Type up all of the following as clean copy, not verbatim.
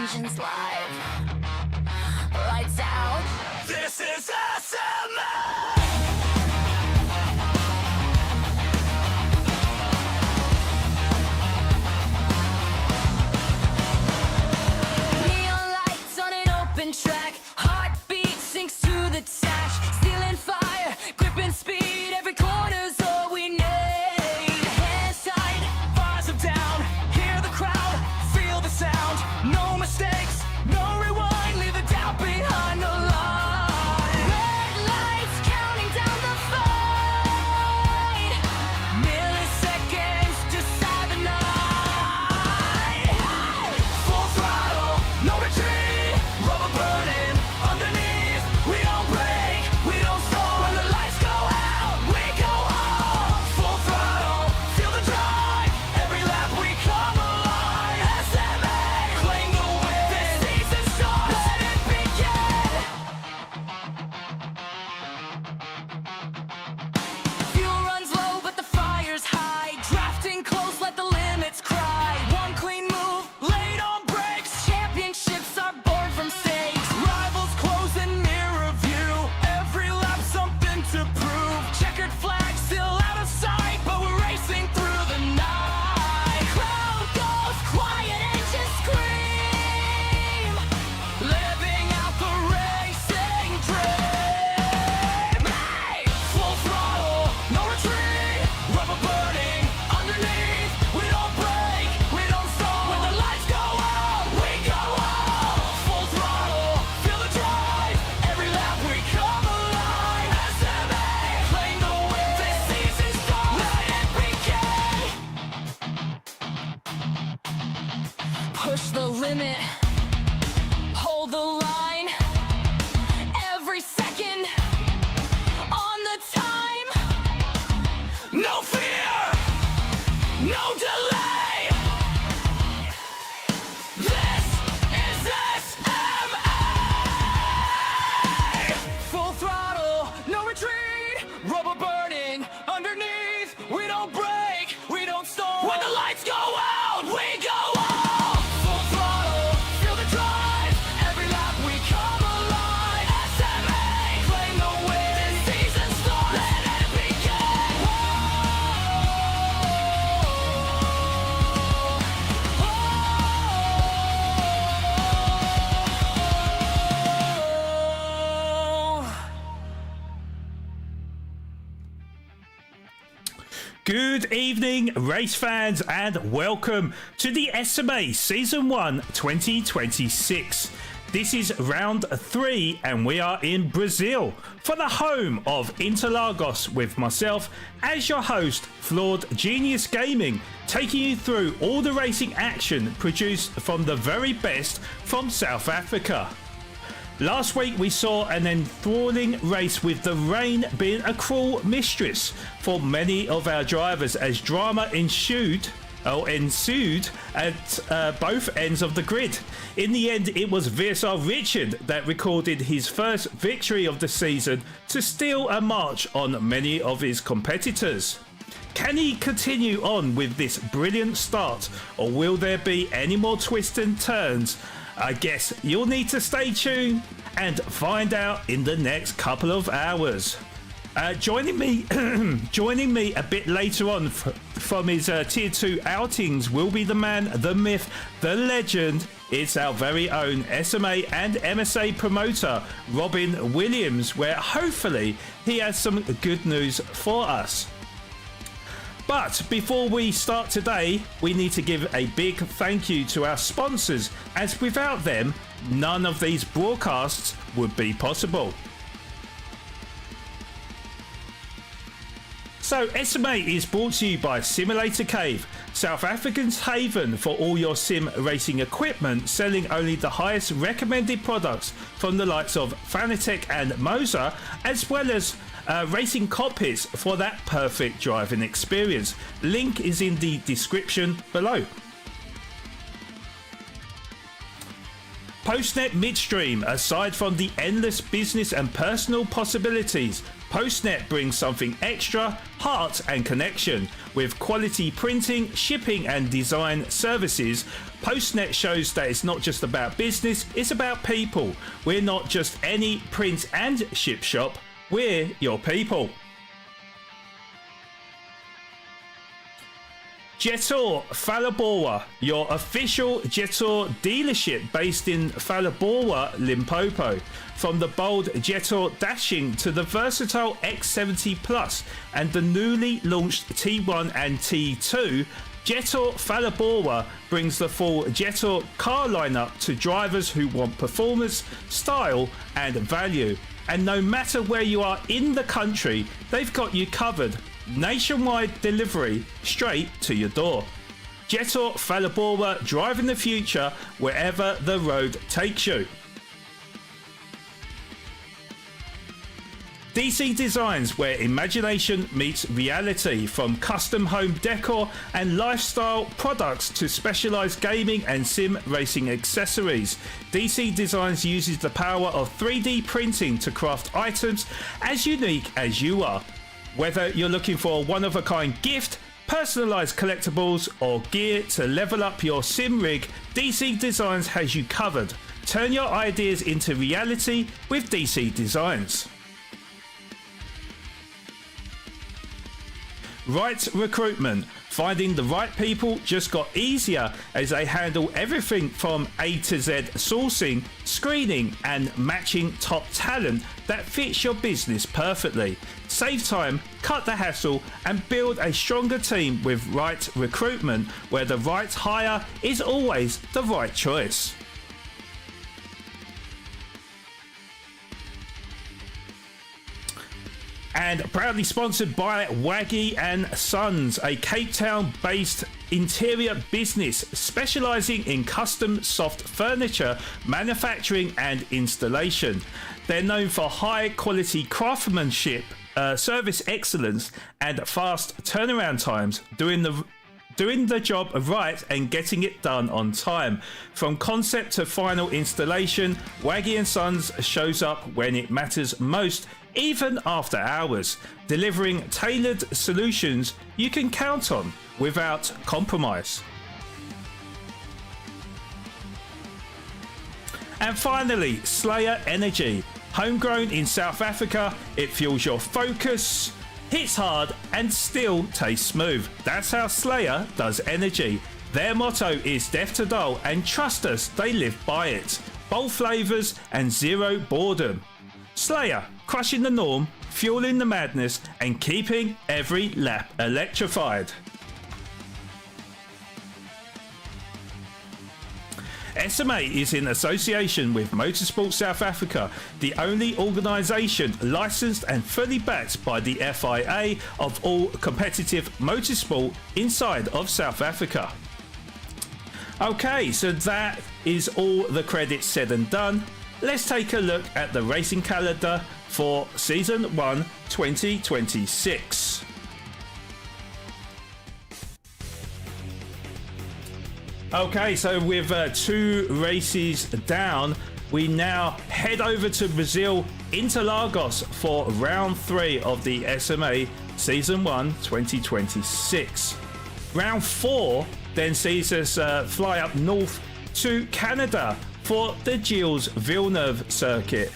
engines live. Lights out. This is SMA! Neon lights on an open track. Heartbeat sinks to the dash. Stealing fire, gripping speed. Every corner's all we need. Hands tight, bars are down. Hear the crowd, feel the sound. No mistakes, no rewind. Leave the doubt behind the line. Red lights counting down the fight. Milliseconds decide the night. Full throttle, no retreat. Rubber burning underneath. We don't break, we don't stall. When the lights go out, we go on. Full throttle, feel the drive. Every lap we come alive. SMA, claim the win. This season starts, let it begin. Fuel runs low, but the fire's high. Drafting close, let the limits cry. One clean move, late on brakes. Championships are born from stakes. Rivals close in mirror view. Every lap something to prove. Checkered flag still out of sight, but we're racing through the night. Crowd goes quiet and just scream. Living out the racing dream. Hey! Full throttle, no retreat. Rubber burning underneath. We don't break, we don't stall. When the lights go out, we go on. Full throttle, feel the drive. Every lap we come alive. SMA, claim the win. This season starts, let it begin. Push the limit, hold the line. Every second on the time. No fear, no delay. This is SMA. Full throttle, no retreat. Rubber burning underneath. We don't break, we don't stall. When the lights go out, we go on. Full throttle, feel the drive. Every lap we come alive. SMA, claim the win. This season starts, let it begin. Good evening, race fans, and welcome to the SMA Season 1 2026. This is round 3, and we are in Brazil for the home of Interlagos with myself as your host, Flawed Genius Gaming, taking you through all the racing action produced from the very best from South Africa. Last week we saw an enthralling race with the rain being a cruel mistress for many of our drivers as drama ensued at both ends of the grid. In the end, it was VSR Richard that recorded his first victory of the season to steal a march on many of his competitors. Can he continue on with this brilliant start, or will there be any more twists and turns? I guess you'll need to stay tuned and find out in the next couple of hours. Joining me a bit later on from his Tier 2 outings will be the man, the myth, the legend. It's our very own SMA and MSA promoter, Robin Williams, where hopefully he has some good news for us. But before we start today, we need to give a big thank you to our sponsors, as without them, none of these broadcasts would be possible. So SMA is brought to you by Simulator Cave, South Africa's haven for all your sim racing equipment, selling only the highest recommended products from the likes of Fanatec and Moza, as well as racing cockpits for that perfect driving experience. Link is in the description below. Postnet Midstream. Aside from the endless business and personal possibilities, PostNet brings something extra, heart and connection. With quality printing, shipping and design services, PostNet shows that it's not just about business, it's about people. We're not just any print and ship shop, we're your people. Jetor Phalaborwa, your official Jetor dealership based in Phalaborwa, Limpopo. From the bold Jetor dashing to the versatile X70 Plus and the newly launched T1 and T2, Jetor Phalaborwa brings the full Jetor car lineup to drivers who want performance, style and value. And no matter where you are in the country, they've got you covered. Nationwide delivery straight to your door. Jetor Phalaborwa, driving the future wherever the road takes you. DC Designs, where imagination meets reality. From custom home decor and lifestyle products to specialized gaming and sim racing accessories, DC Designs uses the power of 3D printing to craft items as unique as you are. Whether you're looking for a one-of-a-kind gift, personalized collectibles or gear to level up your sim rig, DC Designs has you covered. Turn your ideas into reality with DC Designs. Right Recruitment. Finding the right people just got easier as they handle everything from A to Z sourcing, screening and matching top talent that fits your business perfectly. Save time, cut the hassle and build a stronger team with Right Recruitment, where the right hire is always the right choice. And proudly sponsored by Waggy and Sons, a Cape Town based interior business specializing in custom soft furniture manufacturing and installation. They're known for high quality craftsmanship, service excellence and fast turnaround times, doing the job right and getting it done on time. From concept to final installation, Waggy and Sons shows up when it matters most, even after hours, delivering tailored solutions you can count on without compromise. And finally, Slayer Energy. Homegrown in South Africa, it fuels your focus, hits hard and still tastes smooth. That's how Slayer does energy. Their motto is death to dull, and trust us, they live by it. Bold flavours and zero boredom. Slayer, crushing the norm, fueling the madness and keeping every lap electrified. SMA is in association with Motorsport South Africa, the only organisation licensed and fully backed by the FIA of all competitive motorsport inside of South Africa. Okay, so that is all the credits said and done. Let's take a look at the racing calendar for Season 1 2026. Okay, so with 2 races down, we now head over to Brazil, Interlagos, for round 3 of the SMA Season 1 2026. Round 4 then sees us fly up north to Canada for the Gilles Villeneuve circuit.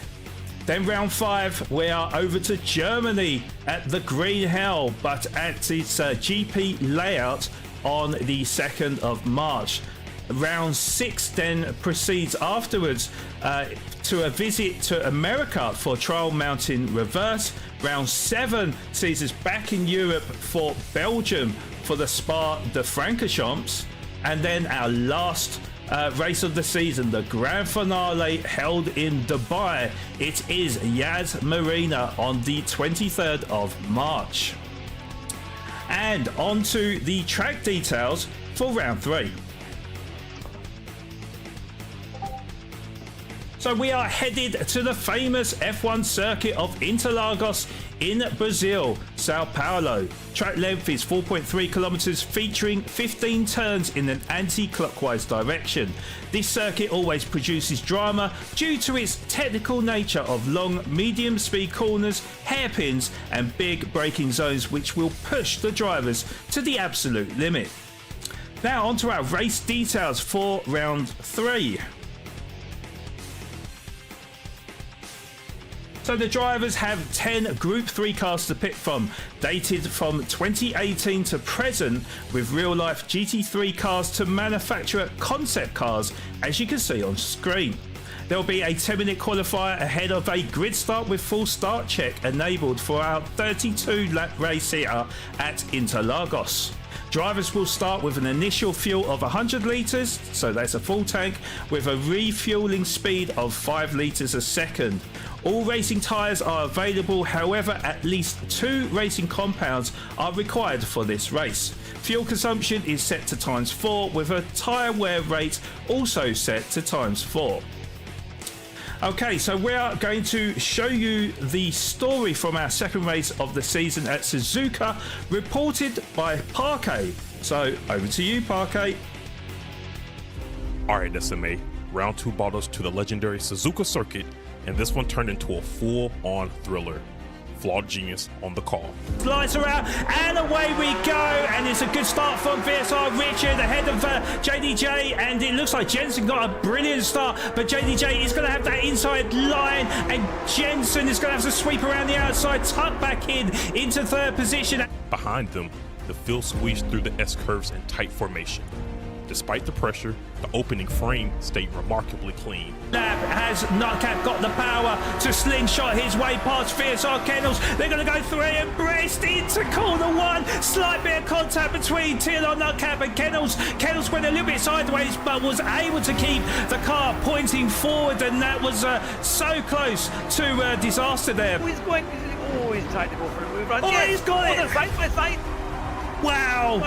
Then round 5, we are over to Germany at the Green Hell, but at its GP layout on the 2nd of March. Round 6 then proceeds afterwards to a visit to America for Trial Mountain Reverse. Round 7 sees us back in Europe for Belgium for the Spa de Francorchamps. And then our last race of the season, the grand finale held in Dubai. It is Yas Marina on the 23rd of March. And on to the track details for round 3. So we are headed to the famous F1 circuit of Interlagos in Brazil, Sao Paulo. Track length is 4.3 kilometers, featuring 15 turns in an anti-clockwise direction. This circuit always produces drama due to its technical nature of long, medium speed corners, hairpins and big braking zones which will push the drivers to the absolute limit. Now onto our race details for round 3. So the drivers have 10 Group 3 cars to pick from, dated from 2018 to present, with real-life GT3 cars to manufacturer concept cars, as you can see on screen. There will be a 10-minute qualifier ahead of a grid start with full start check enabled for our 32-lap race here at Interlagos. Drivers will start with an initial fuel of 100 litres, so that's a full tank, with a refueling speed of 5 litres a second. All racing tyres are available, however at least 2 racing compounds are required for this race. Fuel consumption is set to ×4, with a tyre wear rate also set to ×4. Okay, so we are going to show you the story from our second race of the season at Suzuka, reported by Parquet. So over to you, Parquet. Alright, SMA, round 2 brought us to the legendary Suzuka circuit, and this one turned into a full-on thriller. Flawed genius on the call. Lights are out and away we go, and it's a good start from VSR Richard ahead of JDJ, and it looks like Jensen got a brilliant start, but JDJ is going to have that inside line and Jensen is going to have to sweep around the outside, tuck back in into third position. Behind them, the field squeezed through the S-curves in tight formation. Despite the pressure, the opening frame stayed remarkably clean. Lab has Nutcap got the power to slingshot his way past VSR Kennels. They're going to go through and breast into corner 1. Slight bit of contact between Tilo, Nutcap and Kennels. Kennels went a little bit sideways but was able to keep the car pointing forward, and that was so close to disaster there. He's going, he's trying to go for a move run. Oh, yes. He's got it! Side by side. Wow,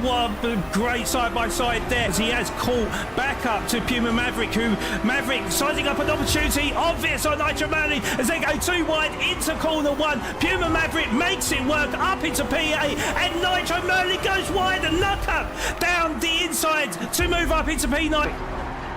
what a great side-by-side there. He has caught back up to Puma Maverick, who Maverick sizing up an opportunity, obvious on Nitro Manley as they go too wide into corner 1. Puma Maverick makes it work up into PA, and Nitro Manley goes wide and knock up down the inside to move up into P9.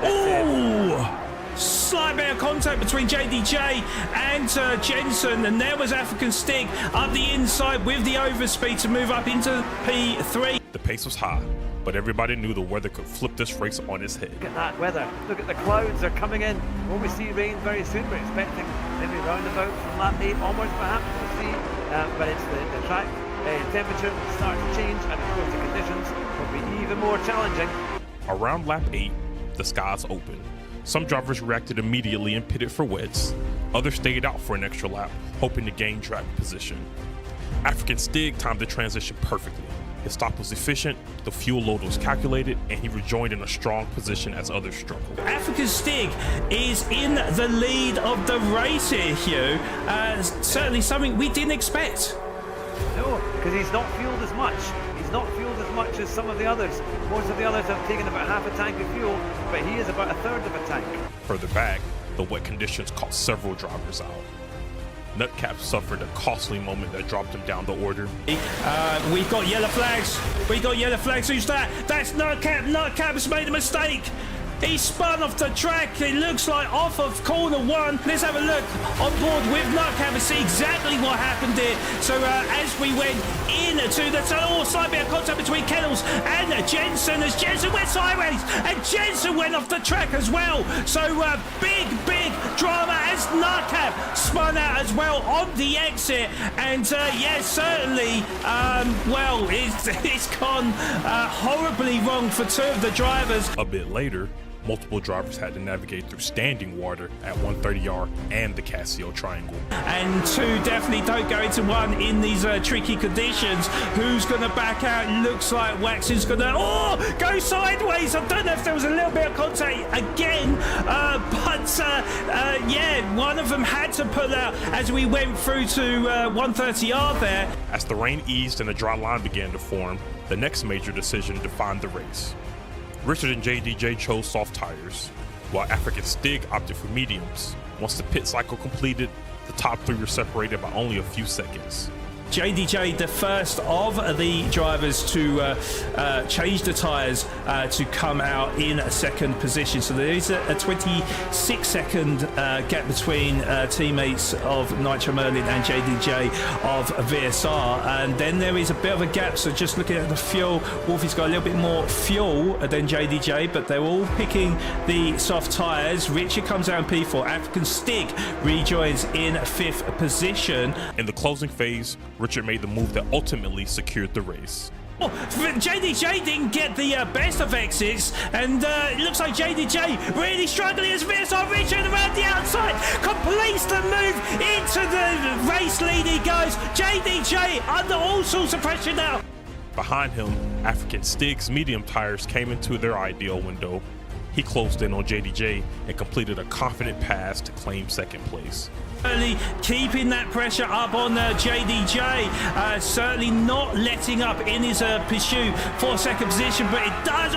Ooh! Slight bit of contact between JDJ and Jensen, and there was African Stig up the inside with the overspeed to move up into P3. The pace was high, but everybody knew the weather could flip this race on its head. Look at that weather. Look at the clouds are coming in. Will we see rain very soon? We're expecting maybe roundabout from lap 8 onwards perhaps. We'll see. But it's the track temperature will start to change, and of course the conditions will be even more challenging. Around lap 8, the skies opened. Some drivers reacted immediately and pitted for wets. Others stayed out for an extra lap, hoping to gain track position. African Stig timed the transition perfectly. His stop was efficient, the fuel load was calculated, and he rejoined in a strong position as others struggled. African Stig is in the lead of the race here, Hugh. Certainly something we didn't expect. No, because he's not fueled as much. He's not fueled as much as some of the others. Most of the others have taken about half a tank of fuel, but he is about a third of a tank. Further back, the wet conditions caught several drivers out. Nutcap suffered a costly moment that dropped him down the order. We've got yellow flags. We've got yellow flags. Who's that? That's Nutcap. Nutcap has made a mistake. He spun off the track. It looks like off of corner 1. Let's have a look on board with Nutcap and see exactly what happened there. So as we went into the slight bit of contact between Kennels and Jensen, as Jensen went sideways and Jensen went off the track as well. So big drama as Nutcap spun out as well on the exit, and yes, certainly well, it's gone horribly wrong for 2 of the drivers. A bit later, multiple drivers had to navigate through standing water at 130R and the Casio Triangle. And 2 definitely don't go into 1 in these tricky conditions. Who's going to back out? Looks like Waxon's going to go sideways. I don't know if there was a little bit of contact again, but yeah, one of them had to pull out as we went through to 130R there. As the rain eased and a dry line began to form, the next major decision defined the race. Richard and JDJ chose soft tires. while African Stig opted for mediums. Once the pit cycle completed, the top three were separated by only a few seconds. JDJ, the first of the drivers to change the tyres to come out in a second position. So there is a 26-second gap between teammates of Nitro Merlin and JDJ of VSR. And then there is a bit of a gap. So just looking at the fuel, Wolfie's got a little bit more fuel than JDJ, but they're all picking the soft tyres. Richard comes out in P4. African Stig rejoins in 5th position. In the closing phase, Richard made the move that ultimately secured the race. Oh, JDJ didn't get the best of exits, and it looks like JDJ really struggling as VSR Richard around the outside completes the move into the race lead. He goes. JDJ under all sorts of pressure now. Behind him, African Stig's medium tires came into their ideal window. He closed in on JDJ and completed a confident pass to claim second place. Keeping that pressure up on JDJ, certainly not letting up in his pursuit for second position, but it does,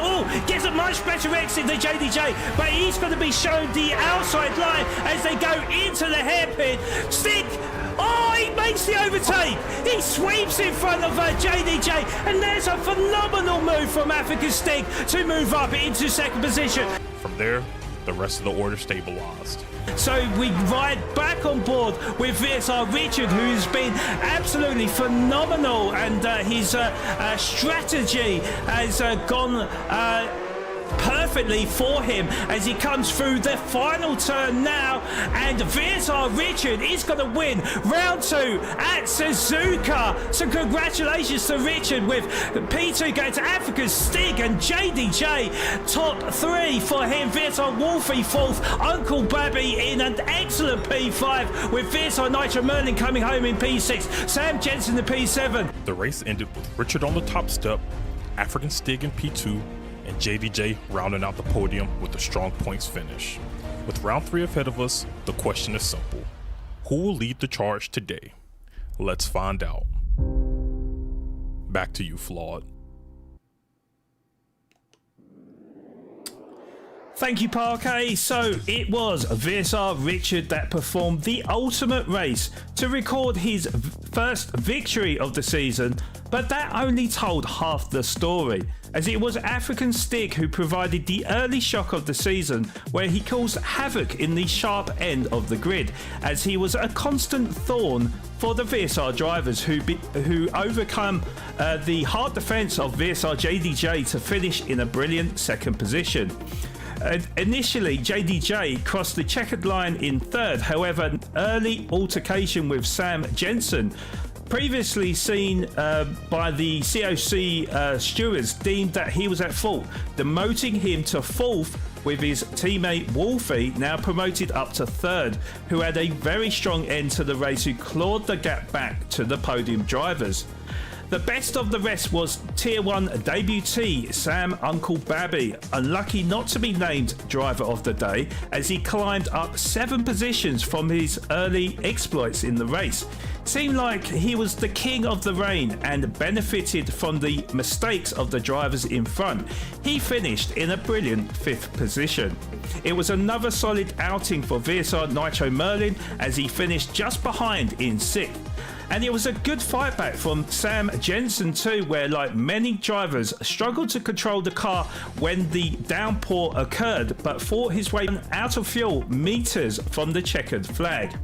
gets a much better exit than JDJ, but he's going to be shown the outside line as they go into the hairpin. Stig, he makes the overtake. He sweeps in front of JDJ, and there's a phenomenal move from African Stig to move up into second position. From there, the rest of the order stabilized. So we ride back on board with VSR Richard, who's been absolutely phenomenal, and his strategy has gone perfectly for him as he comes through the final turn now, and VSR Richard is going to win round 2 at Suzuka. So congratulations to Richard, with P2 going to African Stig and JDJ top 3 for him. VSR Wolfie 4th, Uncle Babby in an excellent P5, with VSR Nitro Merlin coming home in P6, Sam Jensen in P7. The race ended with Richard on the top step, African Stig in P2, and JDJ rounding out the podium with a strong points finish. With round 3 ahead of us, the question is simple. Who will lead the charge today? Let's find out. Back to you, Flawed. Thank you, Parquet. So it was VSR Richard that performed the ultimate race to record his first victory of the season, but that only told half the story, as it was African Stig who provided the early shock of the season, where he caused havoc in the sharp end of the grid, as he was a constant thorn for the VSR drivers who overcome the hard defense of VSR JDJ to finish in a brilliant second position. Initially, JDJ crossed the checkered line in 3rd. However, an early altercation with Sam Jensen, previously seen by the COC stewards, deemed that he was at fault, demoting him to 4th, with his teammate Wolfie now promoted up to 3rd, who had a very strong end to the race, who clawed the gap back to the podium drivers. The best of the rest was Tier 1 debutee Sam Uncle Babby, unlucky not to be named driver of the day, as he climbed up 7 positions from his early exploits in the race. Seemed like he was the king of the rain and benefited from the mistakes of the drivers in front. He finished in a brilliant 5th position. It was another solid outing for VSR Nitro Merlin, as he finished just behind in 6th. And it was a good fight back from Sam Jensen too, where, like many drivers, struggled to control the car when the downpour occurred, but fought his way out of fuel meters from the checkered flag.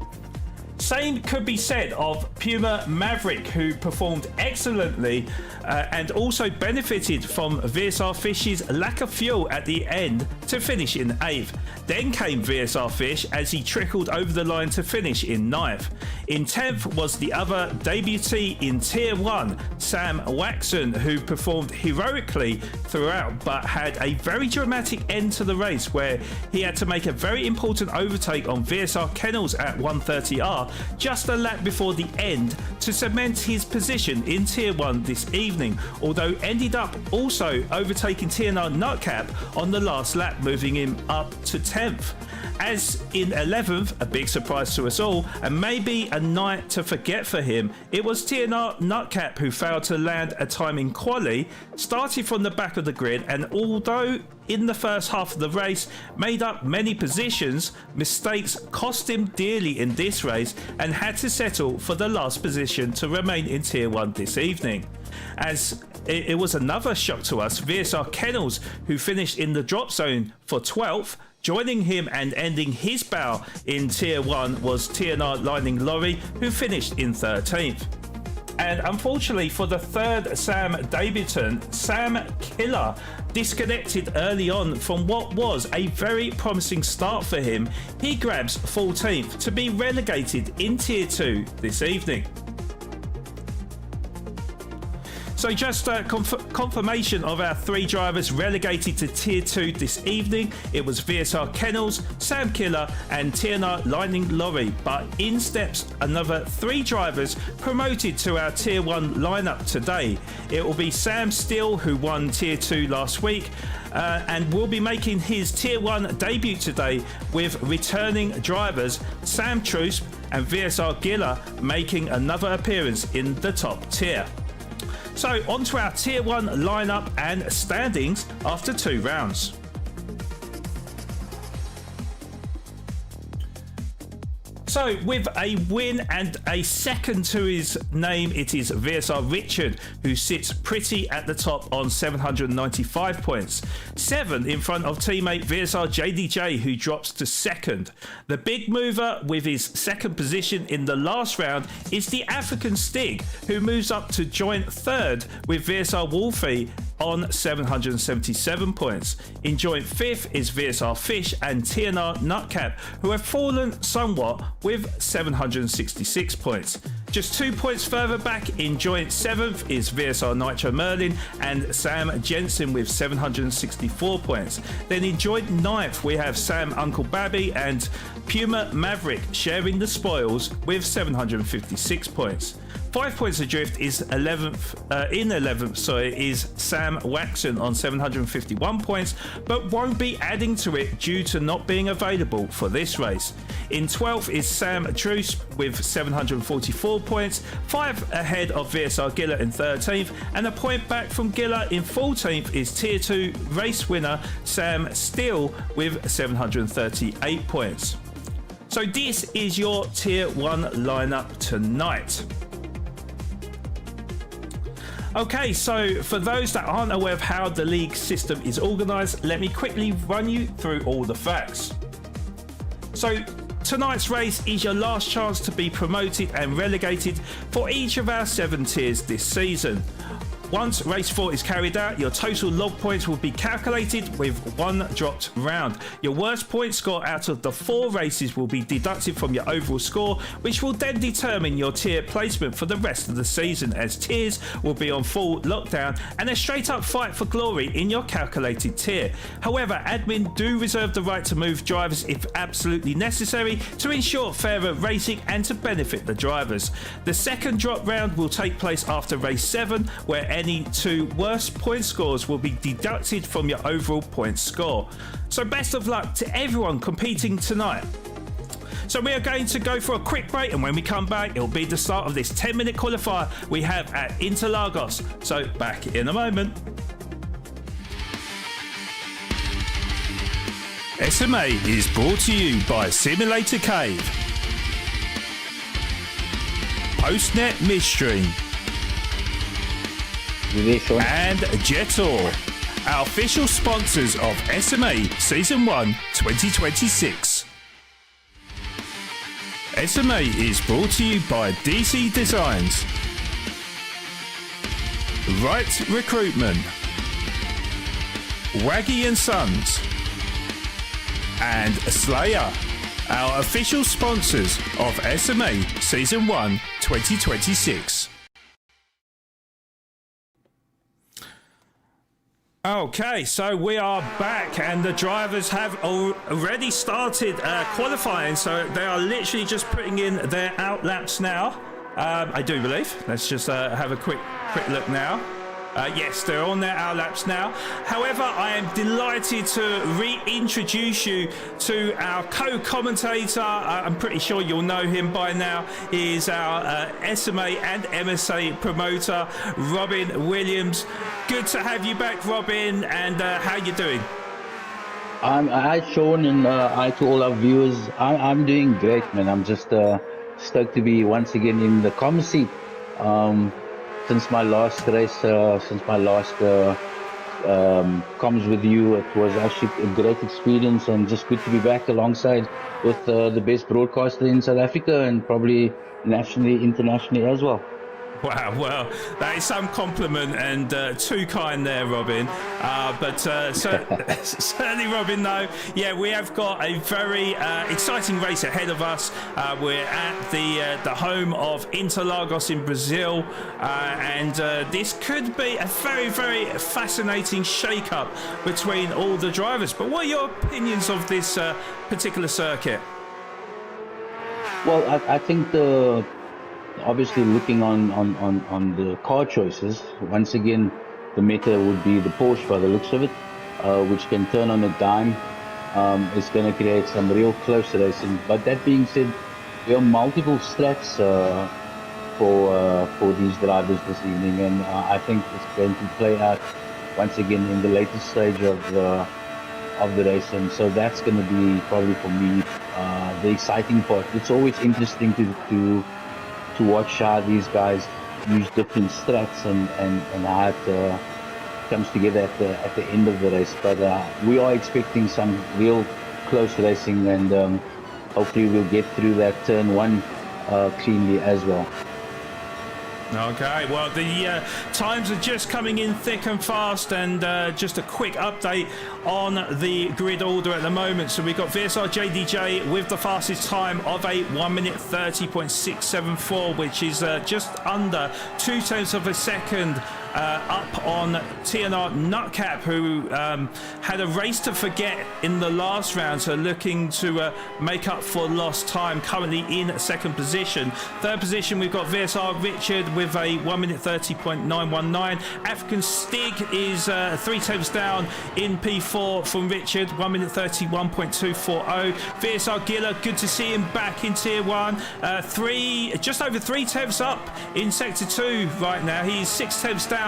Same could be said of Puma Maverick, who performed excellently and also benefited from VSR Fish's lack of fuel at the end to finish in 8th. Then came VSR Fish as he trickled over the line to finish in 9th. In 10th was the other debutee in Tier 1, Sam Waxon, who performed heroically throughout but had a very dramatic end to the race, where he had to make a very important overtake on VSR Kennels at 130R just a lap before the end to cement his position in Tier 1 this evening, although ended up also overtaking TNR Nutcap on the last lap, moving him up to 10th. As in 11th, a big surprise to us all, and maybe a night to forget for him, it was TNR Nutcap who failed to land a time in quali, started from the back of the grid, and although in the first half of the race, made up many positions. Mistakes cost him dearly in this race and had to settle for the last position to remain in Tier 1 this evening. As it was another shock to us, VSR Kennels, who finished in the drop zone for 12th, joining him and ending his bout in Tier 1 was TNR Lightning Lorry, who finished in 13th. And unfortunately for the third SAM debutant, Sam Killer disconnected early on from what was a very promising start for him. He grabs 14th to be relegated in Tier 2 this evening. So just confirmation of our 3 drivers relegated to Tier 2 this evening. It was VSR Kennels, Sam Killer and TNR Lightning Lorry. But in steps another 3 drivers promoted to our Tier 1 lineup today. It will be Sam Steele, who won Tier 2 last week, and will be making his Tier 1 debut today, with returning drivers Sam Truce and VSR Giller making another appearance in the top tier. So on to our Tier 1 lineup and standings after 2 rounds. So with a win and a second to his name, it is VSR Richard, who sits pretty at the top on 795 points. 7 in front of teammate VSR JDJ, who drops to second. The big mover with his second position in the last round is the African Stig, who moves up to joint third with VSR Wolfie on 777 points. In joint 5th is VSR Fish and TNR Nutcap, who have fallen somewhat with 766 points. Just 2 points further back in joint 7th is VSR Nitro Merlin and Sam Jensen with 764 points. Then in joint 9th we have Sam Uncle Babby and Puma Maverick sharing the spoils with 756 points. 5 points adrift is 11th is Sam Waxon on 751 points, but won't be adding to it due to not being available for this race. In 12th is Sam Truce with 744 points, 5 ahead of VSR Giller in 13th, and a point back from Giller in 14th is Tier 2 race winner Sam Steele with 738 points. So this is your Tier 1 lineup tonight. Okay, so for those that aren't aware of how the league system is organised, let me quickly run you through all the facts. So tonight's race is your last chance to be promoted and relegated for each of our 7 tiers this season. Once race 4 is carried out, your total log points will be calculated with 1 dropped round. Your worst point score out of the 4 races will be deducted from your overall score, which will then determine your tier placement for the rest of the season, as tiers will be on full lockdown and a straight up fight for glory in your calculated tier. However, admin do reserve the right to move drivers if absolutely necessary to ensure fairer racing and to benefit the drivers. The second drop round will take place after race 7, where any 2 worst point scores will be deducted from your overall point score. So best of luck to everyone competing tonight. So we are going to go for a quick break, and when we come back it'll be the start of this 10-minute qualifier we have at Interlagos. So back in a moment. SMA is brought to you by Simulator Cave, Postnet Midstream and Jetor, our official sponsors of SMA Season 1 2026. SMA is brought to you by DC Designs, Right Recruitment, Waggy & Sons, and Slayer, our official sponsors of SMA Season 1 2026. Okay, so we are back and the drivers have already started qualifying, so they are literally just putting in their out laps now. I do believe. Let's just have a quick look now. Yes, they're on their out laps now. However, I am delighted to reintroduce you to our co-commentator. I'm pretty sure you'll know him by now. He is our SMA and MSA promoter, Robin Williams. Good to have you back, Robin, and how you doing? Hi, Sean, and hi to all our viewers. I'm doing great, man. I'm just stoked to be once again in the comm seat. Since my last race, since my last comms with you, it was actually a great experience and just good to be back alongside with the best broadcaster in South Africa and probably nationally, internationally as well. Wow, well, that is some compliment and too kind there, Robin. Certainly, Robin, though, yeah, we have got a very exciting race ahead of us. We're at the home of Interlagos in Brazil, and this could be a very, very fascinating shake-up between all the drivers. But what are your opinions of this particular circuit? Well, I think obviously looking on the car choices, once again, the meta would be the Porsche by the looks of it, which can turn on a dime. It's going to create some real close racing. But that being said, there are multiple strats for these drivers this evening, and I think it's going to play out once again in the latest stage of the race, and so that's going to be probably for me the exciting part. It's always interesting to watch how these guys use different strats and how it comes together at the end of the race. But we are expecting some real close racing, and hopefully we'll get through that turn one cleanly as well. Okay, well, the times are just coming in thick and fast, and just a quick update on the grid order at the moment. So we've got VSR JDJ with the fastest time of a 1:30.674, which is just under 0.2 of a second up on TNR Nutcap, who had a race to forget in the last round, so looking to make up for lost time, currently in second position. Third position, we've got VSR Richard with a 1:30.919. African Stig is 0.3 down in P4 from Richard, 1:31.240. VSR Giller, good to see him back in Tier 1. Just over 0.3 up in Sector 2 right now. He's 0.6 down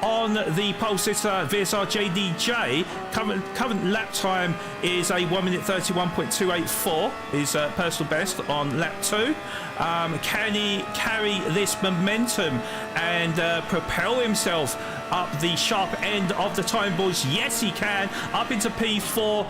on the pole sitter VSR JDJ. Current lap time is a 1:31.284, his personal best on lap 2. Can he carry this momentum and propel himself up the sharp end of the time boards? Yes, he can. Up into P4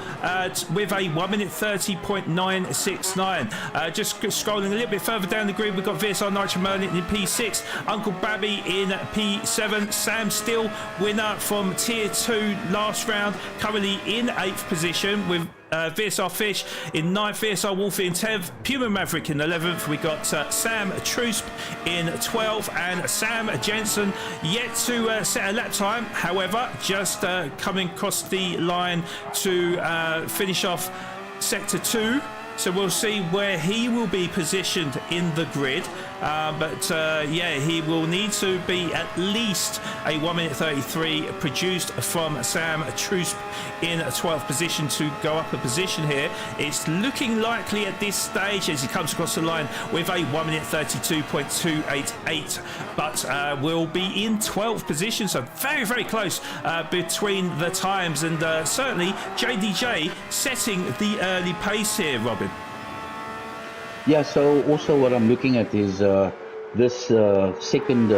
with a 1:30.969. Just scrolling a little bit further down the grid, we've got VSR Nitro Merlin in P6, Uncle Babby in P7, Sam Still, winner from Tier 2 last round, currently in 8th position with VSR Fish in 9th, VSR Wolfie in 10th, Puma Maverick in 11th. We got Sam Trusp in 12th, and Sam Jensen yet to set a lap time, however, just coming across the line to finish off Sector 2. So we'll see where he will be positioned in the grid. Yeah, he will need to be at least a 1:33 produced from Sam Trusp in 12th position to go up a position here. It's looking likely at this stage as he comes across the line with a 1:32.288, but will be in 12th position. So very, very close between the times, and certainly JDJ setting the early pace here, Robin. Yeah, so also what I'm looking at is this second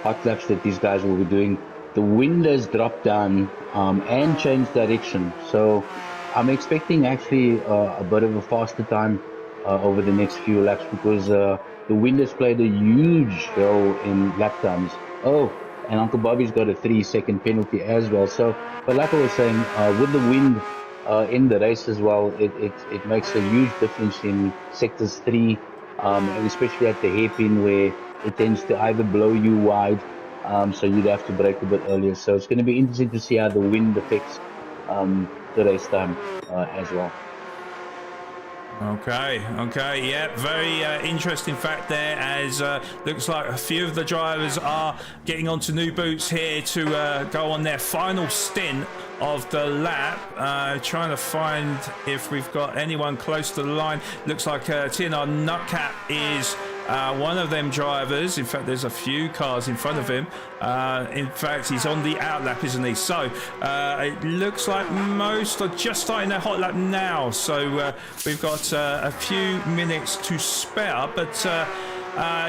hot laps that these guys will be doing. The wind has dropped down and changed direction. So I'm expecting actually a bit of a faster time over the next few laps, because the wind has played a huge role in lap times. Oh, and Uncle Bobby's got a 3-second penalty as well. So, but like I was saying, with the wind in the race as well, it makes a huge difference in sectors 3, and especially at the hairpin where it tends to either blow you wide, so you'd have to brake a bit earlier. So it's going to be interesting to see how the wind affects the race time as well. Okay, yeah, very interesting fact there, as looks like a few of the drivers are getting onto new boots here to go on their final stint of the lap. Trying to find if we've got anyone close to the line. Looks like TNR Nutcap is one of them drivers. In fact, there's a few cars in front of him. In fact, he's on the outlap, isn't he? So it looks like most are just starting their hot lap now. So we've got a few minutes to spare, but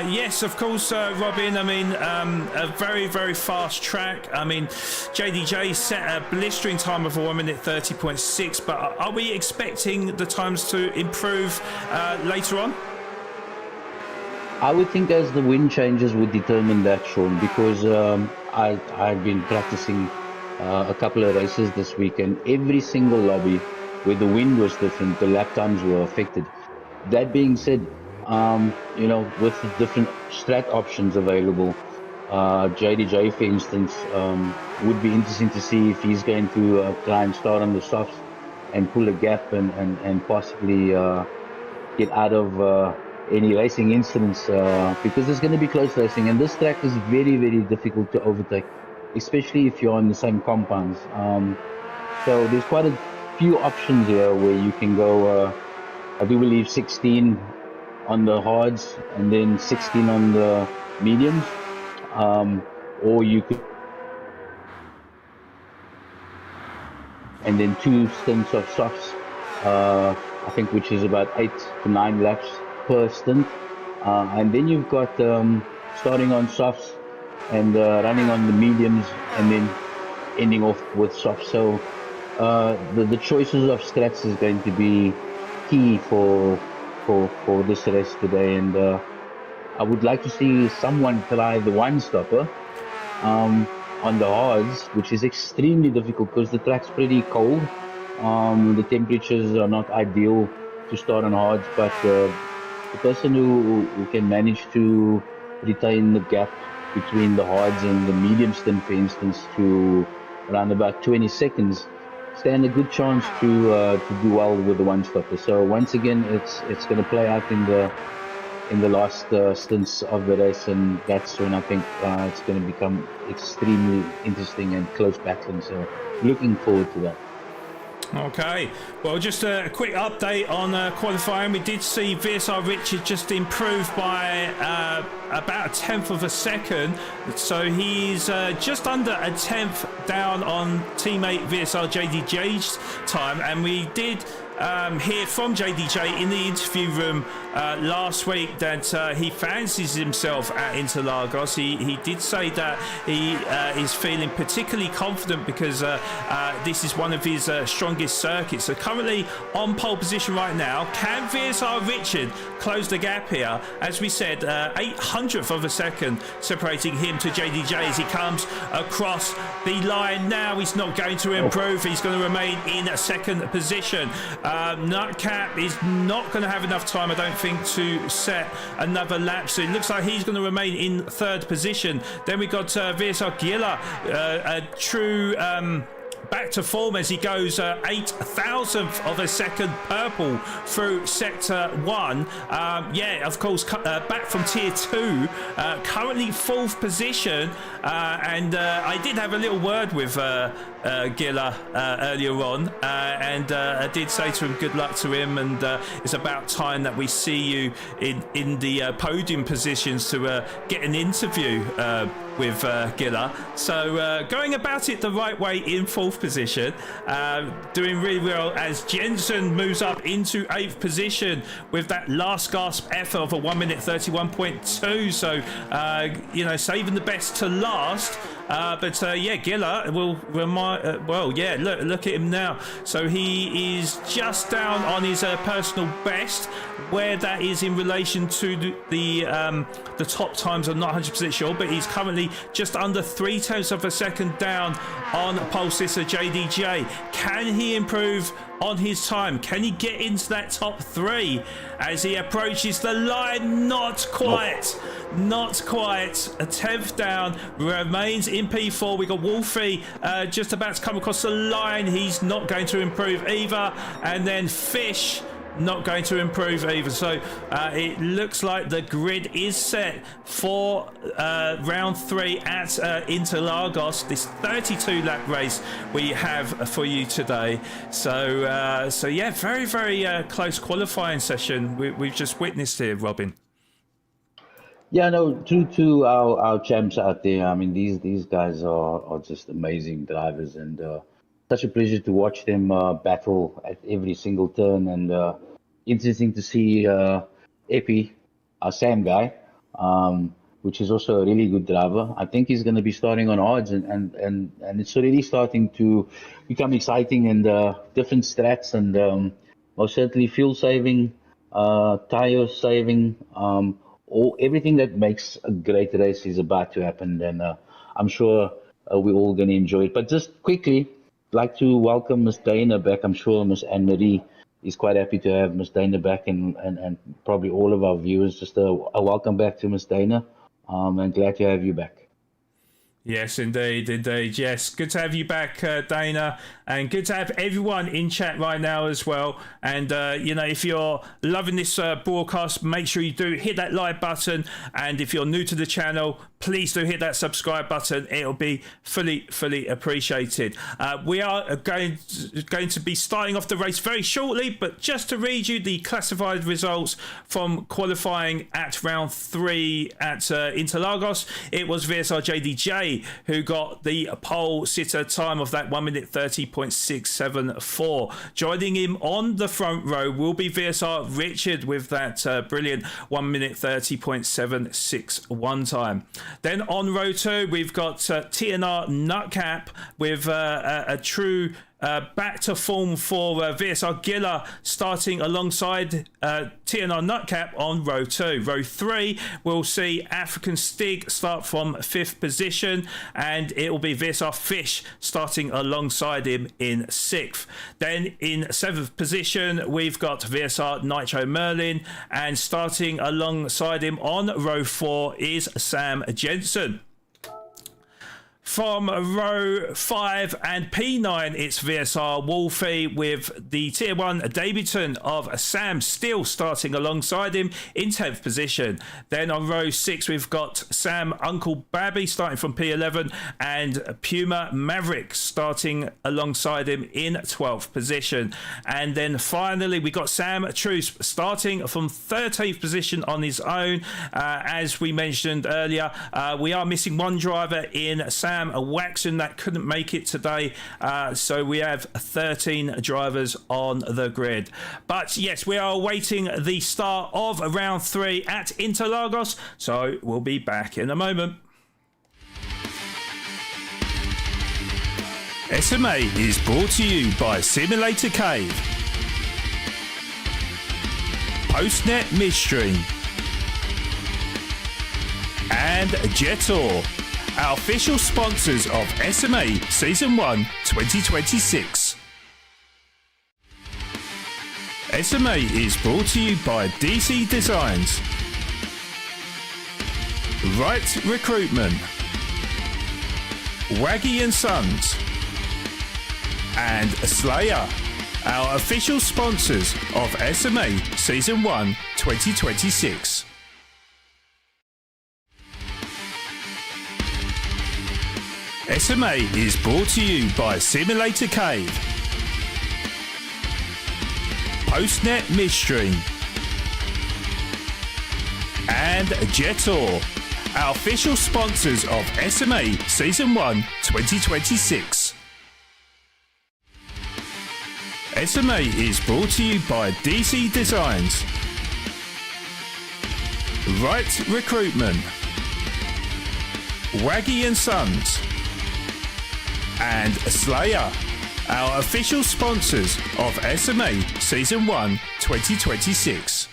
yes, of course, Robin, I mean, a very, very fast track. I mean, JDJ set a blistering time of 1 minute 30.6, but are we expecting the times to improve later on? I would think as the wind changes would determine that, Sean, because I've been practicing a couple of races this week, and every single lobby where the wind was different, the lap times were affected. That being said, you know, with the different strat options available, JDJ, for instance, would be interesting to see if he's going to try and start on the softs and pull a gap and possibly get out of any racing incidents, because there's going to be close racing, and this track is very, very difficult to overtake, especially if you're on the same compounds. So there's quite a few options here where you can go, I do believe 16 on the hards and then 16 on the mediums, or you could, and then 2 stints of softs, I think, which is about 8 to 9 laps per stint, and then you've got starting on softs and running on the mediums and then ending off with softs. So the choices of strats is going to be key for this race today, and I would like to see someone try the one stopper on the hards, which is extremely difficult because the track's pretty cold. The temperatures are not ideal to start on hards, but the person who can manage to retain the gap between the hards and the medium stint, for instance, to around about 20 seconds, stand a good chance to do well with the one stopper. So once again, it's going to play out in the last stints of the race, and that's when I think it's going to become extremely interesting and close battling. So looking forward to that. Okay, well, just a quick update on qualifying. We did see VSR Richard just improve by about a tenth of a second, so he's just under a tenth down on teammate VSR JDJ's time, and we did hear from JDJ in the interview room last week that he fancies himself at Interlagos. He did say that he is feeling particularly confident because this is one of his strongest circuits. So currently on pole position right now. Can VSR Richard close the gap here? As we said, 800th of a second separating him to JDJ as he comes across the line now. He's not going to improve. He's going to remain in a second position. Nutcap is not going to have enough time, I don't think, to set another lap. So it looks like he's going to remain in third position. Then we've got VSR Gila, a true back to form as he goes 8,000th of a second purple through sector 1. Yeah, of course, back from tier 2, currently 4th position, and I did have a little word with Gila earlier on, and I did say to him good luck to him, and it's about time that we see you in the podium positions to get an interview with Gila. So going about it the right way in 4th position, doing really well as Jensen moves up into 8th position with that last gasp effort of a 1 minute 31.2. So you know, saving the best to last. But yeah, Gila will remind. Well, yeah, look at him now. So he is just down on his personal best. Where that is in relation to the top times, I'm not 100% sure, but he's currently just under 0.3 of a second down on pole sitter JDJ. Can he improve on his time? Can he get into that top 3 as he approaches the line? Not quite. Not quite. A 10th down, remains in P4. We got Wolfie just about to come across the line. He's not going to improve either. And then Fish, not going to improve either. So it looks like the grid is set for round 3 at Interlagos, this 32 lap race we have for you today. So so yeah, very close qualifying session we've just witnessed here, Robin. Yeah, no, true to our champs out there. I mean, these guys are just amazing drivers, and such a pleasure to watch them battle at every single turn. And interesting to see Epi, our Sam guy, which is also a really good driver. I think he's going to be starting on odds, and it's already starting to become exciting, and different strats, and most certainly fuel saving, tire saving. Everything that makes a great race is about to happen, and I'm sure we're all going to enjoy it. But just quickly, I'd like to welcome Miss Dana back. I'm sure Miss Anne-Marie is quite happy to have Miss Dana back, and probably all of our viewers. Just a welcome back to Miss Dana, and glad to have you back. Yes, indeed. Yes, good to have you back, Dana, and good to have everyone in chat right now as well. And if you're loving this broadcast, make sure you do hit that like button. And if you're new to the channel, please do hit that subscribe button. It'll be fully appreciated. We are going to be starting off the race very shortly, but just to read you the classified results from qualifying at round 3 at Interlagos, it was VSR JDJ who got the pole sitter time of that 1 minute 30.674. Joining him on the front row will be VSR Richard with that brilliant 1 minute 30.761 time. Then on row 2, we've got TNR Nutcap with a true back to form for VSR Giller starting alongside TNR Nutcap on row 2. Row 3 we'll see African Stig start from 5th position, and it will be VSR Fish starting alongside him in 6th. Then in 7th position we've got VSR Nitro Merlin, and starting alongside him on row 4 is Sam Jensen. From row 5 and P9, it's VSR Wolfie with the Tier 1 debutant of Sam still starting alongside him in 10th position. Then on row 6, we've got Sam Uncle Babby starting from P11, and Puma Maverick starting alongside him in 12th position. And then finally, we got Sam Truce starting from 13th position on his own. As we mentioned earlier, we are missing one driver in Sam Waxon that couldn't make it today, so we have 13 drivers on the grid. But yes, we are awaiting the start of round 3 at Interlagos, so we'll be back in a moment. SMA is brought to you by Simulator Cave, Postnet Midstream, and Jetor, our official sponsors of SMA Season 1 2026. SMA is brought to you by DC Designs, Right Recruitment, Waggy and Sons, and Slayer, our official sponsors of SMA Season 1 2026. SMA is brought to you by Simulator Cave, Postnet Midstream, and Jetor, our official sponsors of SMA Season 1 2026. SMA is brought to you by DC Designs, Right Recruitment, Waggy and Sons, and Slayer, our official sponsors of SMA Season 1 2026.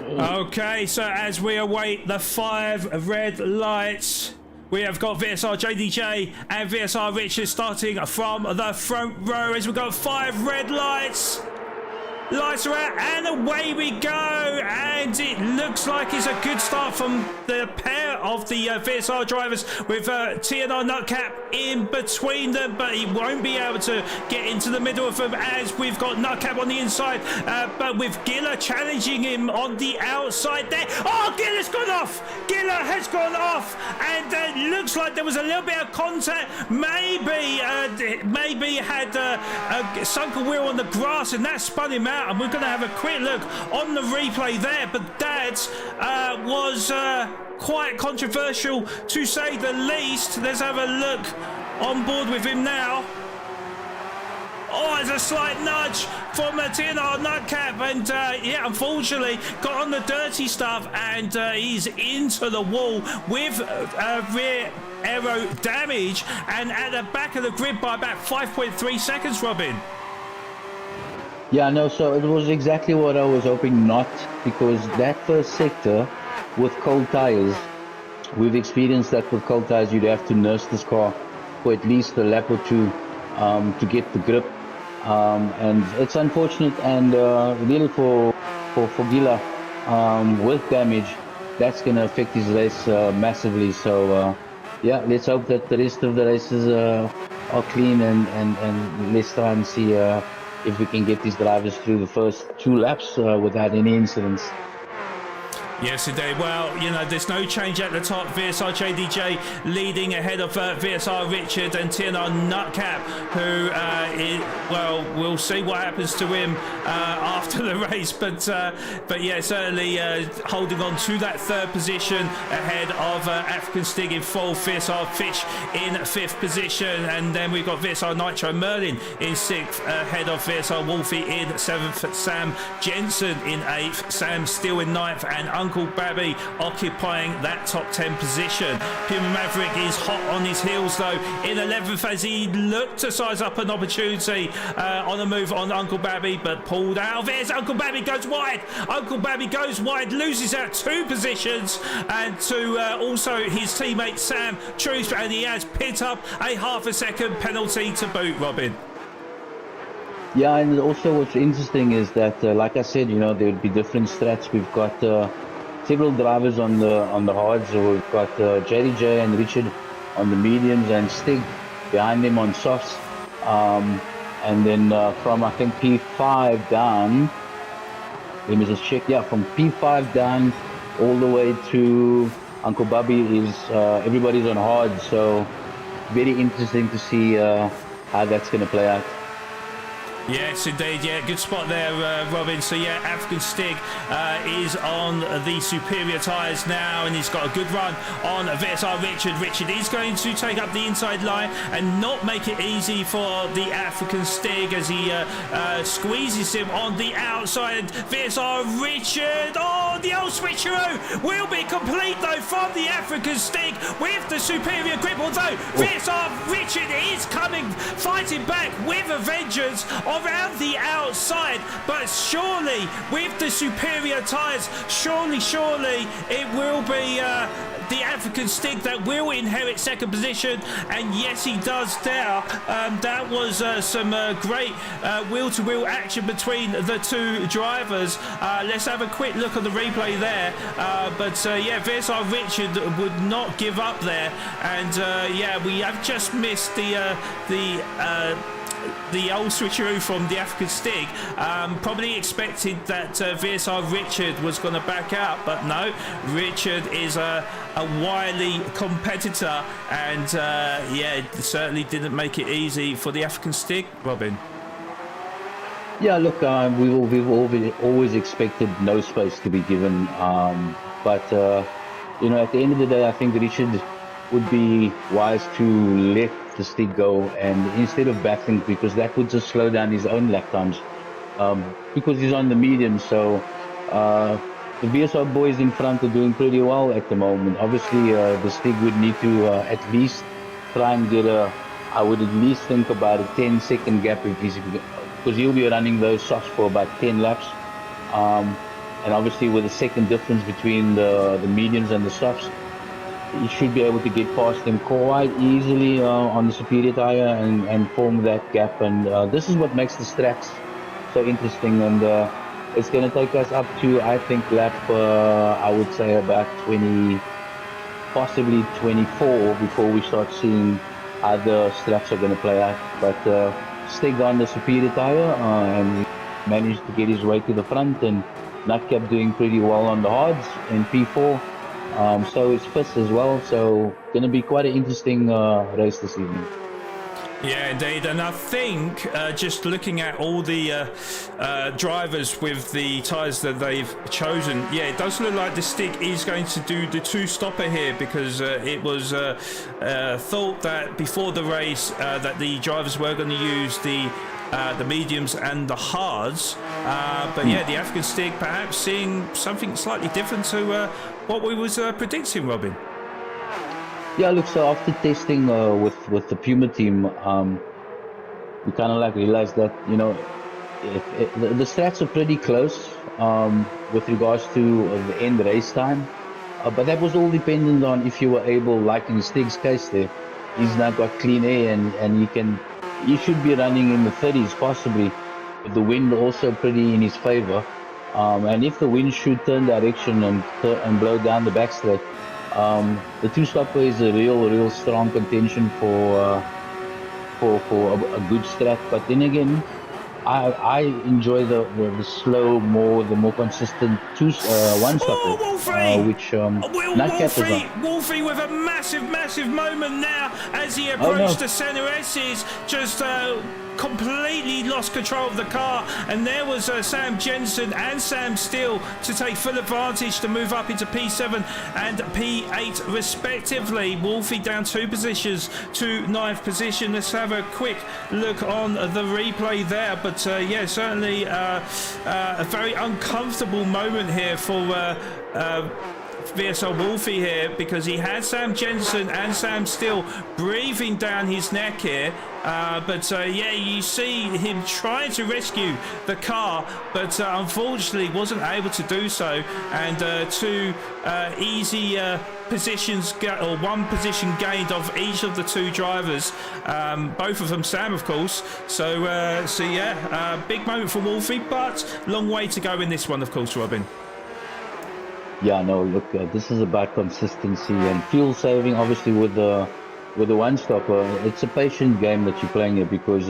Okay, so as we await the 5 red lights, we have got VSR JDJ and VSR Richard starting from the front row as we've got 5 red lights. Lights are out and away we go, and it looks like it's a good start from the pair of the VSR drivers with TNR Nutcap in between them, but he won't be able to get into the middle of them as we've got Nutcap on the inside, but with Giller challenging him on the outside there. Oh, Giller's gone off! Giller has gone off, and it looks like there was a little bit of contact. Maybe maybe had sunk a wheel on the grass and that spun him out, and we're going to have a quick look on the replay there. But Dad's was quite controversial to say the least. Let's have a look on board with him now. Oh, there's a slight nudge from Tino Nutcap, and yeah, unfortunately got on the dirty stuff, and he's into the wall with rear aero damage, and at the back of the grid by about 5.3 seconds, Robin. Yeah, no, so it was exactly what I was hoping not, because that first sector with cold tires, we've experienced that with cold tires, you'd have to nurse this car for at least a lap or two to get the grip. And it's unfortunate, and really for Gila, with damage, that's going to affect his race massively. So yeah, let's hope that the rest of the races are clean, and let's try and see if we can get these drivers through the first 2 laps without any incidents. Yes, indeed. Well, you know, there's no change at the top. VSR JDJ leading ahead of VSR Richard and TNR Nutcap, who, well, we'll see what happens to him after the race. But yeah, certainly holding on to that 3rd position ahead of African Stig in 4th, VSR Fitch in 5th position. And then we've got VSR Nitro Merlin in 6th, ahead of VSR Wolfie in 7th, Sam Jensen in 8th, Sam still in 9th, and Uncle Babby occupying that top 10 position. Puma Maverick is hot on his heels though in 11th as he looked to size up an opportunity on a move on Uncle Babby, but pulled out. There's Uncle Babby goes wide. Uncle Babby goes wide, loses out 2 positions, and to also his teammate Sam Truth, and he has picked up a ½ second penalty to boot, Robin. Yeah, and also what's interesting is that, like I said, you know, there would be different strats. We've got several drivers on the hards. So we've got JDJ and Richard on the mediums, and Stig behind them on softs. And then from I think P5 down, let me just check. Yeah, from P5 down all the way to Uncle Bubby is everybody's on hard. So very interesting to see how that's going to play out. Yes, indeed. Yeah, good spot there, Robin. So yeah, African Stig is on the superior tyres now, and he's got a good run on VSR Richard. Richard is going to take up the inside line and not make it easy for the African Stig as he squeezes him on the outside. VSR Richard, oh, the old switcheroo will be complete though from the African Stig with the superior grip, although VSR Richard is coming, fighting back with a vengeance around the outside, but surely with the superior tyres, surely it will be the African Stig that will inherit 2nd position, and yes, he does there. That was some great wheel-to-wheel action between the 2 drivers. Let's have a quick look at the replay there. But yeah, VSR Richard would not give up there, and yeah, we have just missed the old switcheroo from the African Stig. Probably expected that VSR Richard was going to back out, but no, Richard is a wily competitor, and yeah, certainly didn't make it easy for the African Stig, Robin. Yeah, look, we've always expected no space to be given, but you know, at the end of the day, I think Richard would be wise to let the Stig go, and instead of battling, because that would just slow down his own lap times, because he's on the medium. So the VSR boys in front are doing pretty well at the moment. Obviously the Stig would need to at least try and get I would at least think about a 10-second gap if he's, because he'll be running those softs for about 10 laps, and obviously with a second difference between the mediums and the softs, he should be able to get past them quite easily on the superior tire and form that gap. And this is what makes the strats so interesting. And it's going to take us up to, I think, lap, I would say about 20, possibly 24 before we start seeing how the strats are going to play out. But Stig on the superior tire and managed to get his way to the front, and Nutcap doing pretty well on the hards in P4. So is Fitz as well, so going to be quite an interesting race this evening. Yeah, indeed, and I think just looking at all the drivers with the tyres that they've chosen, yeah, it does look like the stick is going to do the two-stopper here, because it was thought that before the race that the drivers were going to use the mediums and the hards, but yeah, the African stick perhaps seeing something slightly different to what we was predicting, Robin. Yeah, look, so after testing with the Puma team, we kind of like realized that, you know, the stats are pretty close with regards to the end race time, but that was all dependent on if you were able, like in Stig's case there, he's now got clean air and he should be running in the 30s possibly, with the wind also pretty in his favor, and if the wind should turn direction and blow down the backstretch, the two-stopper is a real strong contention for a good strat. But then again, I enjoy the slow, the more consistent one-stopper, which Nightcap is on. Wolfie with a massive moment now as he approached the center S's, just completely lost control of the car, and there was Sam Jensen and Sam Steele to take full advantage to move up into P7 and P8 respectively. Wolfie down 2 positions to 9th position. Let's have a quick look on the replay there, but yeah, certainly a very uncomfortable moment here for VSL Wolfie here, because he had Sam Jensen and Sam Steele breathing down his neck here, but yeah, you see him trying to rescue the car, but unfortunately wasn't able to do so, and 2 easy positions, or 1 position gained of each of the 2 drivers, both of them Sam, of course. So yeah, big moment for Wolfie, but long way to go in this one, of course, Robin. Yeah, no, look, this is about consistency and fuel saving. Obviously, with the one-stopper, it's a patient game that you're playing here, because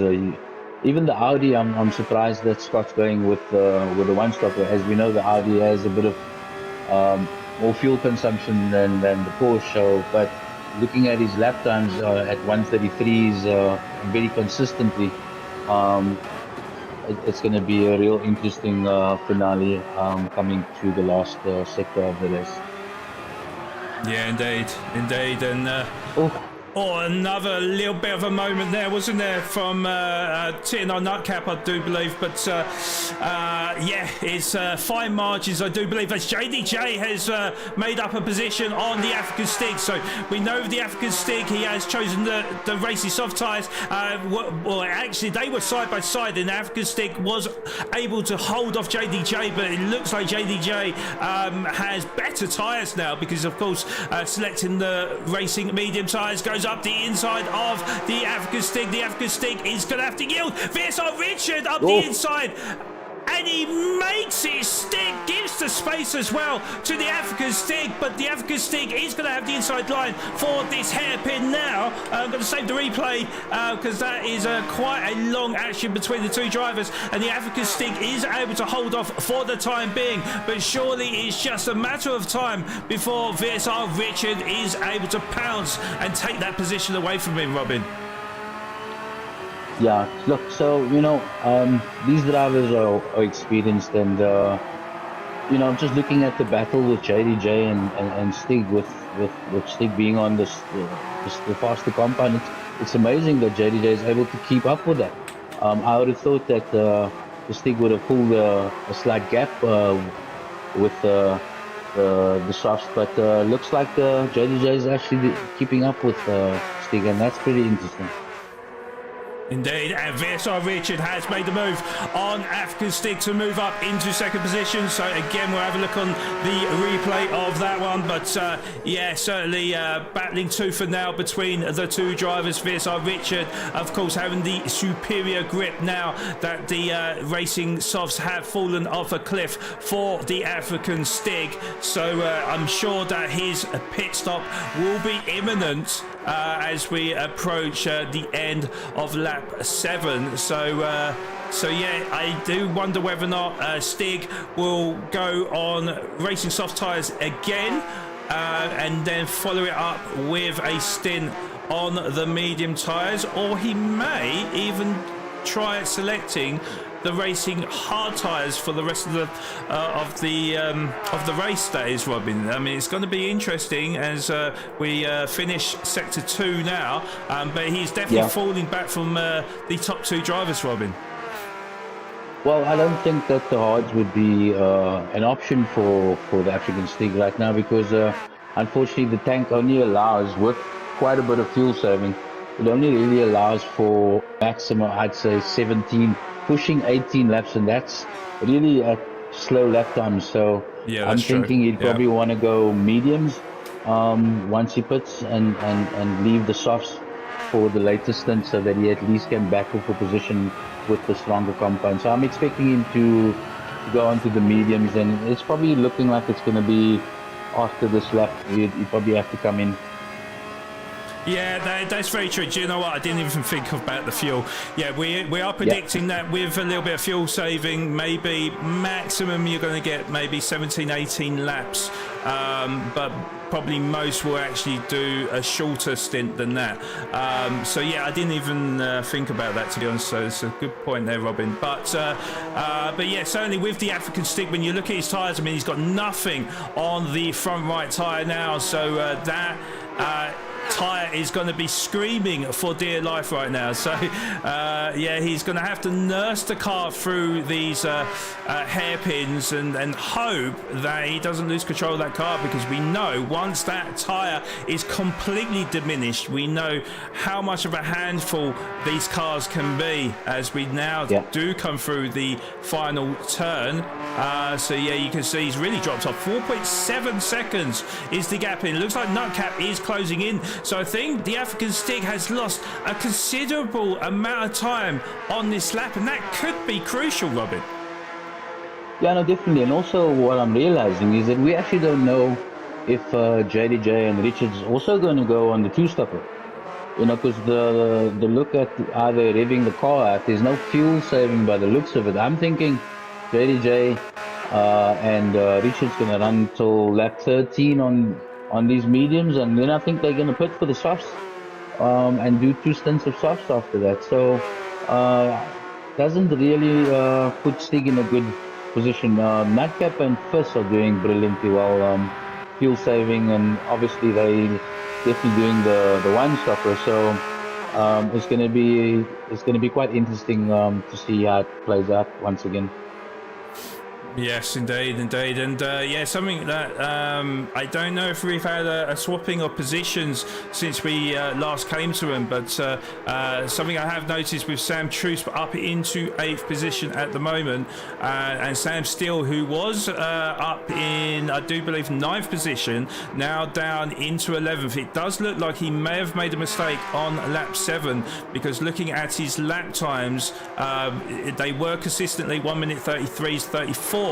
even the Audi, I'm surprised that Scott's going with the one-stopper. As we know, the Audi has a bit of more fuel consumption than the Porsche. So, but looking at his lap times at 133s very consistently, it's going to be a real interesting finale coming to the last sector of the race. Yeah, indeed, and another little bit of a moment there, wasn't there, from TNR Nightcap, I do believe, but yeah, it's fine margins, I do believe, as JDJ has made up a position on the African stick. So we know the African stick, he has chosen the racy soft tyres. Well, actually, they were side by side, and the African stick was able to hold off JDJ, but it looks like JDJ has better tyres now, because, of course, selecting the racing medium tyres goes up the inside of the African stick. The African stick is going to have to yield. VSR Richard up the inside, and he makes it stick, gives the space as well to the African stick, but the African stick is going to have the inside line for this hairpin now. I'm going to save the replay because that is quite a long action between the 2 drivers, and the African stick is able to hold off for the time being, but surely it's just a matter of time before VSR Richard is able to pounce and take that position away from him, Robin. Yeah, look, so, you know, these drivers are experienced, and, you know, just looking at the battle with JDJ and Stig, with Stig being on the faster compound, it's amazing that JDJ is able to keep up with that. I would have thought that the Stig would have pulled a slight gap with the softs, but looks like JDJ is actually keeping up with Stig, and that's pretty interesting. Indeed, and VSR Richard has made the move on African stick to move up into 2nd position. So again, we'll have a look on the replay of that one. But yeah, certainly battling tooth and nail between the 2 drivers. VSR Richard, of course, having the superior grip now that the racing softs have fallen off a cliff for the African stick. So I'm sure that his pit stop will be imminent as we approach the end of lap 7. So yeah, I do wonder whether or not Stig will go on racing soft tyres again and then follow it up with a stint on the medium tyres, or he may even try selecting the racing hard tyres for the rest of the race days, Robin. I mean, it's going to be interesting as we finish sector 2 now, but he's definitely falling back from the top 2 drivers, Robin. Well, I don't think that the hards would be an option for the African Stick right now, because unfortunately the tank only allows, with quite a bit of fuel saving, it only really allows for maximum, I'd say 17, pushing 18 laps, and that's really a slow lap time. So I'm thinking he'd probably want to go mediums once he pits, and leave the softs for the later stint, so that he at least can back up for position with the stronger compound. So I'm expecting him to go onto the mediums, and it's probably looking like it's going to be after this lap. He'd probably have to come in. Yeah, that's very true. Do you know what? I didn't even think about the fuel. Yeah, we are predicting that with a little bit of fuel saving, maybe maximum you're going to get maybe 17, 18 laps. But probably most will actually do a shorter stint than that. So yeah, I didn't even think about that, to be honest. So it's a good point there, Robin. But yeah, certainly with the African Stick, when you look at his tyres, I mean, he's got nothing on the front right tyre now. So that tyre is going to be screaming for dear life right now. So yeah, he's going to have to nurse the car through these hairpins and hope that he doesn't lose control of that car, because we know once that tyre is completely diminished, we know how much of a handful these cars can be as we now do come through the final turn. So yeah, you can see he's really dropped off. 4.7 seconds is the gap in. It looks like Nutcap is closing in. So I think the African Stick has lost a considerable amount of time on this lap, and that could be crucial, Robin. Yeah, no, definitely. And also what I'm realizing is that we actually don't know if JDJ and Richard's also going to go on the two-stopper. You know, because the look at either revving the car out, there's no fuel saving by the looks of it. I'm thinking JDJ and Richard's going to run till lap 13 on these mediums, and then I think they're going to pit for the softs and do 2 stints of softs after that. So doesn't really put Stig in a good position. Nutcap and Fizz are doing brilliantly well, fuel saving, and obviously they definitely doing the one stopper. So it's going to be quite interesting to see how it plays out once again. Yes, indeed. And yeah, something that I don't know if we've had a swapping of positions since we last came to him, but something I have noticed with Sam Truce up into 8th position at the moment, and Sam Steele, who was up in, I do believe, 9th position, now down into 11th. It does look like he may have made a mistake on lap 7, because looking at his lap times, they were consistently 1 minute 33s, 34s,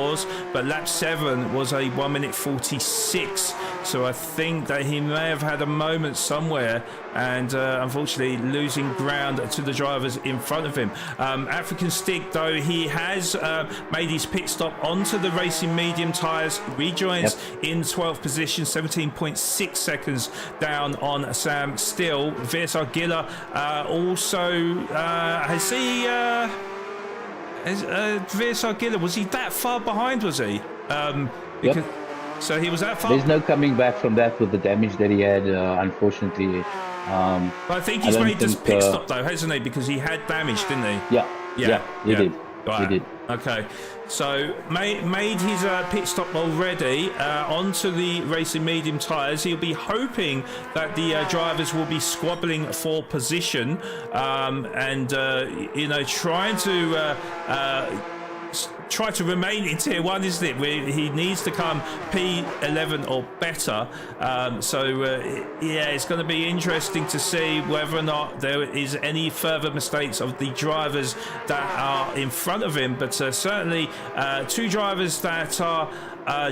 but lap 7 was a 1 minute 46. So I think that he may have had a moment somewhere, and unfortunately losing ground to the drivers in front of him. African Stick, though, he has made his pit stop onto the racing medium tyres, rejoins in 12th position, 17.6 seconds down on Sam Steele. Virsar Giller also has he Virsar Giller, was he that far behind, was he? Because, so he was that far. There's no coming back from that with the damage that he had, unfortunately. But I think he's made this pit stop though, hasn't he? Because he had damage, didn't he? Yeah, he did. Right. He did. Okay, so made his pit stop already onto the racing medium tyres. He'll be hoping that the drivers will be squabbling for position, and you know, try to remain in tier 1, isn't it? Where he needs to come P11 or better. Yeah, it's going to be interesting to see whether or not there is any further mistakes of the drivers that are in front of him. But certainly 2 drivers that are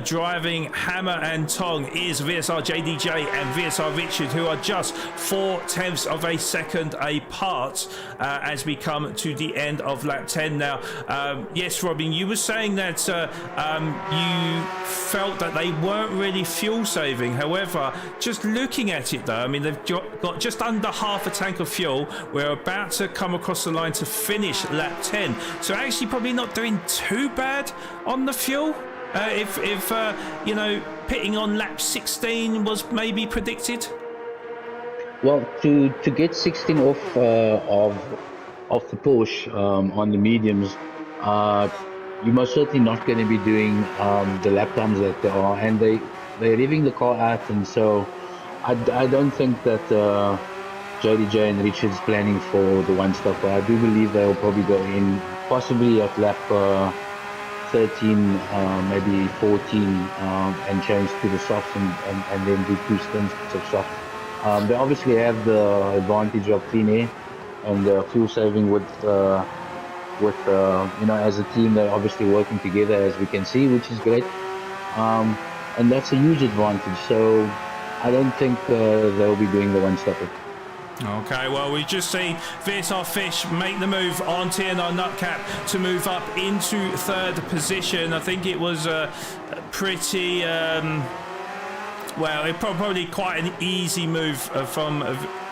driving hammer and tong is VSR JDJ and VSR Richard, who are just 0.4 of a second apart as we come to the end of lap 10 now. Yes, Robin, you were saying that you felt that they weren't really fuel saving. However, just looking at it though, I mean, they've got just under half a tank of fuel. We're about to come across the line to finish lap 10, so actually probably not doing too bad on the fuel. If you know, pitting on lap 16 was maybe predicted. Well, to get 16 off of the Porsche on the mediums, you're most certainly not going to be doing the lap times that they are, and they're leaving the car out, and so I don't think that JDJ and Richard's planning for the one stop. I do believe they'll probably go in possibly at lap 13, maybe 14, and change to the softs and then do 2 stints of softs. They obviously have the advantage of clean air and fuel saving with you know, as a team they're obviously working together, as we can see, which is great, and that's a huge advantage. So I don't think they'll be doing the one-stopper. Okay, well, we've just seen VSR Fish make the move on TNR Nutcap to move up into 3rd position. I think it was pretty well, it probably quite an easy move from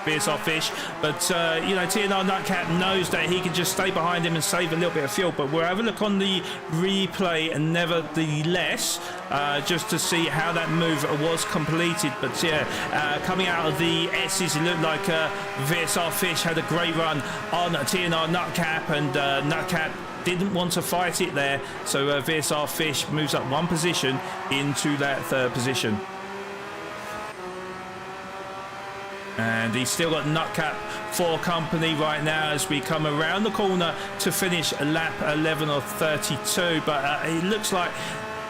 VSR Fish, but you know, TNR Nutcap knows that he can just stay behind him and save a little bit of fuel. But we'll have a look on the replay and nevertheless, just to see how that move was completed. But yeah, coming out of the S's, it looked like VSR Fish had a great run on TNR Nutcap, and Nutcap didn't want to fight it there, so VSR Fish moves up 1 position into that 3rd position. And he's still got Nutcap for company right now as we come around the corner to finish lap 11 or 32. But it looks like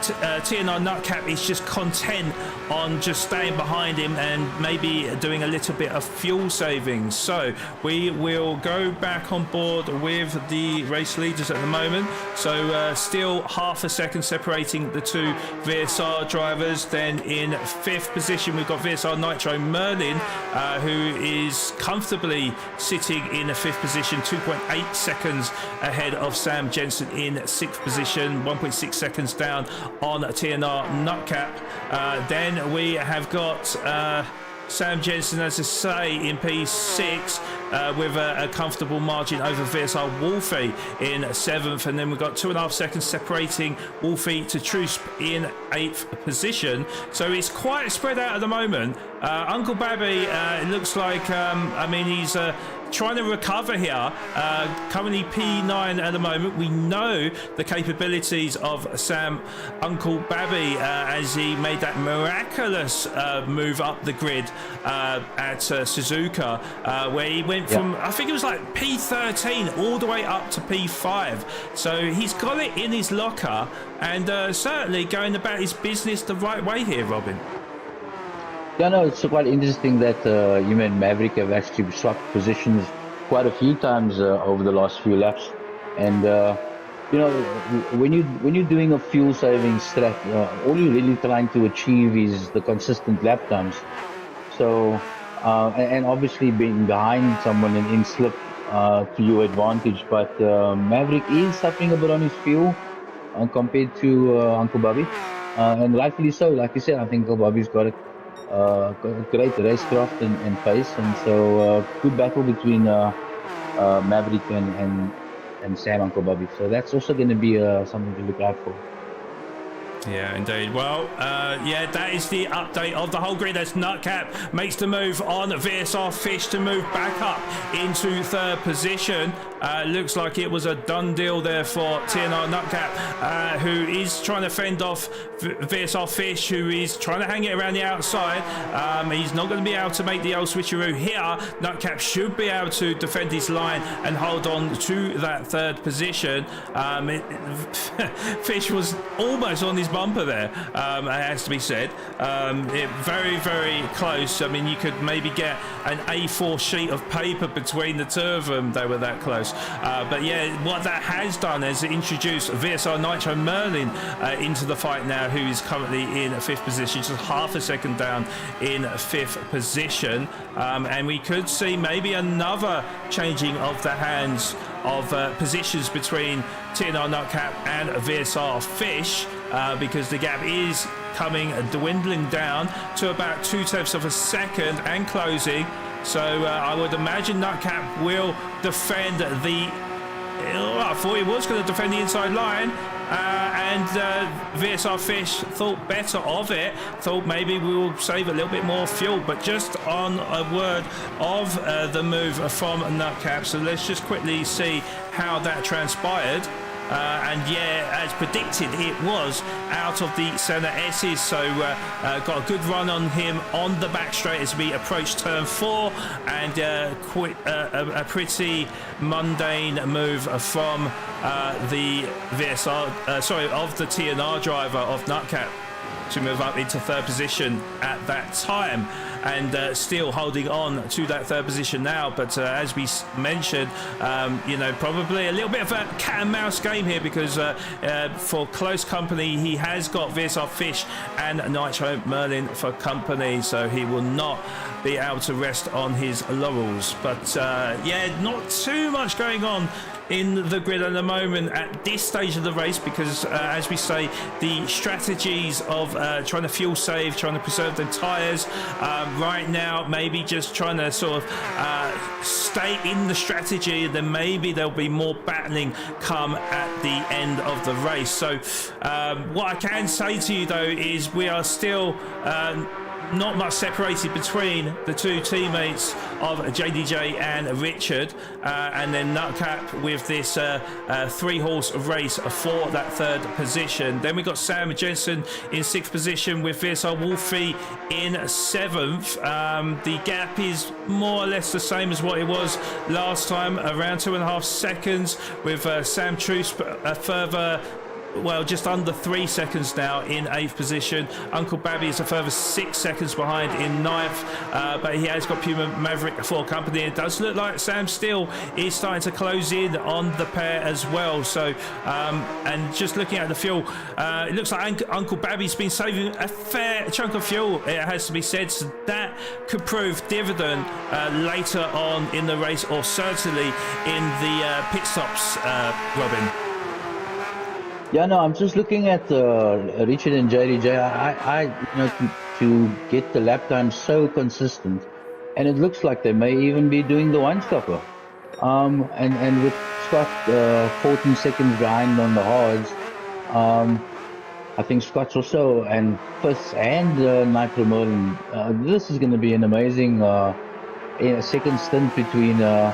TNR Nutcap is just content on just staying behind him and maybe doing a little bit of fuel savings. So we will go back on board with the race leaders at the moment. So still half a second separating the 2 VSR drivers. Then in 5th position we've got VSR Nitro Merlin, who is comfortably sitting in a 5th position, 2.8 seconds ahead of Sam Jensen in 6th position, 1.6 seconds down on TNR Nutcap. Then we have got Sam Jensen, as I say, in P6 with a comfortable margin over VSR Wolfie in 7th, and then we've got 2.5 seconds separating Wolfie to Trusp in 8th position. So it's quite spread out at the moment. Uncle Babby, it looks like, I mean, he's trying to recover here. Currently P9 at the moment. We know the capabilities of Sam Uncle Babby as he made that miraculous move up the grid at Suzuka, where he went from, I think it was like P13 all the way up to P5. So he's got it in his locker, and certainly going about his business the right way here, Robin. Yeah, no, it's quite interesting that you and Maverick have actually swapped positions quite a few times over the last few laps, and you know, when you're doing a fuel saving strat, all you're really trying to achieve is the consistent lap times. So and obviously being behind someone in slip to your advantage, but Maverick is suffering a bit on his fuel compared to Uncle Bobby, and rightfully so. Like you said, I think Uncle Bobby's got it. Great racecraft and pace, and so good battle between Maverick and Sam Uncle Bobby. So that's also going to be something to look out for. Yeah, indeed. Well, yeah, that is the update of the whole grid as Nutcap makes the move on VSR Fish to move back up into 3rd position. Looks like it was a done deal there for TNR Nutcap, who is trying to fend off VSR Fish, who is trying to hang it around the outside. He's not going to be able to make the old switcheroo here. Nutcap should be able to defend his line and hold on to that 3rd position. Fish was almost on his bumper there, it has to be said. Very, very close. I mean, you could maybe get an A4 sheet of paper between the 2 of them. They were that close. But yeah, what that has done is introduced VSR Nitro Merlin into the fight now, who is currently in 5th position, just half a second down in 5th position. And we could see maybe another changing of the hands of positions between TNR Nutcap and VSR Fish, because the gap is dwindling down to about 0.2 of a second and closing. So I would imagine Nutcap will defend the... I thought he was going to defend the inside line, and VSR Fish thought better of it, thought maybe we will save a little bit more fuel. But just on a word of the move from Nutcap, so let's just quickly see how that transpired. And yeah, as predicted, it was out of the centre S's, so got a good run on him on the back straight as we approach turn 4, and a pretty mundane move from the of the TNR driver of Nutcap to move up into 3rd position at that time, and still holding on to that 3rd position now. But as we mentioned, you know, probably a little bit of a cat and mouse game here, because for close company he has got VSR Fish and Nitro Merlin for company, so he will not be able to rest on his laurels. But yeah, not too much going on in the grid at the moment at this stage of the race, because as we say, the strategies of trying to fuel save, trying to preserve the tyres right now, maybe just trying to sort of stay in the strategy, and then maybe there'll be more battling come at the end of the race. So what I can say to you though is we are still not much separated between the two teammates of JDJ and Richard, and then Nutcap with this 3-horse race for that 3rd position. Then we got Sam Jensen in 6th position with VSR Wolfie in 7th. The gap is more or less the same as what it was last time, around 2.5 seconds, with Sam Truce a further, well, just under 3 seconds now in 8th position. Uncle Babby is a further 6 seconds behind in 9th, but he has got Puma Maverick for company. It does look like Sam Steele is starting to close in on the pair as well. So, and just looking at the fuel, it looks like Uncle Babby's been saving a fair chunk of fuel, it has to be said, so that could prove dividend later on in the race, or certainly in the pit stops, Robin. Yeah, no, I'm just looking at Richard and JDJ. I you know, to get the lap time so consistent, and it looks like they may even be doing the one-stopper. And with Scott 14 seconds behind on the hards, I think Scott's also, and Fitz and Nitro Merlin, this is going to be an amazing second stint between the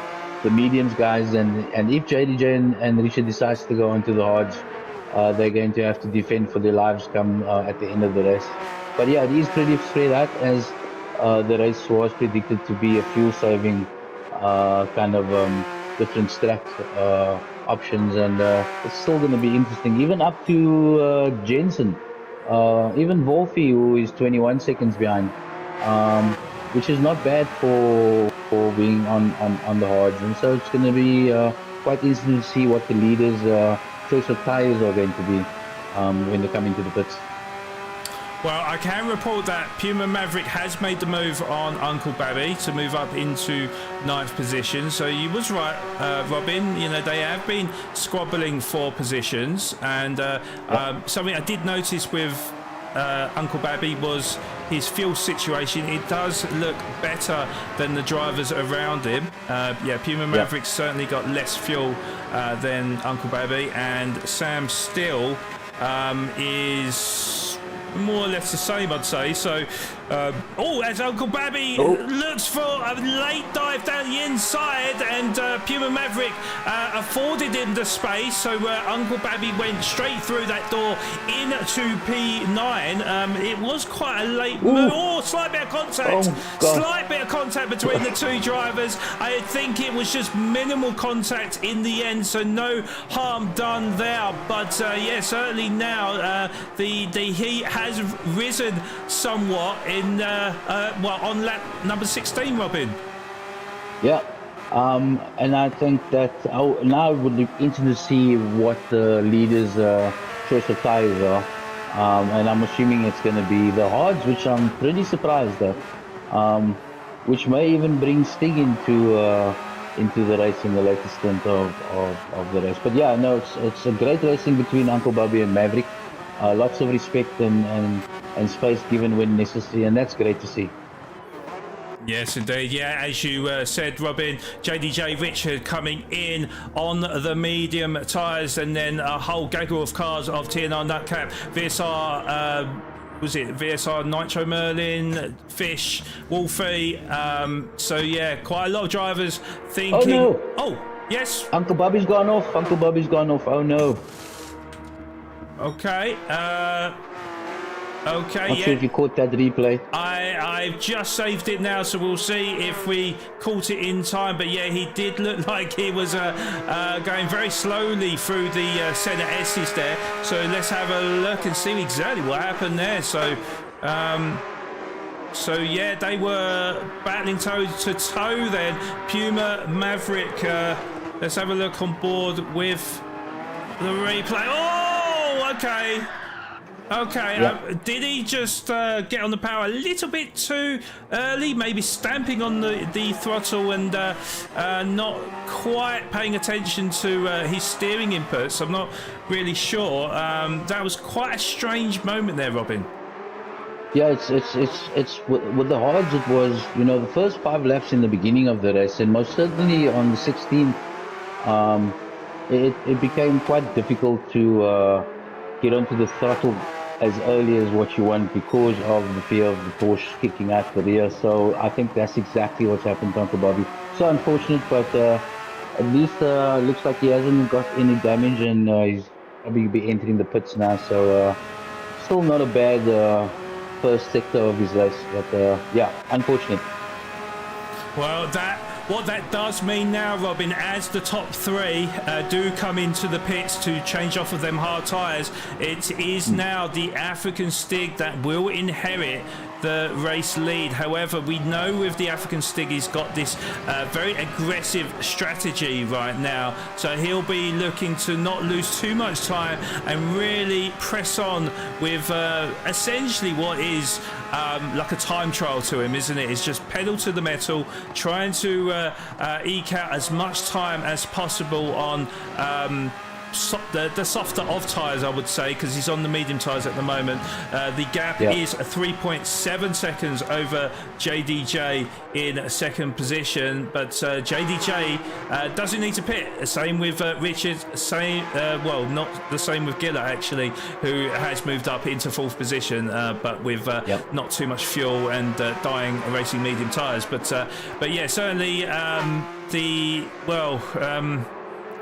mediums guys, and if JDJ and Richard decides to go into the hards, they're going to have to defend for their lives come at the end of the race. But yeah, it is pretty straight out, as the race was predicted to be a fuel-saving kind of different track options, and it's still going to be interesting, even up to Jensen, even Wolfie, who is 21 seconds behind, which is not bad for being on the hards. And so it's going to be quite interesting to see what the leaders' choice of tyres are going to be when they come into the pits. Well, I can report that Puma Maverick has made the move on Uncle Babby to move up into 9th position. So you was right, Robin. You know, they have been squabbling for positions, and something I did notice with Uncle Babby was his fuel situation. It does look better than the drivers around him. Yeah, Puma Maverick's certainly got less fuel than Uncle Babby, and Sam Steele is more or less the same, I'd say. So, as Uncle Babby looks for a late dive down the inside, and Puma Maverick afforded him the space, so Uncle Babby went straight through that door into P9. It was quite a late move. Oh, slight bit of contact. Slight bit of contact between the two drivers. I think it was just minimal contact in the end, so no harm done there. But yeah, certainly now the heat has risen somewhat in well, on lap number 16, Robin. Yeah, And I think that now it would be interesting to see what the leaders' choice of tires are. And I'm assuming it's going to be the hards, which I'm pretty surprised at, which may even bring Stig into the race in the latest stint of the race. But yeah, no, it's a great racing between Uncle Bobby and Maverick. Lots of respect and space given when necessary, and that's great to see. Yes, indeed. Yeah, as you said, Robin, JDJ Richard coming in on the medium tyres, and then a whole gaggle of cars of TNR Nutcap, VSR, was it VSR Nitro Merlin, Fish, Wolfie. So yeah, quite a lot of drivers thinking. Oh no! Oh yes. Uncle Bobby's gone off. Uncle Bobby's gone off. Oh no. Okay. Okay, Not yeah. sure if you caught that replay. I've just saved it now, so we'll see if we caught it in time. But yeah, he did look like he was going very slowly through the centre S's there. So let's have a look and see exactly what happened there. So yeah, they were battling toe to toe then. Puma, Maverick. Let's have a look on board with the replay. Oh, okay. Okay, Yep. Did he just get on the power a little bit too early? Maybe stamping on the throttle and not quite paying attention to his steering inputs. I'm not really sure. That was quite a strange moment there, Robin. Yeah, it's with the hards. It was, the first 5 laps in the beginning of the race, and most certainly on the 16th, it became quite difficult to get onto the throttle as early as what you want because of the fear of the Porsche kicking out the rear. So I think that's exactly what's happened to Uncle Bobby. So unfortunate, but at least looks like he hasn't got any damage, and he's probably be entering the pits now. So still not a bad first sector of his race, but yeah, unfortunate. Well, what that does mean now, Robin, as the top 3 do come into the pits to change off of them hard tyres, it is now the African Stig that will inherit the race lead. However, we know with the African Stig, he's got this very aggressive strategy right now, so he'll be looking to not lose too much time and really press on with essentially what is like a time trial to him, isn't it? It's just pedal to the metal, trying to eke out as much time as possible on the softer of tyres, I would say, because he's on the medium tyres at the moment. The gap is 3.7 seconds over JDJ in second position, but JDJ doesn't need to pit. Same with Richard, well, not the same with Giller actually, who has moved up into 4th position, but with not too much fuel and dying racing medium tyres. But yeah, certainly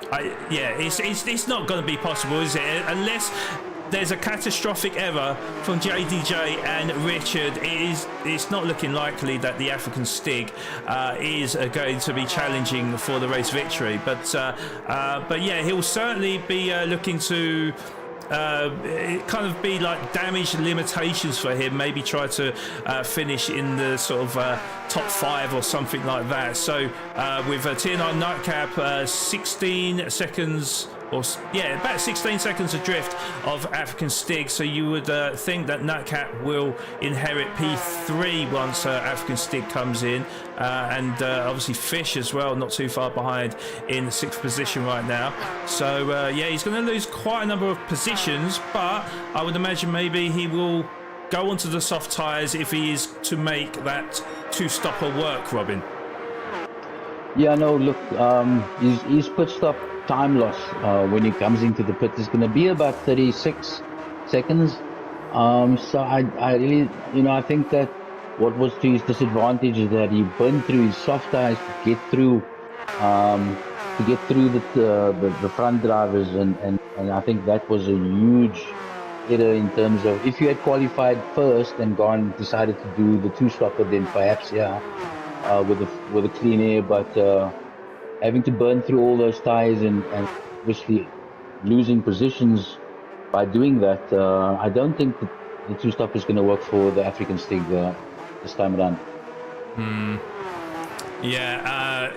it's not going to be possible, is it? Unless there's a catastrophic error from JDJ and Richard, it's not looking likely that the African Stig is going to be challenging for the race victory. But yeah, he'll certainly be looking to it kind of be like damage limitations for him, maybe try to finish in the sort of top 5 or something like that. So with TNR Nightcap 16 seconds about 16 seconds adrift of African Stig, so you would think that Nutcap will inherit P3 once African Stig comes in, and obviously Fish as well, not too far behind in 6th position right now. So yeah, he's going to lose quite a number of positions, but I would imagine maybe he will go onto the soft tyres if he is to make that 2-stopper work, Robin. Yeah, no, look, his pit stop time loss when he comes into the pit is going to be about 36 seconds. So I really, I think that what was to his disadvantage is that he burned through his soft tires to get through the front drivers, and I think that was a huge error in terms of if you had qualified first and decided to do the 2-stopper, then perhaps with a clean air, but having to burn through all those tires and obviously losing positions by doing that, I don't think that the 2-stopper is going to work for the African Stig this time around. Yeah,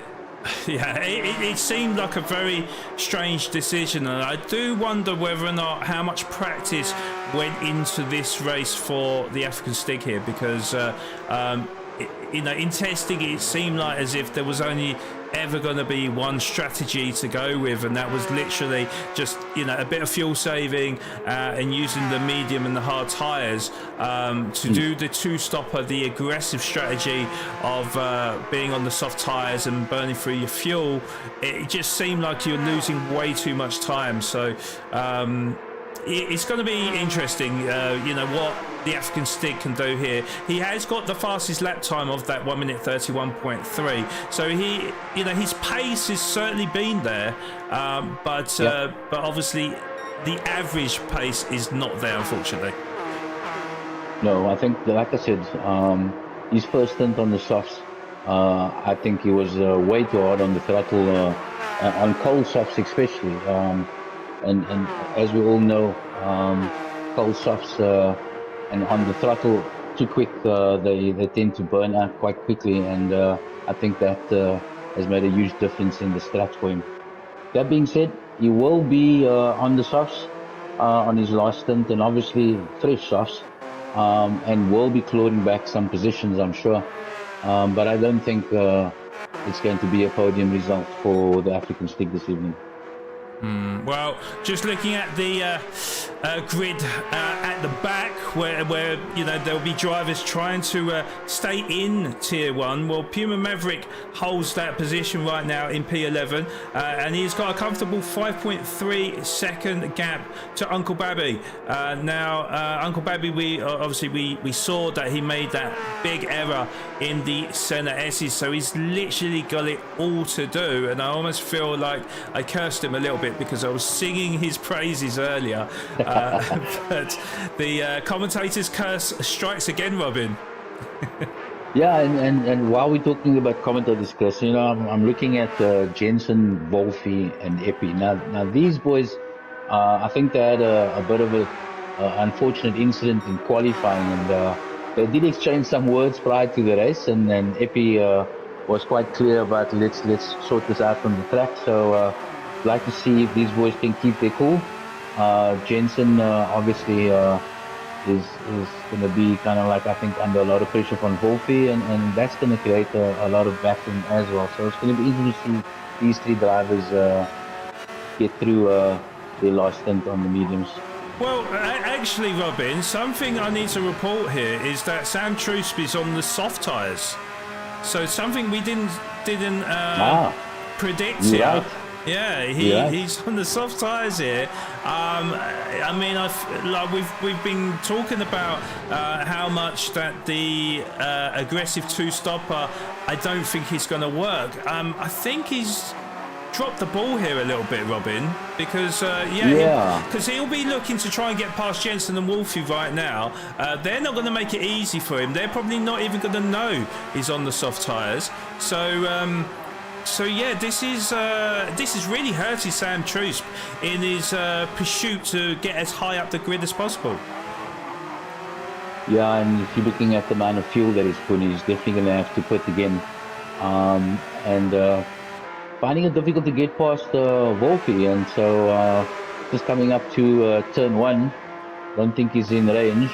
Yeah, it seemed like a very strange decision, and I do wonder whether or not how much practice went into this race for the African Stig here, because in testing it seemed like as if there was only ever going to be one strategy to go with, and that was literally just a bit of fuel saving and using the medium and the hard tires to do the two-stopper, the aggressive strategy of being on the soft tires and burning through your fuel. It just seemed like you're losing way too much time, so it's going to be interesting, what the African Stig can do here. He has got the fastest lap time of that 1 minute 31.3, so his pace has certainly been there, but obviously the average pace is not there, unfortunately. No, I think, like I said, his first stint on the softs, I think he was way too hard on the throttle, on cold softs especially. And as we all know, cold softs and on the throttle too quick, they tend to burn out quite quickly, and I think that has made a huge difference in the strats for him. That being said, he will be on the softs on his last stint, and obviously fresh softs, and will be clawing back some positions, I'm sure. But I don't think it's going to be a podium result for the African Stig this evening. Well, just looking at the grid at the back, where there'll be drivers trying to stay in Tier 1. Well, Puma Maverick holds that position right now in P11, and he's got a comfortable 5.3 second gap to Uncle Babby. Now, Uncle Babby, we saw that he made that big error in the Senna S's, so he's literally got it all to do, and I almost feel like I cursed him a little bit because I was singing his praises earlier, but the commentator's curse strikes again, Robin. Yeah, and while we're talking about commentators' curse, I'm looking at Jensen, Wolfie, and Epi. Now these boys, I think they had a bit of a unfortunate incident in qualifying, and they did exchange some words prior to the race, and then Epi was quite clear about let's sort this out on the track. So I'd like to see if these boys can keep their cool. Jensen obviously is going to be kind of like, I think, under a lot of pressure from Wolfie, and that's going to create a lot of vacuum as well. So it's going to be interesting to see these three drivers get through their last stint on the mediums. Well, actually, Robin, something I need to report here is that Sam Trusp is on the soft tyres. So something we didn't predict here. Right. Yeah, he's on the soft tyres here. I mean, we've been talking about how much that the aggressive two-stopper, I don't think is going to work. I think he's dropped the ball here a little bit, Robin, because because he'll be looking to try and get past Jensen and Wolfie right now. They're not going to make it easy for him. They're probably not even going to know he's on the soft tyres. So yeah, this is really hurting Sam Trusp in his pursuit to get as high up the grid as possible. Yeah, and if you're looking at the amount of fuel that he's putting, he's definitely going to have to put again. And finding it difficult to get past Wolfie, and so just coming up to turn 1, don't think he's in range.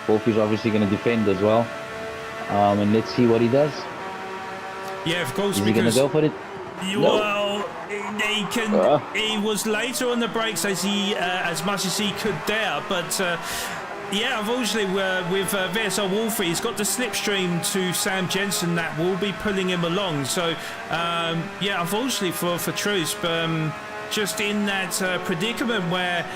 Wolfie's obviously going to defend as well, and let's see what he does. Yeah, of course. Is he going to go for it? Well, he can. He was later on the brakes as much as he could dare, but yeah, unfortunately, with VSL Wolfie, he's got the slipstream to Sam Jensen that will be pulling him along. So yeah, unfortunately for Trusp, just in that predicament where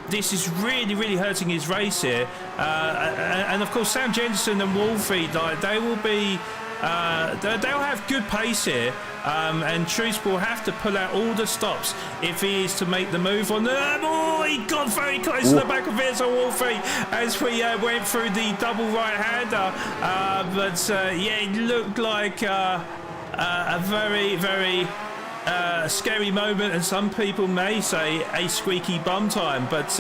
this is really hurting his race here, and of course Sam Jensen and Wolfie, they will be. They'll have good pace here, and Trusp will have to pull out all the stops if he is to make the move on the... Oh, he got very close to the back of VSL Wolfie as we went through the double right-hander, but yeah, it looked like a very scary moment, and some people may say a squeaky bum time, but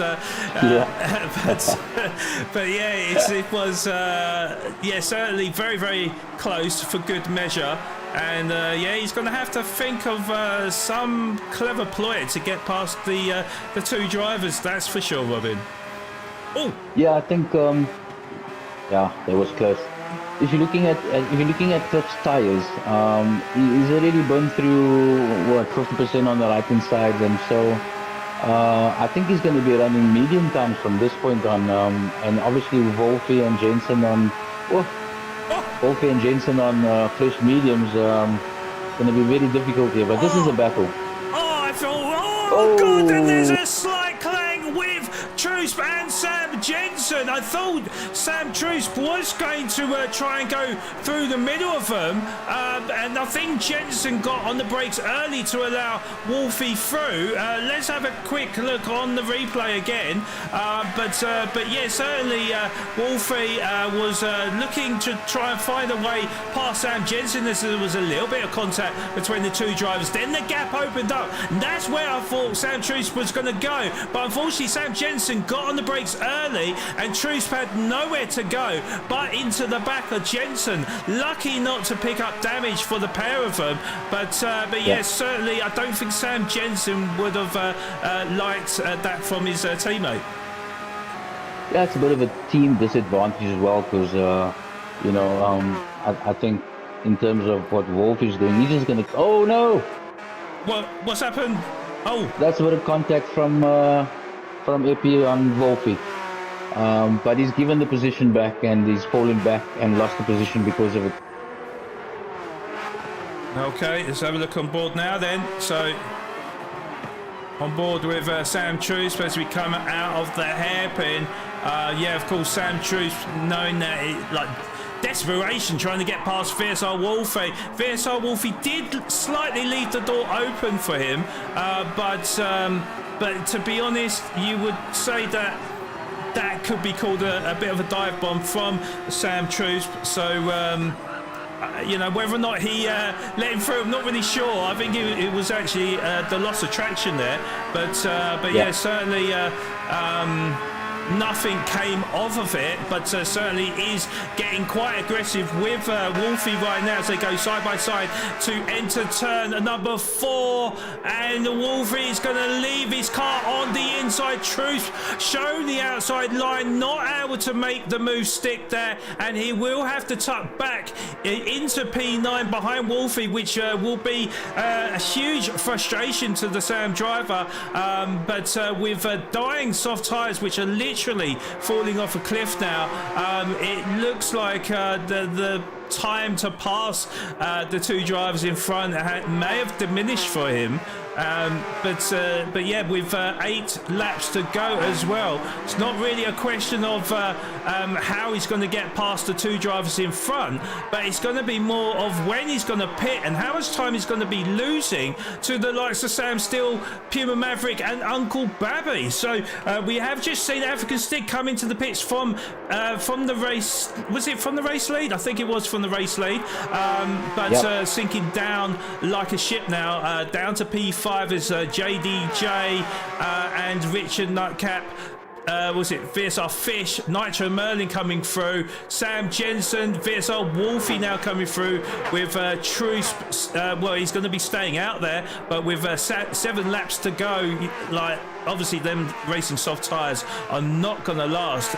but yeah, it was yeah, certainly very close for good measure, and yeah, he's going to have to think of some clever ploy to get past the two drivers. That's for sure, Robin. Oh, Yeah, I think yeah, that was close. If you're looking at Cliff's tires, he's already burned through what 50% on the right hand side, and so I think he's going to be running medium times from this point on, and obviously Wolfie and Jensen on fresh mediums, going to be very difficult here. But this is a battle. oh, I thought, oh God, and there's a slight clang with Trusp and Sam Jensen. I thought Sam Trusp was going to try and go through the middle of them, and I think Jensen got on the brakes early to allow Wolfie through. Let's have a quick look on the replay again. But yeah, certainly Wolfie was looking to try and find a way past Sam Jensen. There was a little bit of contact between the two drivers. Then the gap opened up, and that's where I thought Sam Trusp was going to go. But unfortunately, Sam Jensen got on the brakes early, and Trusp had nowhere to go but into the back of Jensen. Lucky not to pick up damage for the pair of them. But yeah, certainly I don't think Sam Jensen would have liked that from his teammate. Yeah, it's a bit of a team disadvantage as well, because you know, I think in terms of what Wolf is doing, he's just going to. Oh no! What's happened? Oh, that's a bit of contact from Epi on Wolfie. But he's given the position back, and he's fallen back and lost the position because of it. Okay, let's have a look on board now then. So, on board with Sam Trusp as we come out of the hairpin. Yeah, of course, Sam Trusp, knowing that, like, desperation trying to get past VSR Wolfie. VSR Wolfie did slightly leave the door open for him, but to be honest, you would say that that could be called a bit of a dive bomb from Sam Trusp. So, you know, whether or not he let him through, I'm not really sure. I think it was actually the loss of traction there. But yeah, certainly nothing came of it, but certainly is getting quite aggressive with Wolfie right now as they go side by side to enter turn number 4, and Wolfie is going to leave his car on the inside. Truth showing the outside line, not able to make the move stick there, and he will have to tuck back into P9 behind Wolfie, which will be a huge frustration to the Sam driver, but with dying soft tyres, which are literally falling off a cliff now, it looks like the time to pass the two drivers in front may have diminished for him. But yeah, with 8 laps to go as well, it's not really a question of how he's going to get past the two drivers in front, but it's going to be more of when he's going to pit and how much time he's going to be losing to the likes of Sam Steele, Puma Maverick and Uncle Babby. So we have just seen African Stick come into the pits from the race. Was it from the race lead? I think it was from the race lead, but sinking down like a ship now, down to P5 as JDJ and Richard Nutcap. Was it VSR Fish, Nitro Merlin coming through, Sam Jensen, VSR Wolfie now coming through with Trusp. Well, he's going to be staying out there, but with 7 laps to go, like obviously them racing soft tyres are not going to last.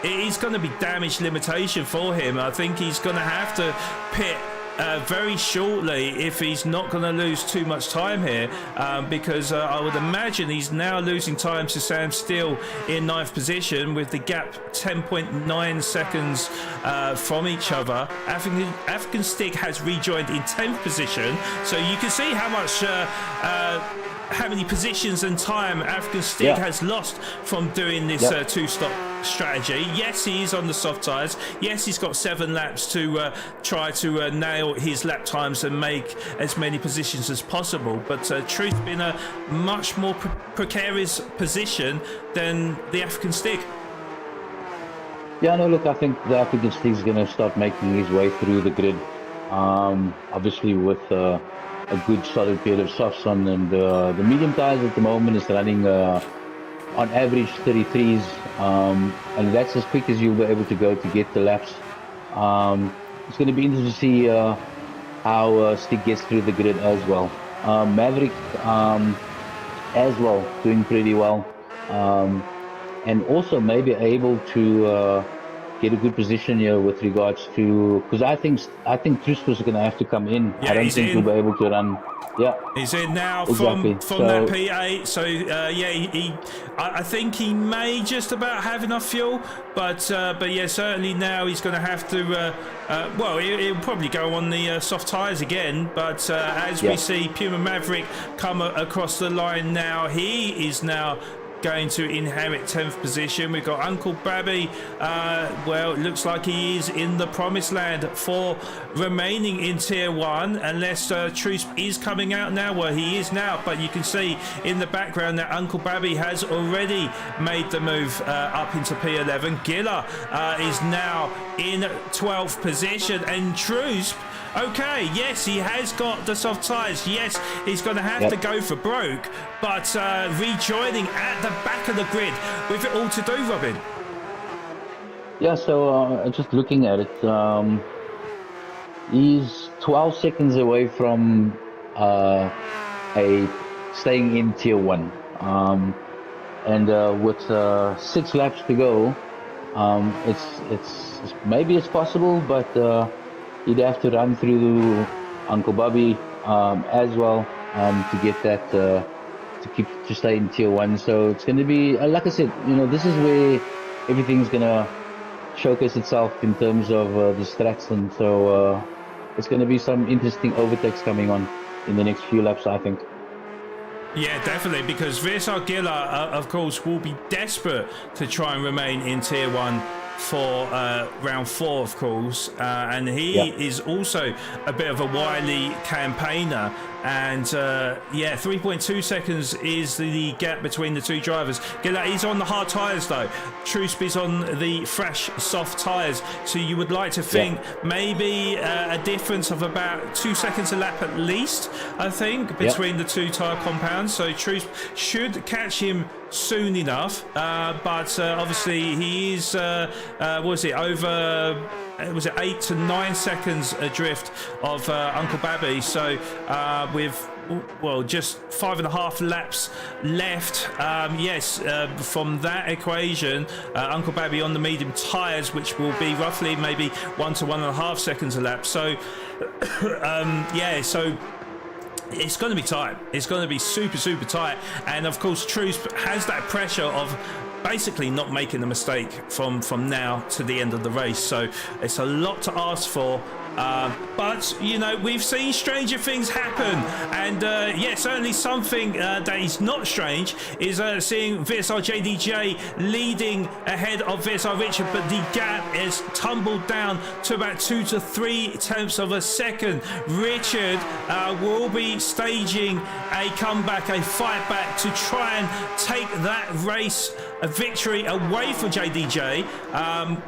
It is going to be damage limitation for him. I think he's going to have to pit very shortly if he's not going to lose too much time here, because I would imagine he's now losing time to Sam Steele in 9th position with the gap 10.9 seconds from each other. African Stick has rejoined in 10th position, so you can see how much how many positions and time African Stick has lost from doing this two-stop strategy. Yes, he is on the soft tyres. Yes, he's got 7 laps to try to nail his lap times and make as many positions as possible. But Truth in a much more precarious position than the African Stick. Yeah, no, look, I think the African Stick is going to start making his way through the grid. Obviously with a good solid pair of softs on, and the medium tyres at the moment is running on average 33s, and that's as quick as you'll be able to go to get the laps. It's going to be interesting to see how Stick gets through the grid as well. Maverick as well, doing pretty well. And also maybe able to get a good position here with regards to, because I think Trusp is going to have to come in. Yeah, I don't think he'll be able to run. Yeah, he's in now exactly. from that P8. So yeah, I think he may just about have enough fuel, but yeah, certainly now he's going to have to. Well, he'll probably go on the soft tyres again. But as we see Puma Maverick come across the line now, he is now going to inherit 10th position. We've got Uncle Babby. Well, it looks like he is in the promised land for remaining in tier 1, unless Trusp is coming out now. Well, he is now, but you can see in the background that Uncle Babby has already made the move up into P11. Giller is now in 12th position, and Trusp, okay, yes, he has got the soft tyres. Yes, he's going to have to go for broke, but rejoining at the back of the grid with it all to do, Robin. Yeah, so just looking at it, he's 12 seconds away from staying in tier 1. And with 6 laps to go, it's maybe it's possible, but he'd have to run through Uncle Bobby as well to get that to stay in tier 1. So it's going to be like I said, this is where everything's going to showcase itself in terms of the strats, and so it's going to be some interesting overtakes coming on in the next few laps, I think. Yeah, definitely, because Virsar Giller, of course, will be desperate to try and remain in tier 1 for round 4, of course, and he is also a bit of a wily campaigner, and yeah, 3.2 seconds is the gap between the two drivers. He's on the hard tyres though. Trusp is on the fresh soft tyres, so you would like to think maybe a difference of about 2 seconds a lap at least, I think, between the two tyre compounds. So Trusp should catch him soon enough, but obviously he is was it 8 to 9 seconds adrift of Uncle Babby, so with just 5.5 laps left, yes, from that equation, Uncle Babby on the medium tyres, which will be roughly maybe 1 to 1.5 seconds a lap, so yeah, so it's going to be tight. It's going to be super, super tight. And of course, Trusp has that pressure of basically not making a mistake from now to the end of the race. So it's a lot to ask for. But, we've seen stranger things happen. And, yeah, certainly something that is not strange is seeing Virsar JDJ leading ahead of Virsar Richard, but the gap is tumbled down to about 2 to 3 tenths of a second. Richard will be staging a comeback, a fight back to try and take that race a victory away from JDJ.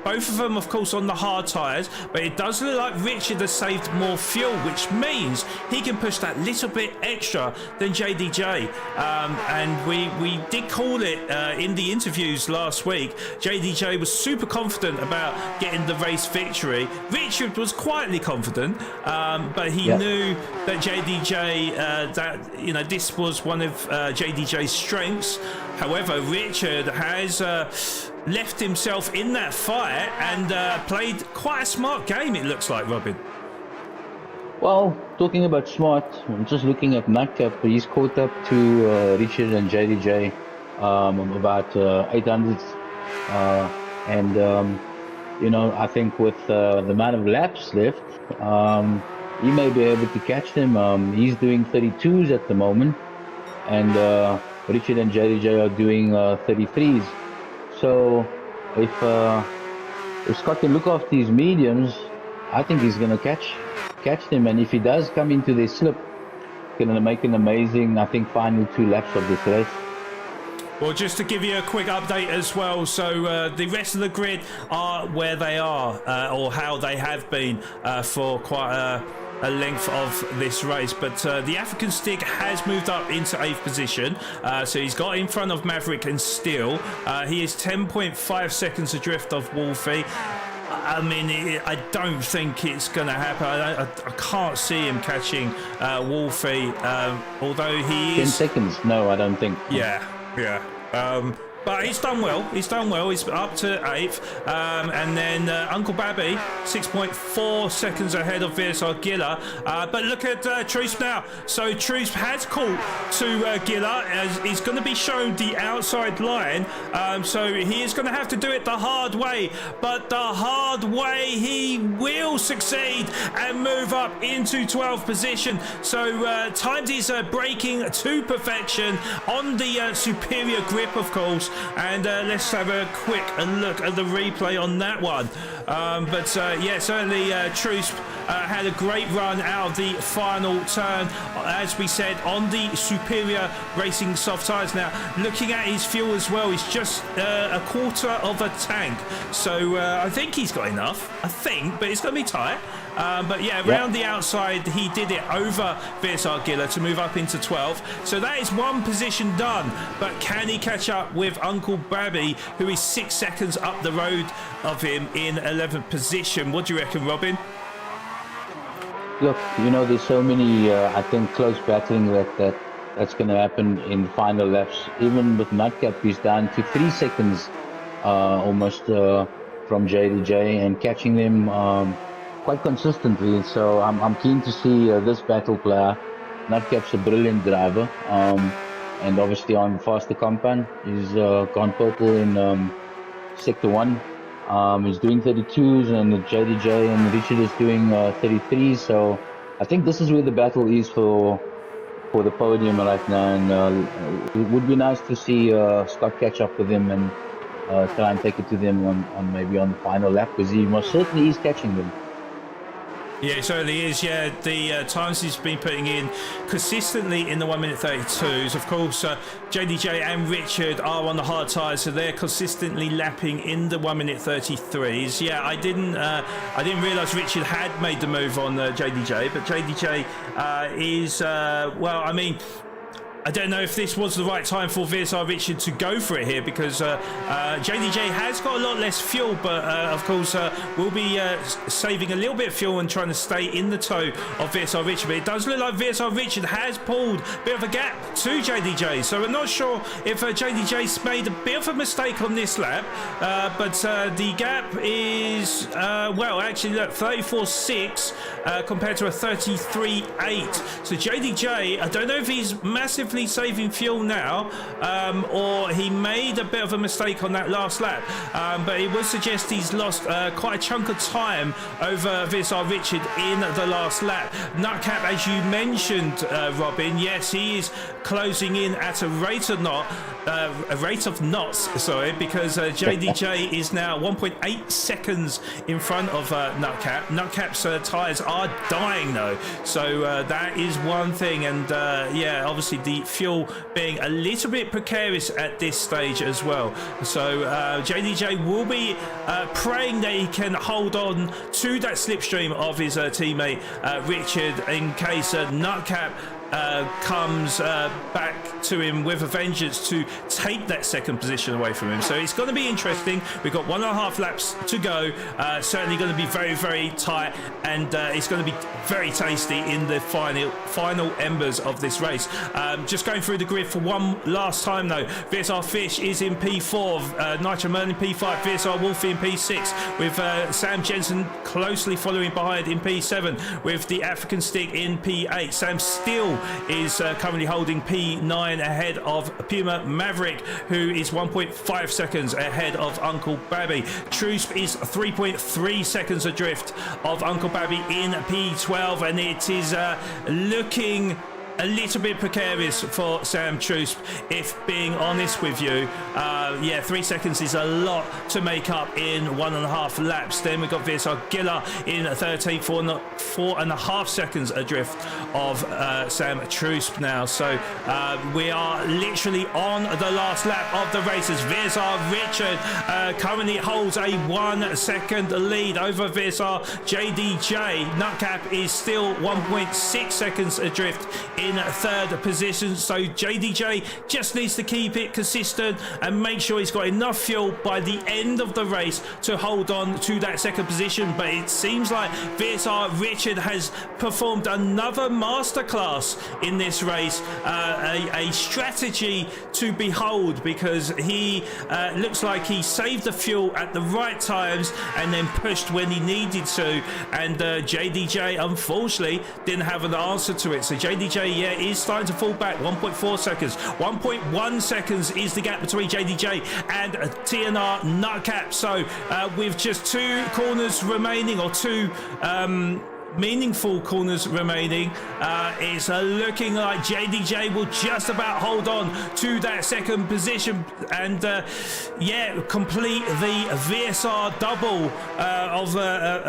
Both of them, of course, on the hard tyres, but it does look like Richard has saved more fuel, which means he can push that little bit extra than JDJ. And we did call it in the interviews last week. JDJ was super confident about getting the race victory. Richard was quietly confident, but he knew that JDJ, this was one of JDJ's strengths. However, Richard has left himself in that fight and played quite a smart game, it looks like, Robin. Well, talking about smart, I'm just looking at Nightcap. He's caught up to Richard and JDJ about 800. I think with the amount of laps left, he may be able to catch them. He's doing 32s at the moment, and Richard and JDJ are doing 33s. So if Scott can look after his mediums, I think he's going to catch them. And if he does come into their slip, going to make an amazing, I think, final 2 laps of this race. Well, just to give you a quick update as well, so the rest of the grid are where they are, or how they have been for quite a length of this race, but the African Stick has moved up into 8th position, so he's got in front of Maverick and Steel. He is 10.5 seconds adrift of Wolfie. I mean, I don't think it's going to happen. I can't see him catching Wolfie, although he 10 is... seconds? No, I don't think. Yeah. But he's done well. He's up to 8th. And then Uncle Babby, 6.4 seconds ahead of VSR Giller. But look at Trusp now. So Trusp has caught to Giller, as he's going to be shown the outside line. So he is going to have to do it the hard way. But the hard way, he will succeed and move up into 12th position. So timed his braking to perfection on the superior grip, of course. And let's have a quick look at the replay on that one. Yeah, certainly Trusp had a great run out of the final turn, as we said, on the superior racing soft tyres. Now, looking at his fuel as well, he's just a quarter of a tank. So I think he's got enough, but it's going to be tight. But yeah, around the outside, he did it over VSR Giller to move up into 12th. So that is one position done. But can he catch up with Uncle Babby, who is 6 seconds up the road of him in 11th position? What do you reckon, Robin? Look, there's so many, I think, close battling that's going to happen in final laps. Even with Nutcap, he's down to 3 seconds almost from JDJ, and catching them quite consistently. So I'm keen to see this battle player. Nutcap's a brilliant driver, and obviously on faster compound. He's gone purple in sector 1. He's doing 32s, and JDJ and Richard is doing 33s. So I think this is where the battle is for the podium right now, and it would be nice to see Scott catch up with him and try and take it to them on maybe on the final lap, because he most certainly is catching them. Yeah, it certainly is. Yeah, the times he's been putting in consistently in the 1 minute 32s. Of course, JDJ and Richard are on the hard tyres, so they're consistently lapping in the 1 minute 33s. Yeah, I didn't realise Richard had made the move on JDJ, but JDJ is well, I mean, I don't know if this was the right time for VSR Richard to go for it here, because JDJ has got a lot less fuel, but of course we'll be saving a little bit of fuel and trying to stay in the tow of VSR Richard. But it does look like VSR Richard has pulled a bit of a gap to JDJ, so we're not sure if JDJ's made a bit of a mistake on this lap, but the gap is well, actually look, 34.6 compared to a 33.8. So JDJ, I don't know if he's massively saving fuel now, or he made a bit of a mistake on that last lap, but it would suggest he's lost quite a chunk of time over VSR Richard in the last lap. Nutcap, as you mentioned, Robin, yes, he is closing in at a rate of knots, sorry, because JDJ is now 1.8 seconds in front of Nutcap. Nutcap's tyres are dying though, so that is one thing, and yeah, obviously the fuel being a little bit precarious at this stage as well. So JDJ will be praying that he can hold on to that slipstream of his teammate Richard, in case Nutcap comes back to him with a vengeance to take that second position away from him. So it's going to be interesting. We've got 1.5 laps to go. Certainly going to be very, very tight, and it's going to be very tasty in the final embers of this race. Just going through the grid for one last time though. VSR Fish is in P4, Nitro Merlin P5, VSR Wolfie in P6, with Sam Jensen closely following behind in P7, with the African Stick in P8. Sam Steele is currently holding P9 ahead of Puma Maverick, who is 1.5 seconds ahead of Uncle Babby. Trusp is 3.3 seconds adrift of Uncle Babby in P12, and it is looking a little bit precarious for Sam Trusp, if being honest with you. Yeah, 3 seconds is a lot to make up in 1.5 laps. Then we've got VSR Giller in 13th, 4.5 seconds adrift of Sam Trusp now. So we are literally on the last lap of the races. VSR Richard currently holds a 1 second lead over VSR JDJ. Nutcap is still 1.6 seconds adrift in in third position. So JDJ just needs to keep it consistent and make sure he's got enough fuel by the end of the race to hold on to that second position. But it seems like VSR Richard has performed another masterclass in this race, a strategy to behold, because he looks like he saved the fuel at the right times and then pushed when he needed to, and JDJ unfortunately didn't have an answer to it. So JDJ, yeah, is starting to fall back. 1.4 seconds, 1.1 seconds is the gap between JDJ and TNR Nutcap. So with just 2 corners remaining, or 2 meaningful corners remaining, it's looking like JDJ will just about hold on to that second position and yeah, complete the VSR double of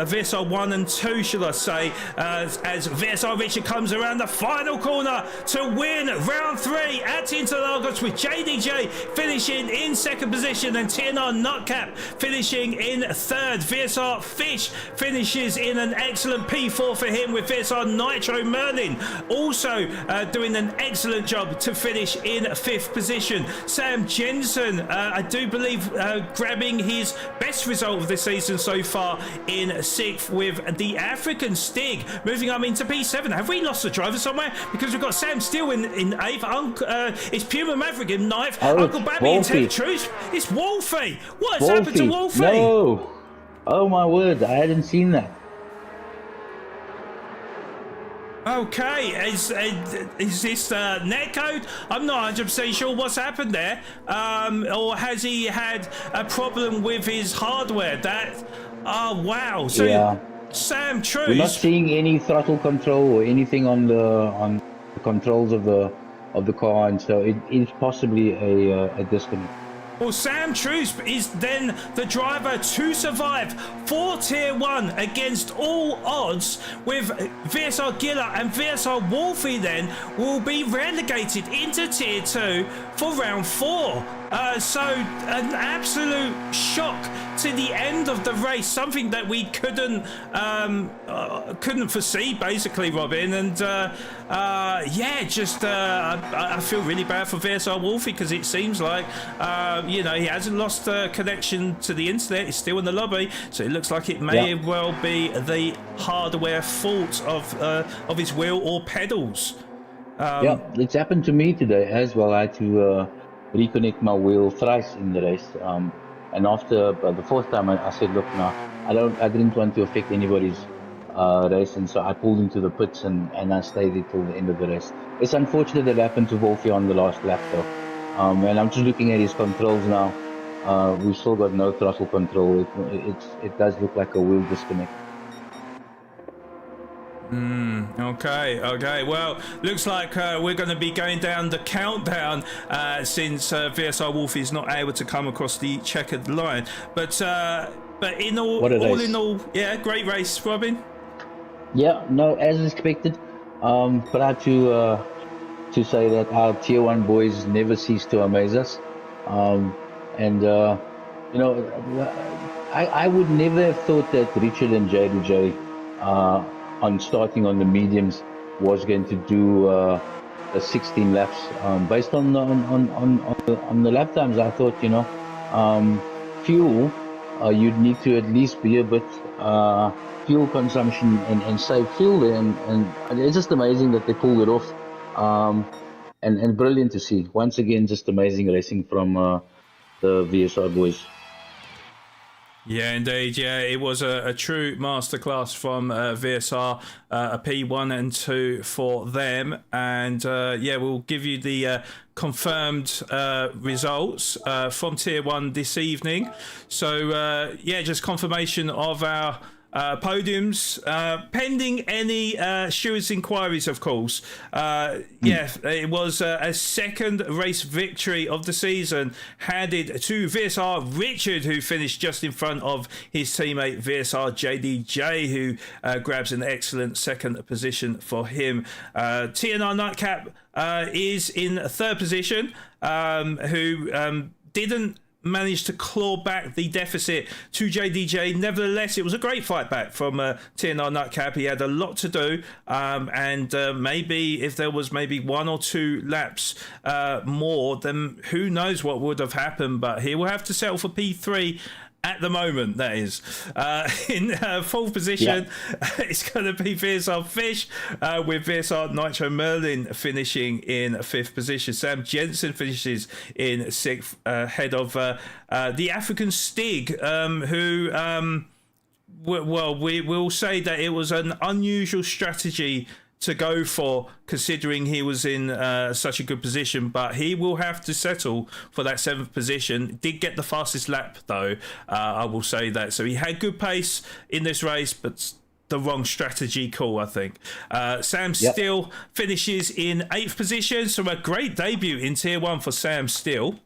VSR 1 and 2, should I say, as VSR Richard comes around the final corner to win round 3 at Interlagos, with JDJ finishing in second position and TNR Nutcap finishing in third. VSR Fish finishes in an excellent P4 for him, with VSR Nitro Merlin also doing an excellent job to finish in 5th position. Sam Jensen, I do believe, grabbing his best result of the season so far in 6th, with the African Stig moving up into P7. Have we lost the driver somewhere? Because we've got Sam Steele in 8th, it's Puma Maverick in 9th, Uncle Babby in 10th. Truth, it's Wolfie. What has happened to Wolfie? No. Oh my word, I hadn't seen that. Okay, is this netcode? I'm not 100% sure what's happened there. Or has he had a problem with his hardware? Oh wow. So yeah. Sam Truce. We're not seeing any throttle control or anything on the controls of the car, and so it is possibly a disconnect. Well, Sam Truce is then the driver to survive for Tier 1 against all odds, with VSR Giller and VSR Wolfie then will be relegated into Tier 2 for round 4. So an absolute shock to the end of the race, something that we couldn't foresee, basically, Robin. And yeah, just I feel really bad for VSR Wolfie, because it seems like you know, he hasn't lost connection to the internet. He's still in the lobby, so it looks like it may well be the hardware fault of his wheel or pedals. Yeah, it's happened to me today as well. I had to reconnect my wheel thrice in the race, and after the 4th time I said, look, now I didn't want to affect anybody's race, and so I pulled into the pits and I stayed there till the end of the race. It's unfortunate that happened to Wolfie on the last lap though, and I'm just looking at his controls now. We've still got no throttle control. It does look like a wheel disconnect. Okay. Well, looks like we're going to be going down the countdown since VSR Wolfie is not able to come across the checkered line. But in all, yeah, great race, Robin. Yeah, no, as expected. Proud to say that our Tier 1 boys never cease to amaze us. And you know, I would never have thought that Richard and JDJ on starting on the mediums was going to do 16 laps. Based on the lap times, I thought, you know, fuel, you'd need to at least be a bit fuel consumption and save fuel there, and it's just amazing that they pulled it off, and brilliant to see. Once again, just amazing racing from the VSR boys. Yeah, indeed. Yeah, it was a true masterclass from VSR, a P1 and 2 for them. And yeah, we'll give you the confirmed results from Tier 1 this evening. So yeah, just confirmation of our podiums, pending any stewards' inquiries, of course. Yeah, it was a second race victory of the season handed to VSR Richard, who finished just in front of his teammate VSR JDJ, who grabs an excellent second position for him. TNR Nightcap is in third position, who didn't managed to claw back the deficit to JDJ. Nevertheless, it was a great fight back from TNR Nutcap. He had a lot to do, and maybe if there was maybe 1 or 2 laps more, then who knows what would have happened. But he will have to settle for P3 at the moment, that is. In fourth position, it's going to be VSR Fish, with VSR Nitro Merlin finishing in 5th position. Sam Jensen finishes in 6th, ahead of the African Stig, who, well, we will say that it was an unusual strategy to go for, considering he was in such a good position, but he will have to settle for that 7th position. Did get the fastest lap though, I will say that. So he had good pace in this race, but the wrong strategy call, I think. Sam Steele finishes in 8th position, so a great debut in Tier 1 for Sam Steele.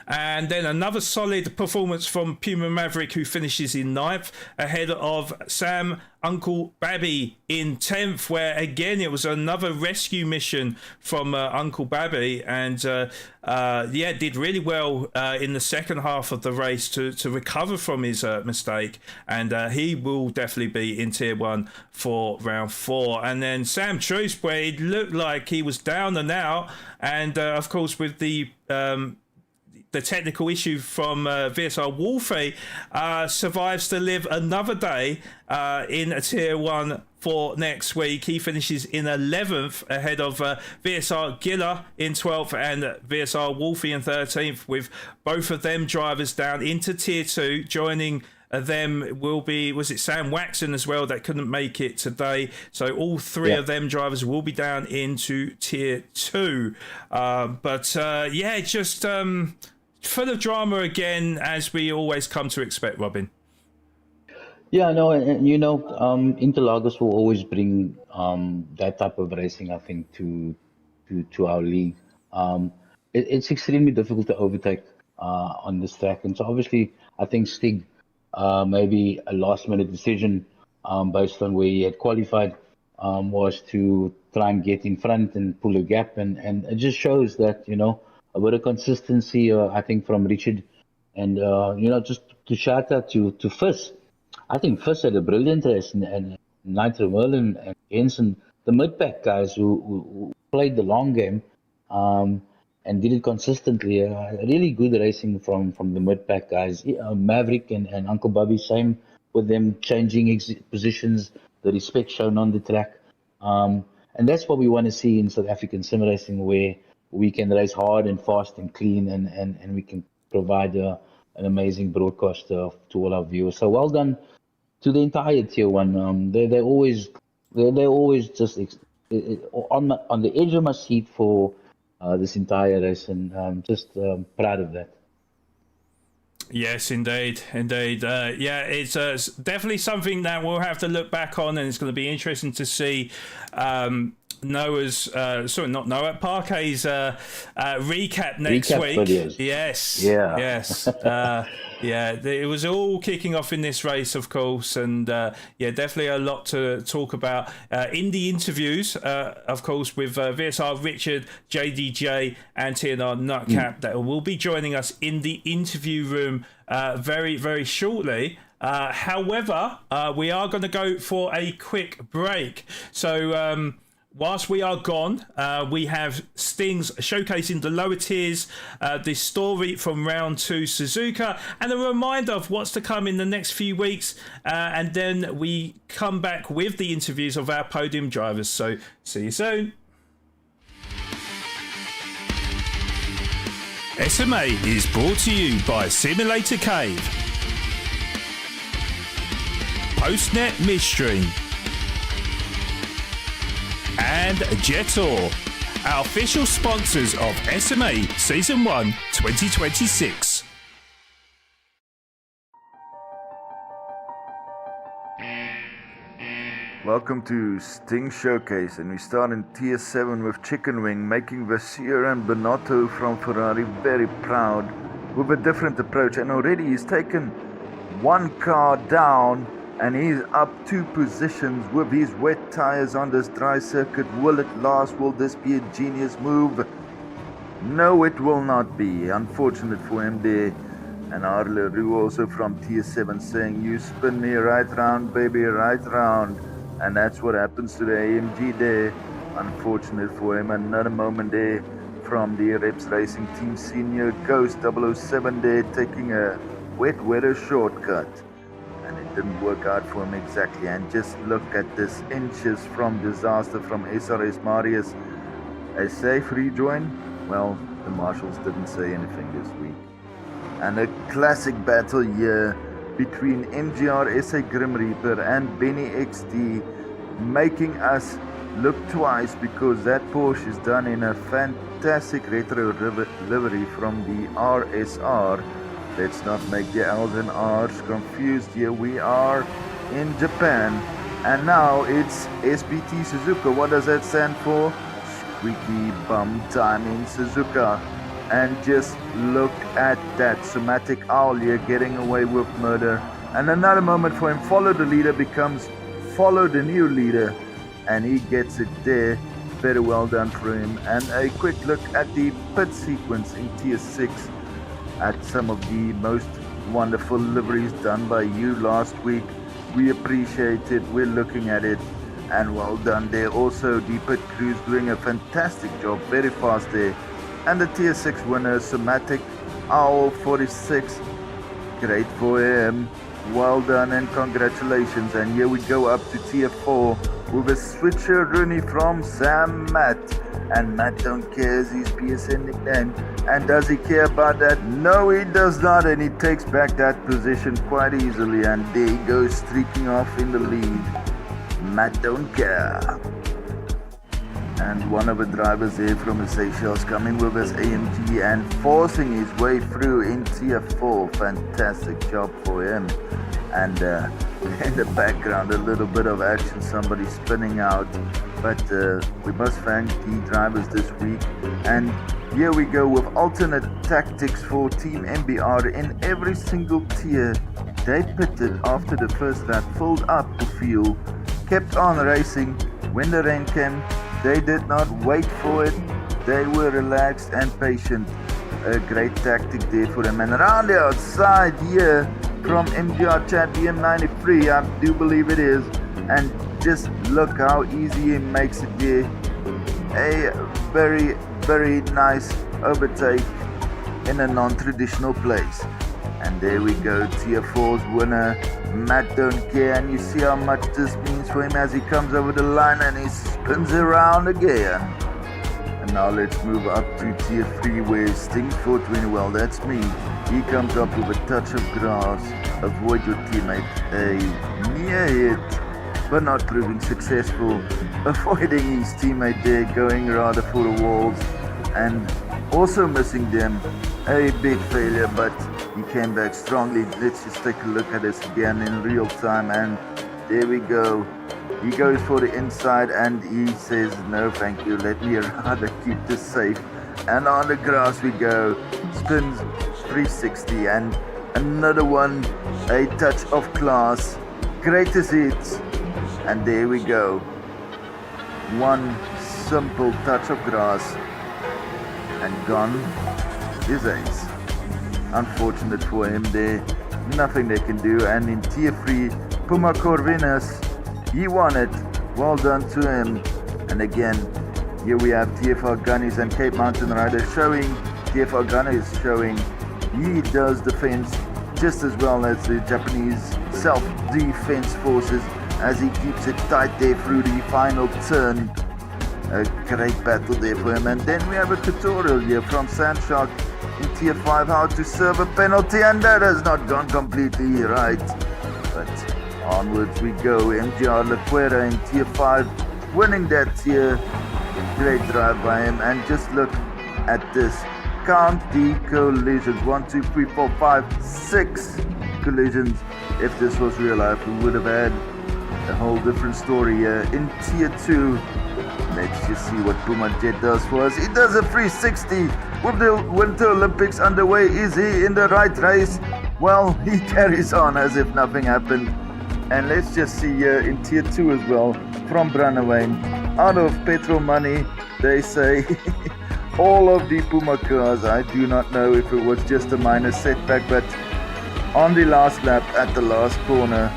And then another solid performance from Puma Maverick, who finishes in 9th, ahead of Sam Uncle Babby in 10th, where again it was another rescue mission from Uncle Babby, and did really well in the second half of the race to recover from his mistake, and he will definitely be in Tier 1 for round 4. And then Sam Truce, where it looked like he was down and out, and of course with the technical issue from VSR Wolfie, survives to live another day in a Tier 1 for next week. He finishes in 11th, ahead of VSR Giller in 12th and VSR Wolfie in 13th, with both of them drivers down into Tier 2. Joining them will be, was it Sam Waxon as well, that couldn't make it today. So all 3 of them drivers will be down into Tier 2. Just full of drama again, as we always come to expect, Robin. Yeah, no, and Interlagos will always bring that type of racing, I think, to our league. It's extremely difficult to overtake on this track, and so obviously I think Stig, maybe a last-minute decision based on where he had qualified, was to try and get in front and pull a gap, and it just shows that, a bit of consistency, I think, from Richard. And, just to shout out to Fizz. I think Fizz had a brilliant race, and Nitro Merlin and Jensen, the mid-pack guys who played the long game and did it consistently. Really good racing from the mid-pack guys. Maverick and Uncle Bobby, same with them changing positions, the respect shown on the track. And that's what we want to see in South African sim racing, where we can race hard and fast and clean, and we can provide an amazing broadcast to all our viewers. So well done to the entire Tier 1. They're always just on the edge of my seat for this entire race, and I'm just proud of that. Yes, indeed. It's definitely something that we'll have to look back on, and it's going to be interesting to see Parquet's recap next week. Videos. Yes. It was all kicking off in this race, of course, and definitely a lot to talk about in the interviews, of course, with VSR Richard, JDJ, and TNR Nutcap, that will be joining us in the interview room very, very shortly. However, we are going to go for a quick break. So whilst we are gone, we have Stings showcasing the lower tiers, the story from round 2 Suzuka, and a reminder of what's to come in the next few weeks. And then we come back with the interviews of our podium drivers. So see you soon. SMA is brought to you by Simulator Cave, Postnet Midstream, and Jetor, our official sponsors of SMA Season 1 2026. Welcome to Sting Showcase, and we start in Tier 7 with Chicken Wing, making Vasir and Bonotto from Ferrari very proud with a different approach. And already he's taken one car down, and he's up 2 positions with his wet tires on this dry circuit. Will it last? Will this be a genius move? No, it will not be. Unfortunate for him there. And Arle Roux also from Tier 7 saying, you spin me right round, baby, right round. And that's what happens to the AMG there. Unfortunate for him. Another moment there from the Reps Racing Team Senior Ghost 007 there, taking a wet weather shortcut. And it didn't work out for him exactly. And just look at this, inches from disaster from SRS Marius. A safe rejoin? Well, the marshals didn't say anything this week. And a classic battle here between MGR SA Grim Reaper and Benny XD, making us look twice because that Porsche is done in a fantastic retro livery from the RSR. Let's not make the L's and R's confused here. We are in Japan, and now it's SBT Suzuka. What does that stand for? Squeaky bum time in Suzuka. And just look at that somatic owl here getting away with murder. And another moment for him. Follow the leader becomes follow the new leader. And he gets it there. Very well done for him. And a quick look at the pit sequence in Tier 6. At some of the most wonderful liveries done by you last week. We appreciate it. We're looking at it. And well done there. Also, the pit crew's doing a fantastic job. Very fast there. And the Tier 6 winner, Somatic Owl 46. Great for him. Well done and congratulations. And here we go up to Tier 4 with a switcher Rooney from Sam Matt. And Matt don't care is his PSN nickname. And does he care about that? No, he does not. And he takes back that position quite easily. And there he goes streaking off in the lead. Matt don't care. And one of the drivers there from the Seychelles coming with his AMG and forcing his way through in Tier 4. Fantastic job for him. And in the background a little bit of action, somebody spinning out. But we must thank the drivers this week. And here we go with alternate tactics for Team MBR in every single tier. They pitted after the first lap, filled up the fuel, kept on racing. When the rain came, they did not wait for it. They were relaxed and patient. A great tactic there for them. And around the outside here from MGR Chat BM93, I do believe it is. And just look how easy he makes it there. A very, very nice overtake in a non-traditional place. And there we go, Tier 4's winner, Matt don't care. And you see how much this means for him as he comes over the line and he spins around again. And now let's move up to Tier 3 where Stings 420, well that's me. He comes up with a touch of grass. Avoid your teammate. A near hit, but not proving successful. Avoiding his teammate there, going rather for the walls. And also missing them. A big failure, but he came back strongly. Let's just take a look at this again in real time. And there we go. He goes for the inside and he says, no thank you, let me rather keep this safe. And on the grass we go. Spins 360 and another one. A touch of class. Greatest hits. And there we go. One simple touch of grass. And gone is ace. Unfortunate for him there. Nothing they can do. And in Tier 3, Puma Corvinus, he won it. Well done to him. And again, here we have TFR Gunnies and Cape Mountain Rider showing. TFR Gunnies showing he does defense just as well as the Japanese self-defense forces as he keeps it tight there through the final turn. A great battle there for him. And then we have a tutorial here from Sandshark in Tier 5 how to serve a penalty, and that has not gone completely right. But onwards we go. MGR Lequera in Tier 5 winning that tier. Great drive by him. And just look at this. Count the collisions. 1, 2, 3, 4, 5, 6 collisions. If this was real life, we would have had a whole different story here. In Tier 2, let's just see what Puma Jet does for us. He does a 360 with the Winter Olympics underway. Is he in the right race? Well, he carries on as if nothing happened. And let's just see here in Tier 2 as well from Brandewijn. Out of petrol money, they say, all of the Puma cars. I do not know if it was just a minor setback, but on the last lap at the last corner,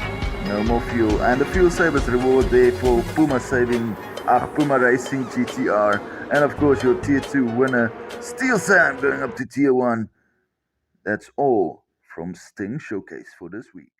no more fuel. And the fuel savers reward there for Puma Puma Racing GTR. And of course your Tier 2 winner, Steel Sam, going up to Tier 1. That's all from Sting Showcase for this week.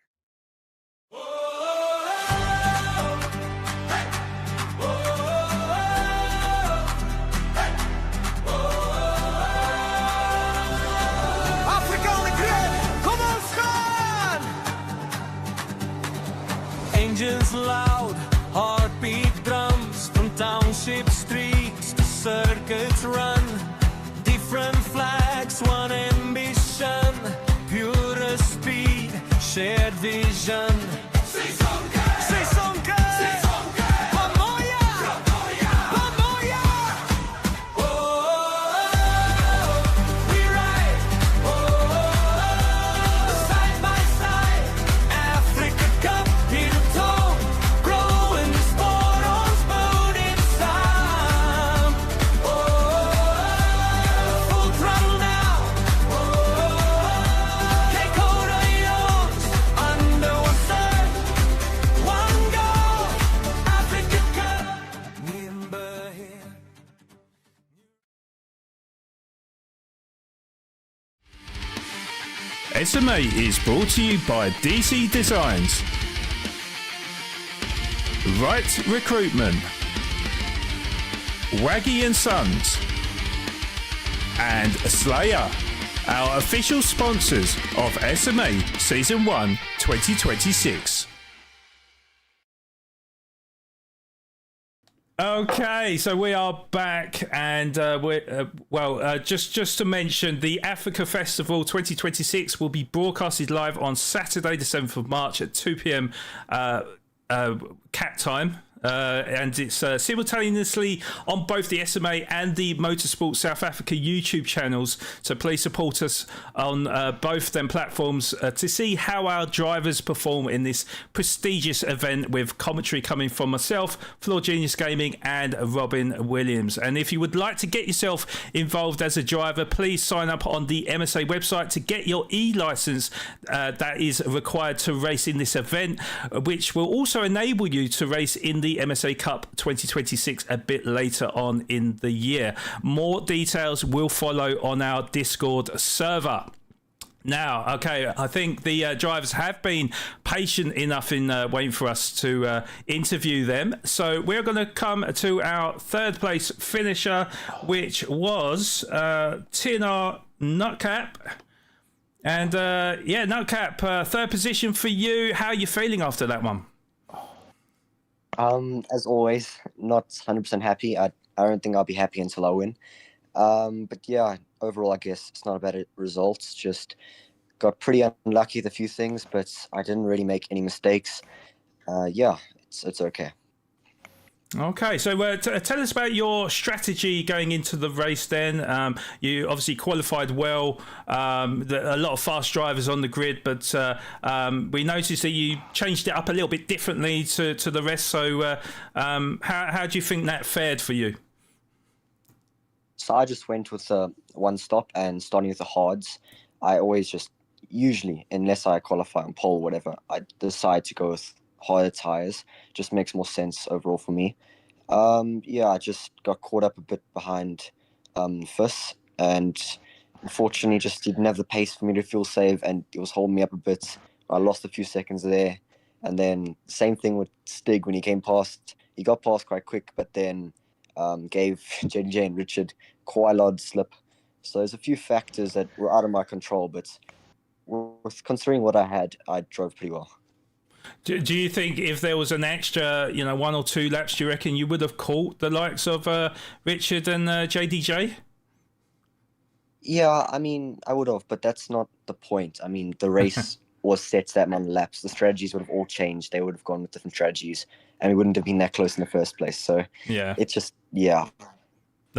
Engines loud, heartbeat drums, from township streets to circuits run. Different flags, one ambition, purest speed, shared vision. SMA is brought to you by DC Designs, Right Recruitment, Waggy and Sons, and Slayer, our official sponsors of SMA Season 1 2026. Okay, so we are back, and just to mention, the Africa Festival 2026 will be broadcasted live on Saturday, the 7th of March at 2 p.m. Cat time. And it's simultaneously on both the SMA and the Motorsport South Africa YouTube channels, so please support us on both them platforms to see how our drivers perform in this prestigious event, with commentary coming from myself, Floor Genius Gaming, and Robin Williams. And if you would like to get yourself involved as a driver, please sign up on the MSA website to get your e-license that is required to race in this event, which will also enable you to race in the MSA Cup 2026 a bit later on in the year. More details will follow on our Discord server. Now, okay, I think the drivers have been patient enough in waiting for us to interview them. So we're going to come to our third place finisher, which was Tinar Nutcap. And Nutcap, third position for you. How are you feeling after that one? As always, not 100% happy. I don't think I'll be happy until I win. But yeah, overall, I guess it's not a bad result. Just got pretty unlucky with a few things, but I didn't really make any mistakes. It's okay. Okay, so tell us about your strategy going into the race then. You obviously qualified well, a lot of fast drivers on the grid, but we noticed that you changed it up a little bit differently to the rest. So how do you think that fared for you? So I just went with one stop and starting with the hards. I always usually, unless I qualify on pole, whatever, I decide to go with harder tires. Just makes more sense overall for me. I just got caught up a bit behind Fuss, and unfortunately just didn't have the pace for me to fuel save, and it was holding me up a bit. I lost a few seconds there, and then same thing with Stig when he came past. He got past quite quick, but then gave JDJ and Richard quite a lot slip. So there's a few factors that were out of my control, but considering what I had, I drove pretty well. Do you think if there was an extra, 1 or 2 laps, do you reckon you would have caught the likes of Richard and JDJ? Yeah, I mean, I would have, but that's not the point. I mean, the race was set to that amount of laps. The strategies would have all changed. They would have gone with different strategies, and we wouldn't have been that close in the first place. So yeah, it's just, yeah.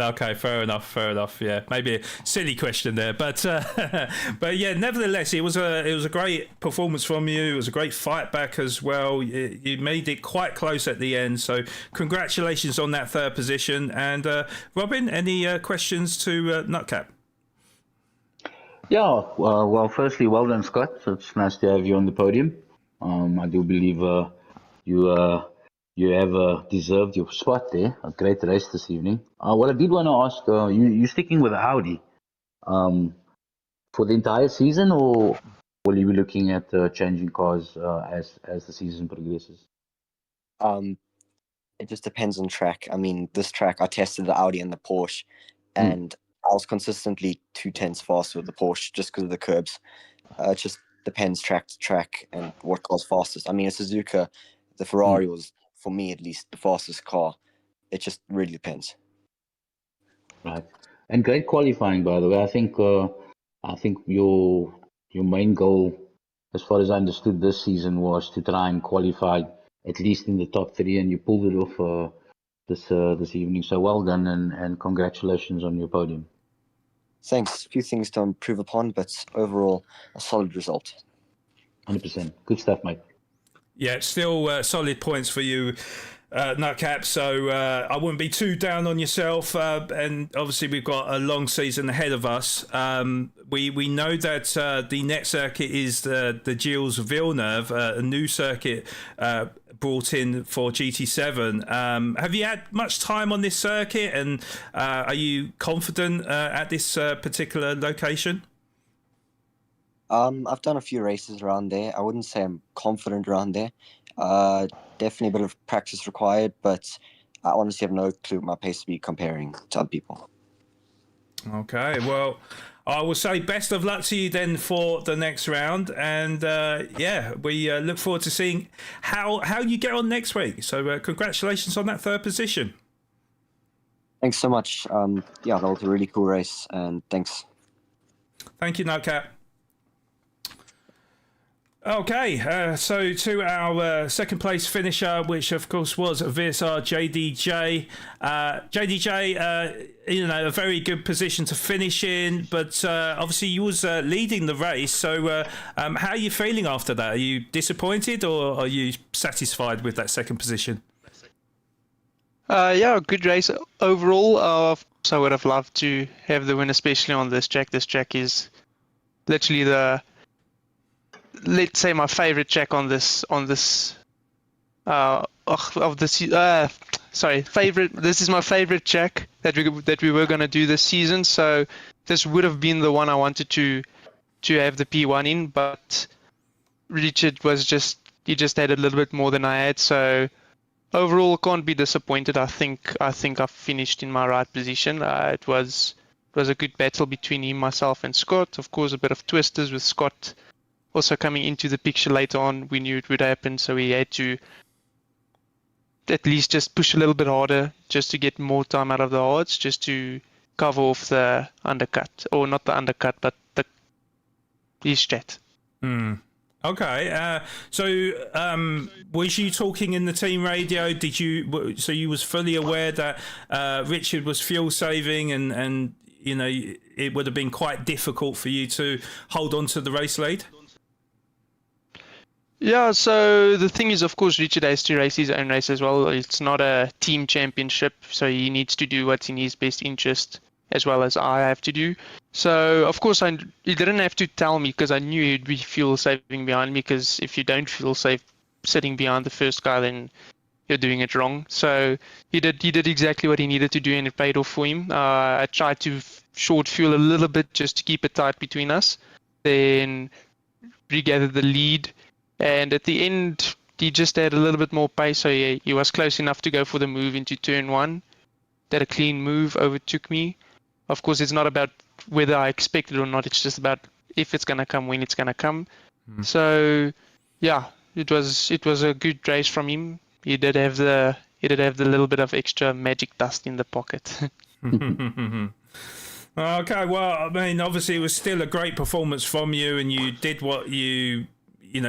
Okay, fair enough. Yeah, maybe a silly question there, but but yeah, nevertheless, it was a great performance from you. It was a great fight back as well. You made it quite close at the end, so congratulations on that third position. And Robin, any questions to Nutcap? Yeah, well, firstly, well done, Scott. It's nice to have you on the podium. I do believe you have deserved your spot there. A great race this evening. What I did want to ask, you sticking with Audi for the entire season, or will you be looking at changing cars as the season progresses? It just depends on track. I mean, this track I tested the Audi and the Porsche, and I was consistently 2/10 faster with the Porsche just because of the curbs. It just depends track to track and what car's fastest. I mean, a Suzuka, the Ferrari was, for me at least, the fastest car. It just really depends. Right, and great qualifying, by the way. I think your main goal, as far as I understood this season, was to try and qualify at least in the top 3, and you pulled it off this evening. So well done, and congratulations on your podium. Thanks. A few things to improve upon, but overall, a solid result. 100%. Good stuff, mate. Yeah, still solid points for you, Nutcap. So I wouldn't be too down on yourself. And obviously, we've got a long season ahead of us. We know that the next circuit is the Gilles Villeneuve, a new circuit brought in for GT7. Have you had much time on this circuit, and are you confident at this particular location? I've done a few races around there. I wouldn't say I'm confident around there. Definitely a bit of practice required, but I honestly have no clue my pace to be comparing to other people. Okay, well, I will say best of luck to you then for the next round, and yeah, we look forward to seeing how you get on next week. So congratulations on that third position. Thanks so much. Yeah, that was a really cool race, and thanks. Thank you, Nutcap. Okay, so to our second place finisher, which of course was VSR JDJ. JDJ, a very good position to finish in, but obviously you was leading the race. So how are you feeling after that? Are you disappointed, or are you satisfied with that second position? Yeah, good race overall. Of course, I would have loved to have the win, especially on this track. This track is literally let's say my favorite track on this favorite. This is my favorite track that we were going to do this season. So this would have been the one I wanted to have the P1 in, but Richard he just had a little bit more than I had. So overall, can't be disappointed. I think I finished in my right position. It was a good battle between him, myself, and Scott. Of course, a bit of twisters with Scott also coming into the picture later on. We knew it would happen, so we had to at least just push a little bit harder just to get more time out of the hards, just to cover off the undercut, or not the undercut, but the strat. Okay, so was you talking in the team radio? So you was fully aware that Richard was fuel saving, and it would have been quite difficult for you to hold on to the race lead? Yeah, so the thing is, of course, Richard has to race his own race as well. It's not a team championship, so he needs to do what's in his best interest, as well as I have to do. So, of course, he didn't have to tell me, because I knew he'd be fuel saving behind me, because if you don't fuel save sitting behind the first guy, then you're doing it wrong. So he did exactly what he needed to do, and it paid off for him. I tried to short fuel a little bit just to keep it tight between us, then regather the lead. And at the end, he just had a little bit more pace, so he was close enough to go for the move into turn 1. That a clean move overtook me. Of course, it's not about whether I expect it or not. It's just about if it's gonna come, when it's gonna come. So, yeah, it was a good race from him. He did have the little bit of extra magic dust in the pocket. Okay, well, I mean, obviously, it was still a great performance from you, and you did what you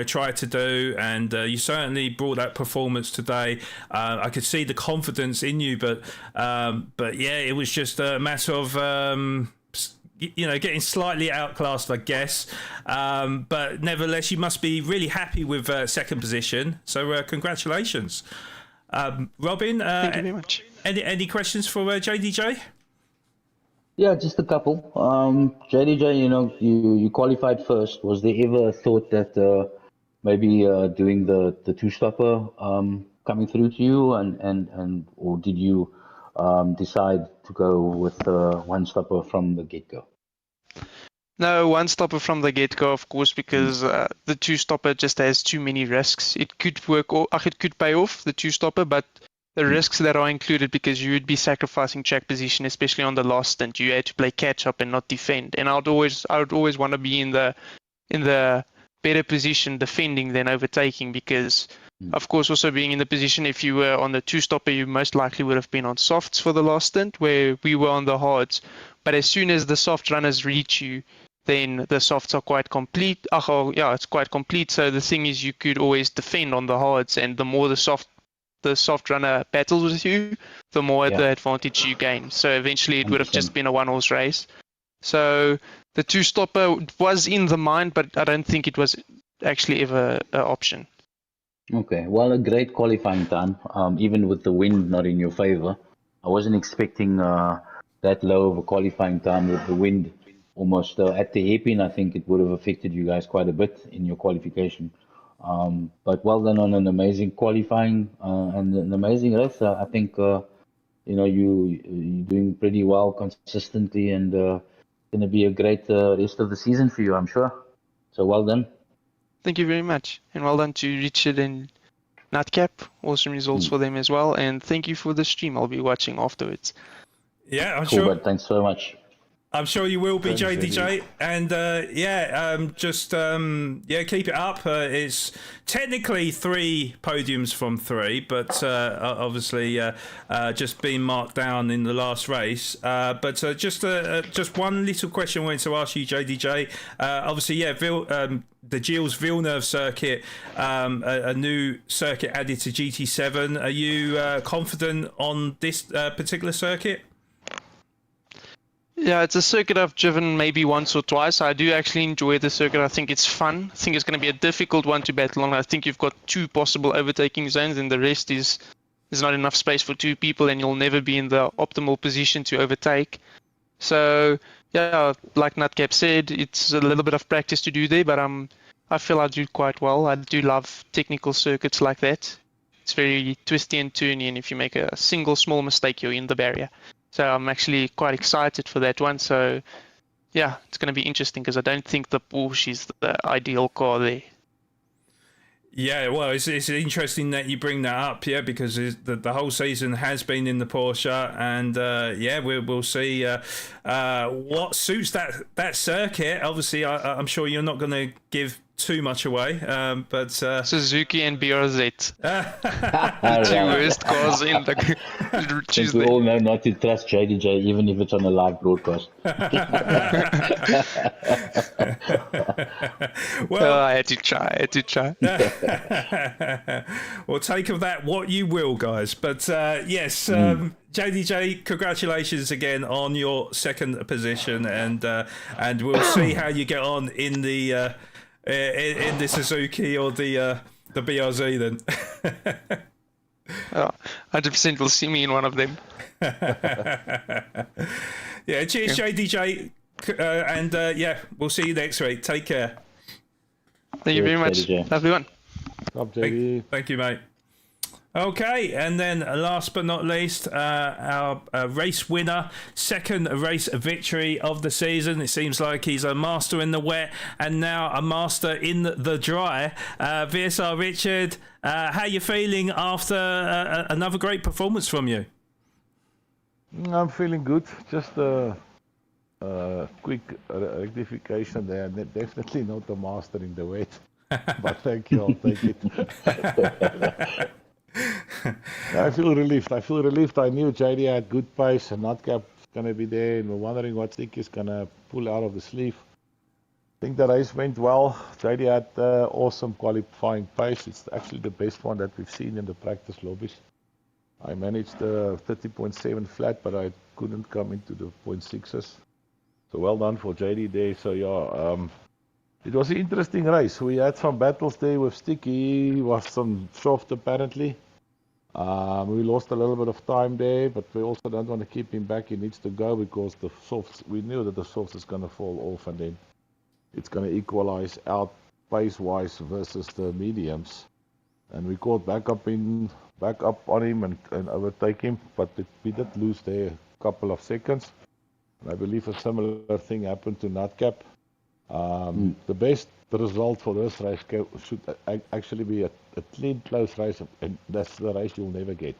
tried to do, and you certainly brought that performance today. I could see the confidence in you, but yeah, it was just a matter of getting slightly outclassed, I guess. But nevertheless, you must be really happy with second position. So congratulations, Robin. Thank you very much. Any questions for JDJ? Yeah, just a couple. JDJ, you qualified first. Was there ever a thought that maybe doing the two-stopper coming through to you, and or did you decide to go with one-stopper from the get-go? No, one stopper from the get-go, of course, because the two-stopper just has too many risks. It could work, or it could pay off, the two-stopper, but the risks that are included, because you would be sacrificing track position, especially on the last stint. You had to play catch-up and not defend. And I would always want to be in the better position defending than overtaking, because, of course, also being in the position, if you were on the two-stopper, you most likely would have been on softs for the last stint, where we were on the hards. But as soon as the soft runners reach you, then the softs are quite complete. It's quite complete. So the thing is, you could always defend on the hards, and the more the soft runner battles with you, the more the advantage you gain. So eventually it would have just been a one-horse race. So the two-stopper was in the mind, but I don't think it was actually ever an option. Okay, well, a great qualifying time, even with the wind not in your favor. I wasn't expecting that low of a qualifying time with the wind almost at the hairpin. I think it would have affected you guys quite a bit in your qualification. But well done on an amazing qualifying and an amazing race. I think you're doing pretty well consistently, and going to be a great rest of the season for you, I'm sure. So well done. Thank you very much, and well done to Richard and Nutcap. Awesome results for them as well, and thank you for the stream. I'll be watching afterwards. Yeah, I'm cool, sure. But thanks so much. I'm sure you will be, JDJ, and keep it up. It's technically 3 podiums from 3, but obviously just being marked down in the last race. But just one little question I wanted to ask you, JDJ. Obviously, the Gilles Villeneuve circuit, a new circuit added to GT7. Are you confident on this particular circuit? Yeah, it's a circuit I've driven maybe once or twice. I do actually enjoy the circuit. I think it's fun. I think it's going to be a difficult one to battle on. I think you've got 2 possible overtaking zones, and the rest is there's not enough space for 2 people, and you'll never be in the optimal position to overtake. So, yeah, like Nutcap said, it's a little bit of practice to do there, but I feel I do quite well. I do love technical circuits like that. It's very twisty and turny, and if you make a single small mistake, you're in the barrier. So I'm actually quite excited for that one. So, yeah, it's going to be interesting, because I don't think the Porsche is the ideal car there. Yeah, well, it's interesting that you bring that up, because the whole season has been in the Porsche, and we'll see what suits that circuit. Obviously, I'm sure you're not going to give too much away, but Suzuki and BRZ, the 2 worst cars in the Tuesday. We all know not to trust JDJ, even if it's on a live broadcast. Well, I had to try. Well, take of that what you will, guys. But yes, JDJ, congratulations again on your second position, and we'll see how you get on in the Suzuki or the BRZ then. 100% will see me in one of them. Yeah, cheers, JDJ, and we'll see you next week. Take care. Thank you very much. Lovely one. Thank you, mate. Okay, and then last but not least, our race winner, second race victory of the season. It seems like he's a master in the wet and now a master in the dry. VSR Richard, how you feeling after another great performance from you? I'm feeling good. Just a quick rectification there. Definitely not a master in the wet. But thank you, I'll take it. I feel relieved. I knew JD had good pace and Nutcap's going to be there, and we're wondering what Stick is going to pull out of the sleeve. think the race went well. JD had awesome qualifying pace. It's actually the best one that we've seen in the practice lobbies. I managed the 30.7 flat, but I couldn't come into the 0.6s. So well done for JD there. So yeah, it was an interesting race. We had some battles there with Sticky. He was some soft apparently. We lost a little bit of time there, but we also don't want to keep him back. He needs to go because the softs, we knew that the softs is going to fall off and then it's going to equalize out pace-wise versus the mediums. And we caught back up on him and overtake him, but we did lose there a couple of seconds. And I believe a similar thing happened to Nutcap. The best result for this race should actually be a clean, close race, and that's the race you'll never get.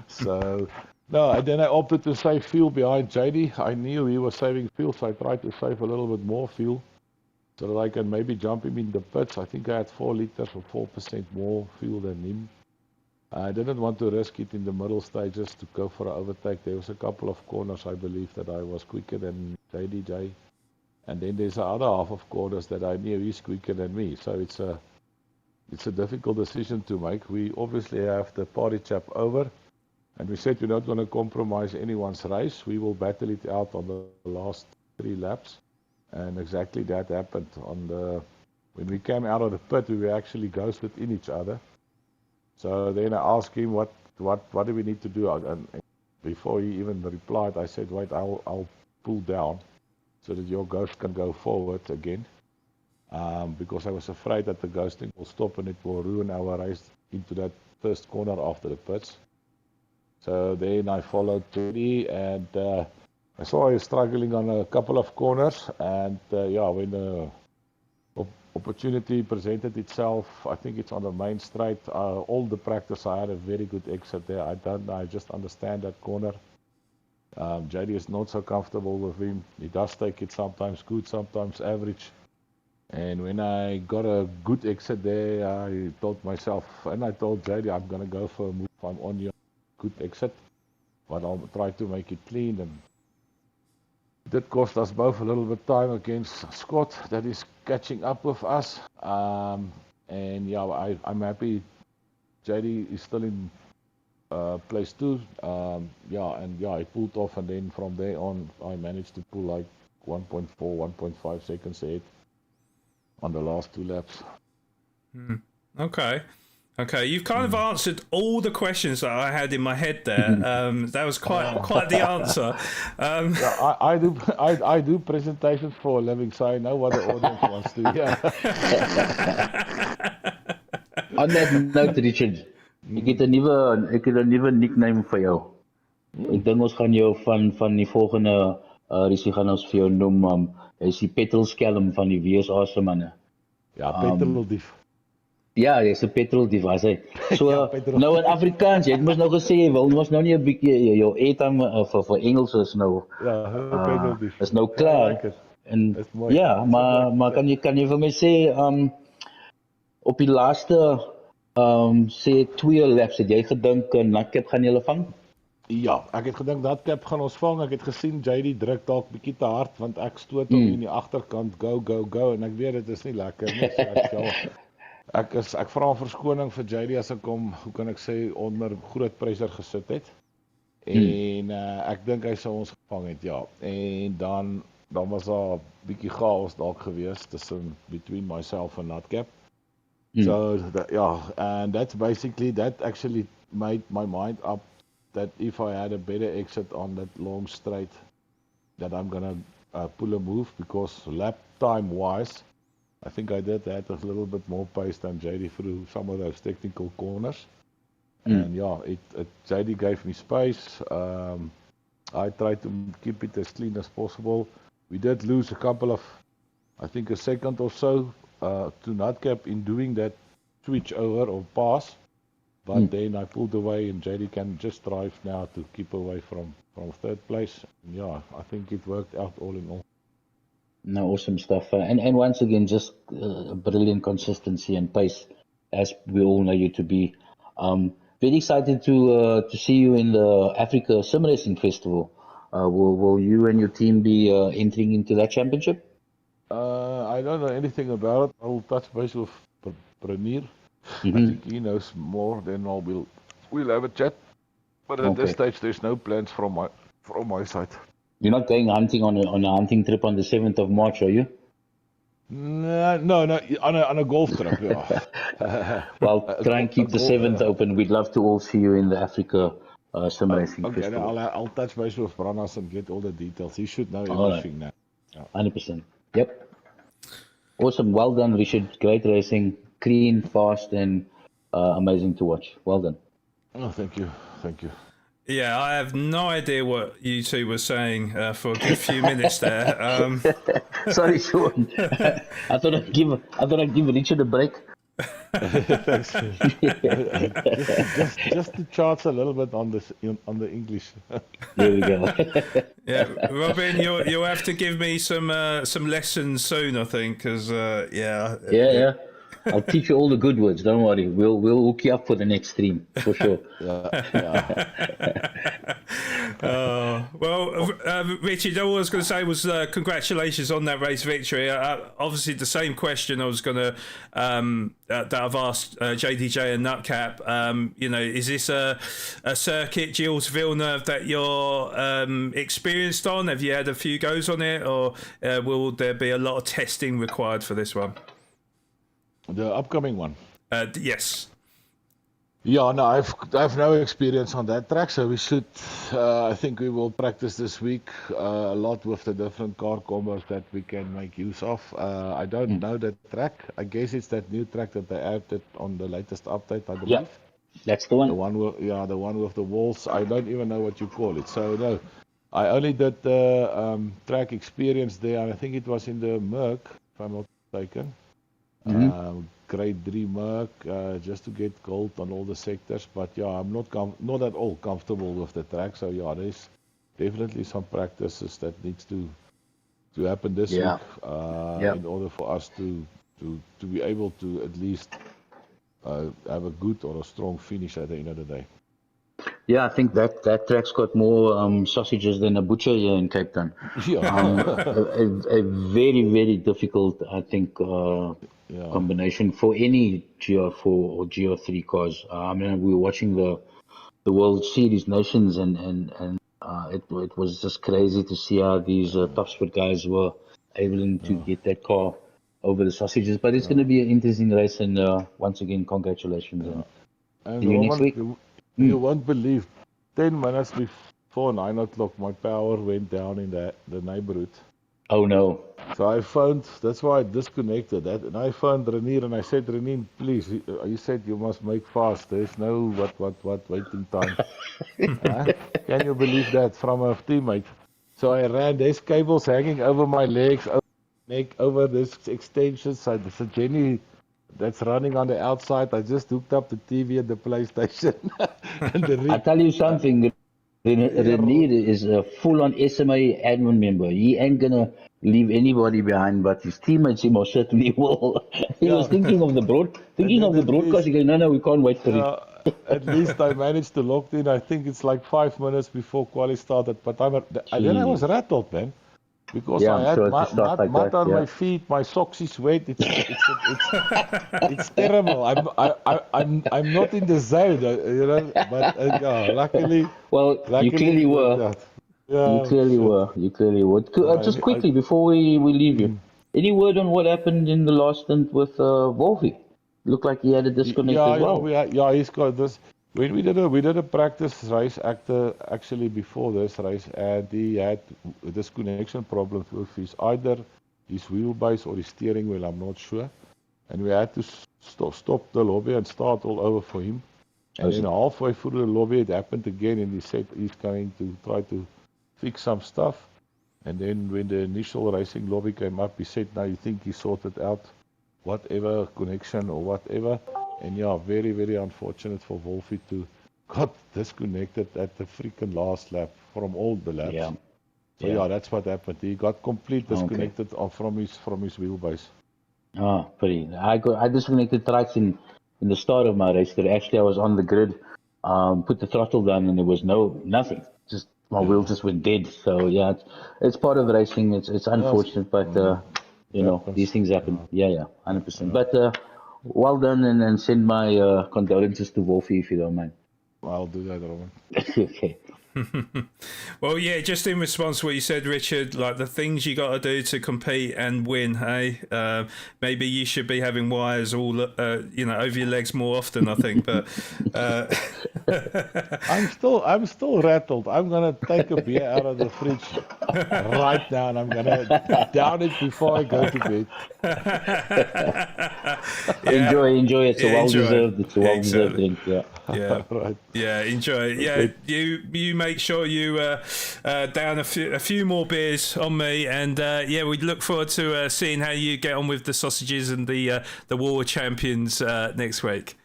So, no, and then I opted to save fuel behind JD. I knew he was saving fuel, so I tried to save a little bit more fuel so that I can maybe jump him in the pits. I think I had 4 liters or 4% more fuel than him. I didn't want to risk it in the middle stages to go for an overtake. There was a couple of corners, I believe, that I was quicker than JDJ. And then there's the other half of corners that I knew he's quicker than me. So it's a difficult decision to make. We obviously have the party chap over. And we said we're not going to compromise anyone's race. We will battle it out on the last 3 laps. And exactly that happened. When we came out of the pit, we were actually ghosted in each other. So then I asked him, what do we need to do? And before he even replied, I said, wait, I'll pull down so that your ghost can go forward again. Because I was afraid that the ghosting will stop and it will ruin our race into that first corner after the pits. So then I followed Teddy and I saw he was struggling on a couple of corners. And when the opportunity presented itself, I think it's on the main straight. All the practice, I had a very good exit there. I just understand that corner. JD is not so comfortable with him. He does take it sometimes good, sometimes average. And when I got a good exit there, I told myself, and I told JD, I'm going to go for a move. I'm on your good exit, but I'll try to make it clean. And it did cost us both a little bit of time against Scott that is catching up with us. I'm happy JD is still in place 2. He pulled off, and then from there on, I managed to pull like 1.4, 1.5 seconds ahead on the last 2 laps. Okay, you've kind of answered all the questions that I had in my head there. That was quite the answer. I do presentations for a living, so I know what the audience wants to hear. On that note, Richard, ek het 'n nuwe nickname vir jou. Ek dink ons gaan jou van die volgende risie gaan ons vir jou noem, hy's die petrolskelm van die WSA se manne. Ja, petroldief. Ja, jy's 'n petroldief, was hy. So nou in Afrikaans, jy het mos nou gesê jy wil mos nou nie 'n bietjie jou eetang vir Engels is nou. Ja, petroldief. Is nou klaar. En ja, maar kan jy vir my sê op die laaste sê 2 laps het jy gedink Nutcap gaan julle vang? Ja, ek het gedink Nutcap gaan ons vang. Ek het gesien JD druk dalk bietjie te hard want ek stoot hom in die agterkant go en ek weet dit is nie lekker nie. So ek vra verskoning vir JD as ek hom, hoe kan ek sê, onder groot pressure gesit het. En ek dink hy sou ons gevang het, ja. En dan was daar bietjie chaos dalk gewees tussen between myself and Nutcap. So and that actually made my mind up that if I had a better exit on that long straight, that I'm gonna pull a move, because lap time wise, I think I did have a little bit more pace than JD through some of those technical corners. And JD gave me space. I tried to keep it as clean as possible. We did lose a couple of, I think a second or so to Nutcap in doing that switch over or pass. But then I pulled away and JD can just drive now to keep away from 3rd place. Yeah, I think it worked out all in all. No, awesome stuff. And once again, just brilliant consistency and pace, as we all know you to be. Very excited to see you in the Africa Sim Racing Festival. Will you and your team be entering into that championship? I don't know anything about it. I'll touch base with Premier. I think he knows more. Then we'll have a chat. But at this stage, there's no plans from my side. You're not going hunting on a hunting trip on the 7th of March, are you? No, on a golf trip, yeah. Well, try and keep the 7th open. We'd love to all see you in the Africa Sim Racing Festival. I'll touch base with Branas and get all the details. He should know everything now. 100%. Yep. Awesome. Well done, Richard. Great racing. Clean, fast, and amazing to watch. Well done. Oh, thank you. Yeah, I have no idea what you two were saying for a good few minutes there. Sorry, Sean. I thought I'd give Richard a break. Thanks. just to charge a little bit on the English. There we go. Yeah, Robin, you'll have to give me some lessons soon, I think, because Yeah. I'll teach you all the good words. Don't worry. We'll hook you up for the next stream for sure. Richard, all I was going to say was congratulations on that race victory. Obviously, the same question I was going to that I've asked JDJ and Nutcap. Is this a circuit, Gilles Villeneuve, that you're experienced on? Have you had a few goes on it, or will there be a lot of testing required for this one? The upcoming one. Yes. Yeah, no, I've no experience on that track, so we should. I think we will practice this week a lot with the different car combos that we can make use of. I don't know that track. I guess it's that new track that they added on the latest update, I believe. Yeah, that's the one. The one with the walls. I don't even know what you call it. So no, I only did the track experience there, and I think it was in the Merc, if I'm not mistaken. Grade 3 Merc, just to get gold on all the sectors. But yeah, I'm not at all comfortable with the track. So yeah, there's definitely some practices that needs to happen this week in order for us to be able to at least have a good or a strong finish at the end of the day. Yeah, I think that track's got more sausages than a butcher here in Cape Town. A very, very difficult, I think, combination for any GR4 or GR3 cars. I mean, we were watching the World Series Nations, and it was just crazy to see how these top speed guys were able to get that car over the sausages. But it's going to be an interesting race, and once again, congratulations. And see you next week. You won't believe, 10 minutes before 9 o'clock, my power went down in the neighborhood. Oh no. So I phoned, that's why I disconnected that, and I phoned Renier and I said, Renier, please, you said you must make fast, there's no what waiting time. Can you believe that from a teammate? So I ran, there's cables hanging over my legs, over my neck, over this extension side. There's a Jenny that's running on the outside. I just hooked up the TV and the PlayStation. And I tell you something, Renier is a full-on SMA admin member. He ain't gonna leave anybody behind, but his teammates he most certainly will. He was thinking of the broadcast. He goes, no, we can't wait for it. At least I managed to log in. I think it's like 5 minutes before quali started, but then I was rattled, man. Because I had mud on my feet, my socks is wet. It's terrible. I'm not in the zone, But luckily. Well, you clearly were. You clearly were. Just quickly before we leave you, any word on what happened in the last stint with Wolfie? Looked like he had a disconnect as well. He's got this. When we did a practice race actually before this race, and he had disconnection problems with either his wheelbase or his steering wheel, I'm not sure. And we had to stop the lobby and start all over for him. And then halfway through the lobby it happened again, and he said he's going to try to fix some stuff. And then when the initial racing lobby came up, he said, now you think he sorted out whatever connection or whatever. And yeah, very, very unfortunate for Wolfie to got disconnected at the freaking last lap from all the laps. So that's what happened. He got completely disconnected from his wheelbase. Pretty. I disconnected right in the start of my race. Actually, I was on the grid, put the throttle down, and there was nothing. Just my wheel just went dead. So yeah, it's part of racing. It's unfortunate, but You know, Happens. these things happen. Yeah, 100%. But well done, and send my condolences to Wolfie if you don't mind. I'll do that, Robin. Okay. Well, yeah, just in response to what you said, Richard, like the things you got to do to compete and win, hey? Maybe you should be having wires all, over your legs more often, I think. But I'm still rattled. I'm gonna take a beer out of the fridge right now, and I'm gonna down it before I go to bed. Enjoy. It's a well-deserved. It's a well-deserved Exactly. drink. Yeah. Yeah, Right. yeah, enjoy it. Yeah, you make sure you down a few more beers on me, and we look forward to seeing how you get on with the sausages and the War Champions next week.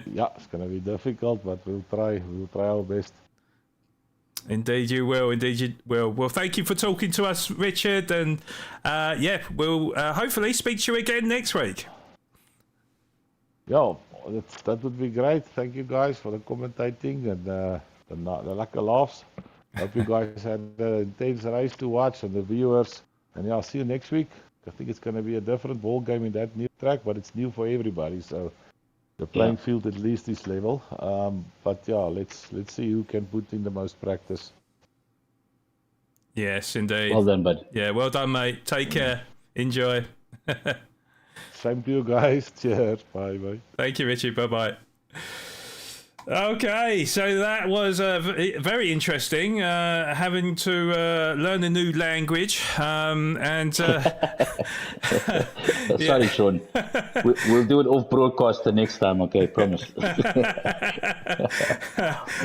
Yeah, it's gonna be difficult, but we'll try. We'll try our best. Indeed you will. Indeed you will. Well, thank you for talking to us, Richard, and we'll hopefully speak to you again next week. Yeah, that would be great. Thank you guys for the commentating and the lucky laughs. Hope you guys had an intense race to watch, and the viewers. And yeah, I'll see you next week. I think it's going to be a different ball game in that new track, but it's new for everybody. So the playing field at least is level. But yeah, let's see who can put in the most practice. Yes, indeed. Well done, bud. Yeah, well done, mate. Take care. Enjoy. Same to you guys. Cheers. Bye. Thank you, Richie. Bye-bye. Okay, so that was very interesting, having to learn a new language, and Sorry, Sean. We'll do it off broadcast the next time, okay? Promise.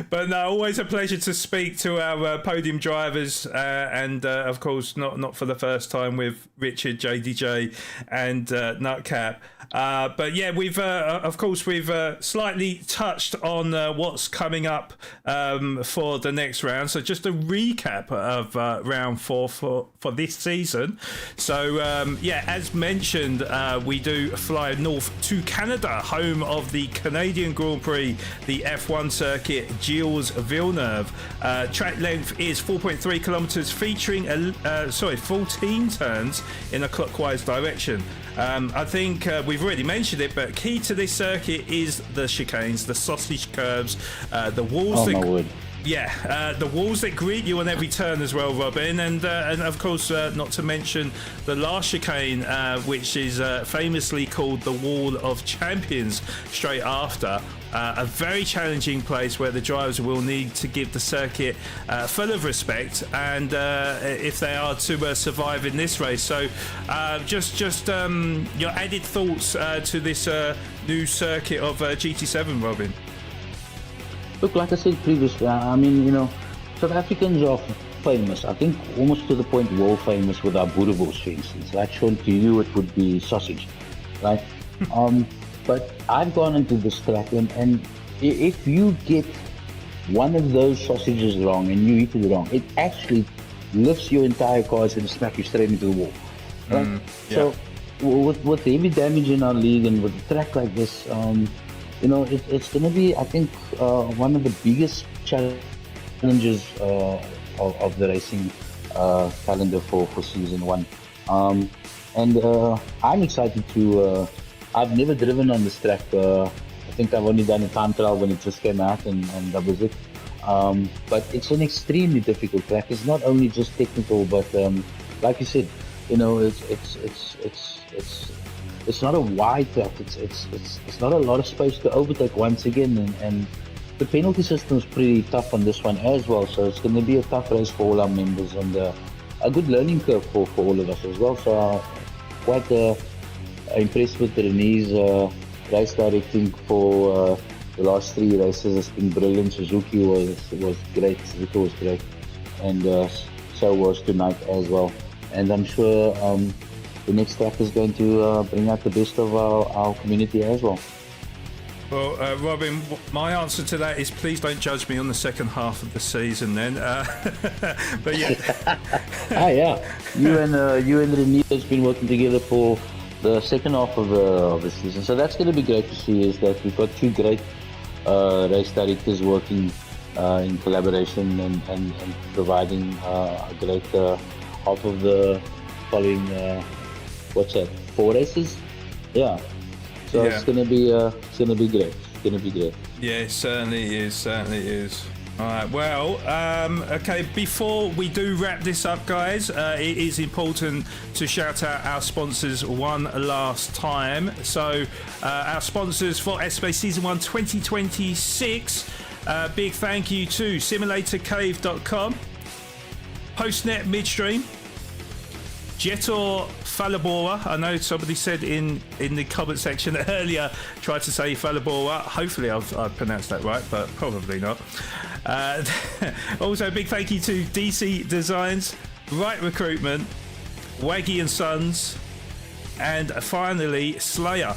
But no, always a pleasure to speak to our podium drivers, and of course, not for the first time with Richard, JDJ, and Nutcap. But yeah, we've slightly touched on what's coming up for the next round. So just a recap of round 4 for this season. So as mentioned, we do fly north to Canada, home of the Canadian Grand Prix, the F1 circuit, Gilles Villeneuve. Track length is 4.3 kilometers, featuring 14 turns in a clockwise direction. I think we've already mentioned it, but key to this circuit is the chicanes, the sausage curves, the walls. The walls that greet you on every turn as well, Robin, and of course, not to mention the last chicane, which is famously called the Wall of Champions, straight after. A very challenging place where the drivers will need to give the circuit full of respect, and if they are to survive in this race. So just your added thoughts to this new circuit of GT7, Robin. Look, like I said previously, South Africans are famous. I think almost to the point world famous with our boerewors, for instance. Like Sean, to you it would be sausage, right? But I've gone into this track, and if you get one of those sausages wrong and you eat it wrong, it actually lifts your entire car and smacks you straight into the wall. Right? So with heavy damage in our league and with a track like this, it's going to be, I think, one of the biggest challenges of the racing calendar for season 1. And I'm excited to. I've never driven on this track. I think I've only done a time trial when it just came out, and that was it. But it's an extremely difficult track. It's not only just technical, but like you said, it's not a wide track. It's not a lot of space to overtake once again, and the penalty system is pretty tough on this one as well. So it's going to be a tough race for all our members, and a good learning curve for all of us as well. So quite impressed with René's race directing for the last 3 races. It's been brilliant. Suzuki was great. Suzuka was great, and so was tonight as well. And I'm sure the next track is going to bring out the best of our community as well. Well, Robin, my answer to that is please don't judge me on the second half of the season then. But yeah. You and René has been working together for the second half of the season. So that's going to be great to see, is that we've got 2 great race directors working in collaboration and providing a great half of the following what's that? 4 races? Yeah. So Yeah. it's gonna be great. It's gonna be great. Yeah, it certainly is. Certainly is. All right. Well, okay. Before we do wrap this up, guys, it is important to shout out our sponsors one last time. So, our sponsors for SMA Season 1 2026. Big thank you to simulatorcave.com, Postnet Midstream, Jetor Falabora. I know somebody said in the comment section earlier, tried to say Falabora. Hopefully I've pronounced that right, but probably not. Also, big thank you to DC Designs, Right Recruitment, Waggy and Sons, and finally Slayer.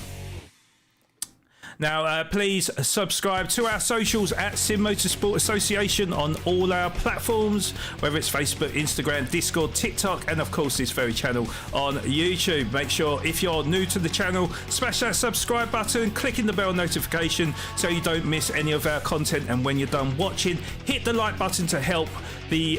Now, please subscribe to our socials at Sim Motorsport Association on all our platforms, whether it's Facebook, Instagram, Discord, TikTok, and of course this very channel on YouTube. Make sure, if you're new to the channel, smash that subscribe button, clicking the bell notification so you don't miss any of our content. And when you're done watching, hit the like button to help the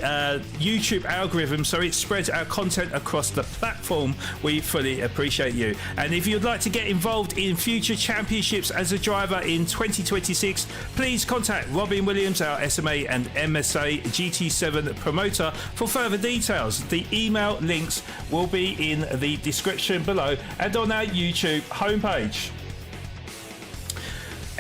YouTube algorithm so it spreads our content across the platform. We fully appreciate you. And if you'd like to get involved in future championships as a driver in 2026, please contact Robin Williams, our SMA and MSA GT7 promoter, for further details. The email links will be in the description below and on our YouTube homepage.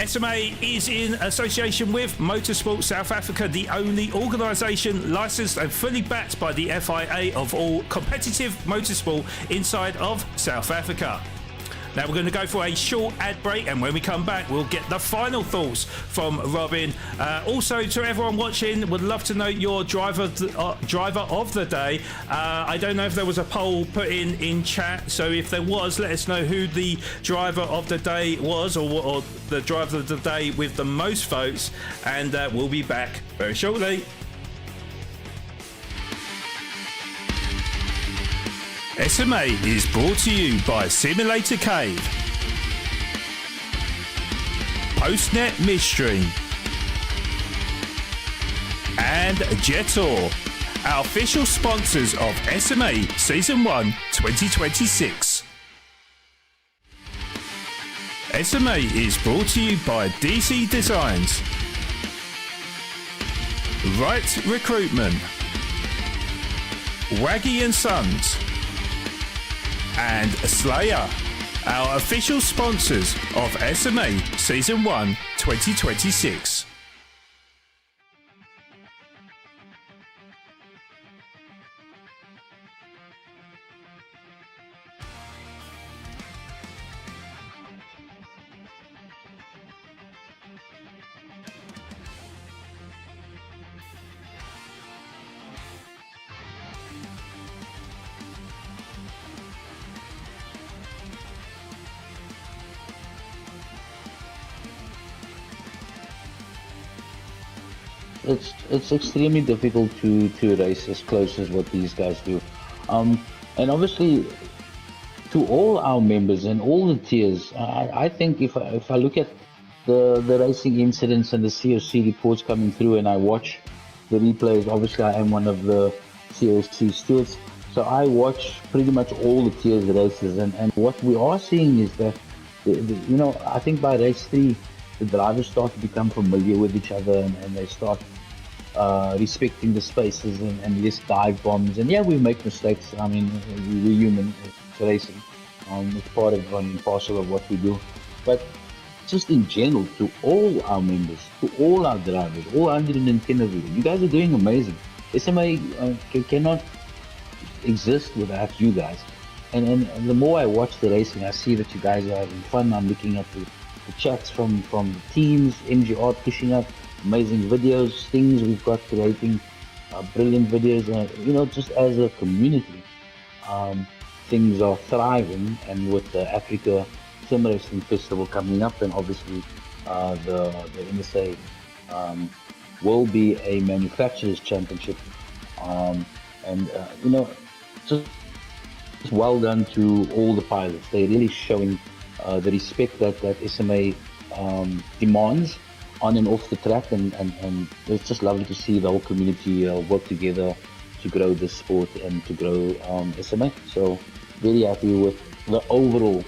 SMA is in association with Motorsport South Africa, the only organisation licensed and fully backed by the FIA of all competitive motorsport inside of South Africa. Now we're going to go for a short ad break, and when we come back we'll get the final thoughts from Robin. Also, to everyone watching, would love to know your driver of the day. I don't know if there was a poll put in chat, so if there was, let us know who the driver of the day was, or the driver of the day with the most votes, and we'll be back very shortly. SMA is brought to you by Simulator Cave, Postnet Midstream, and Jetor, our official sponsors of SMA Season 1 2026. SMA is brought to you by DC Designs, Right Recruitment, Waggy and Sons, and Slayer, our official sponsors of SMA Season 1 2026. It's extremely difficult to race as close as what these guys do, and obviously to all our members and all the tiers, I think if I look at the racing incidents and the COC reports coming through, and I watch the replays, obviously I am one of the COC stewards, so I watch pretty much all the tiers races, and what we are seeing is that I think by race 3 the drivers start to become familiar with each other, and they start respecting the spaces and less dive bombs. And yeah, we make mistakes. I mean, we're human. It's racing. It's part of and parcel of what we do. But just in general, to all our members, to all our drivers, all 110 of you, you guys are doing amazing. SMA cannot exist without you guys. And the more I watch the racing, I see that you guys are having fun. I'm looking at the chats from the teams, MGR pushing up amazing videos, things we've got creating brilliant videos, just as a community, things are thriving. And with the Africa Sim Racing Festival coming up, and obviously the NSA will be a manufacturers championship, just well done to all the pilots. They're really showing the respect that SMA demands on and off the track, and it's just lovely to see the whole community work together to grow this sport and to grow SMA. So very happy with the overall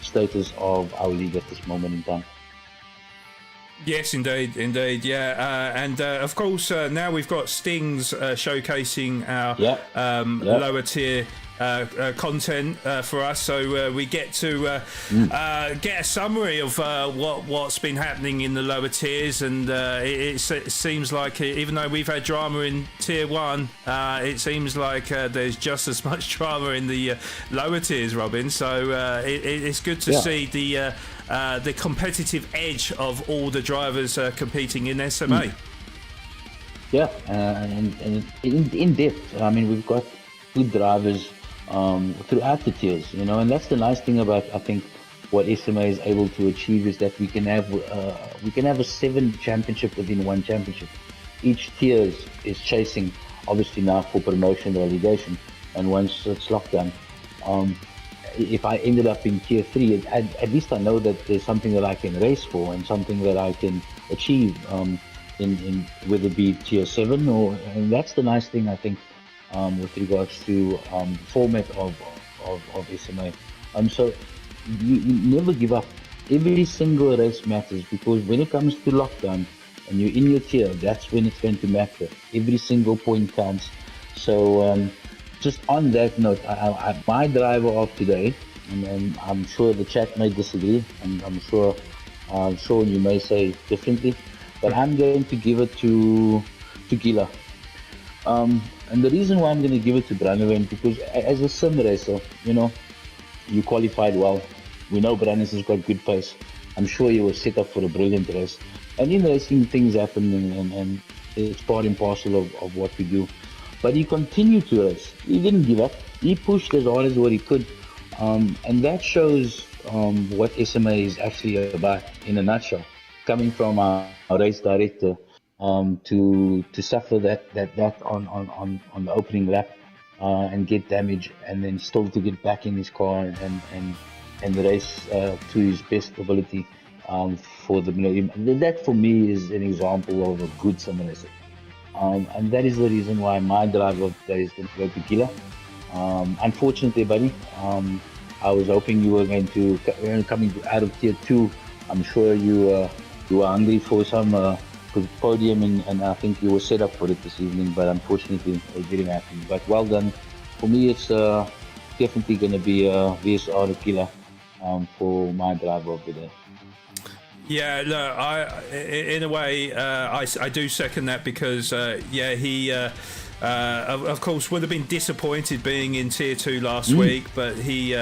status of our league at this moment in time. Yes, indeed, yeah, and of course now we've got Stings showcasing our lower tier content for us, so we get to get a summary of what's been happening in the lower tiers, and it seems like even though we've had drama in tier 1, it seems like there's just as much drama in the lower tiers, Robin, so it's good to see the competitive edge of all the drivers competing in SMA. Yeah, and in depth. I mean, we've got good drivers throughout the tiers, you know, and that's the nice thing about, I think, what SMA is able to achieve is that we can have a 7 championship within 1 championship. Each tier is chasing, obviously now for promotion relegation, and once it's locked down. If I ended up in tier 3, at least I know that there's something that I can race for and something that I can achieve in whether it be tier 7 and that's the nice thing, I think, with regards to the format of SMA. So you never give up. Every single race matters, because when it comes to lockdown and you're in your tier, that's when it's going to matter. Every single point counts. So just on that note, my driver of today, and I'm sure the chat may disagree, and I'm sure Sean, you may say differently, but I'm going to give it to Gila. And the reason why I'm going to give it to Brandon, because as a sim racer, you know, you qualified well. We know Brandon has got good pace. I'm sure he was set up for a brilliant race. And in racing, things happen, and it's part and parcel of what we do. But he continued to race. He didn't give up. He pushed as hard as what he could. And that shows what SMA is actually about in a nutshell. Coming from our race director to suffer that on the opening lap and get damage, and then still to get back in his car and race to his best ability for the millennium. That for me is an example of a good sim racer. And that is the reason why my driver of today is going to go to Gila. Unfortunately, buddy, I was hoping you were going to coming out of tier 2. I'm sure you were hungry for some podium, and I think you were set up for it this evening, but unfortunately it didn't happen. But well done. For me, it's definitely going to be VSR of Gila for my driver of the day. Yeah, look, in a way, I do second that, because he of course would have been disappointed being in tier 2 last week, but he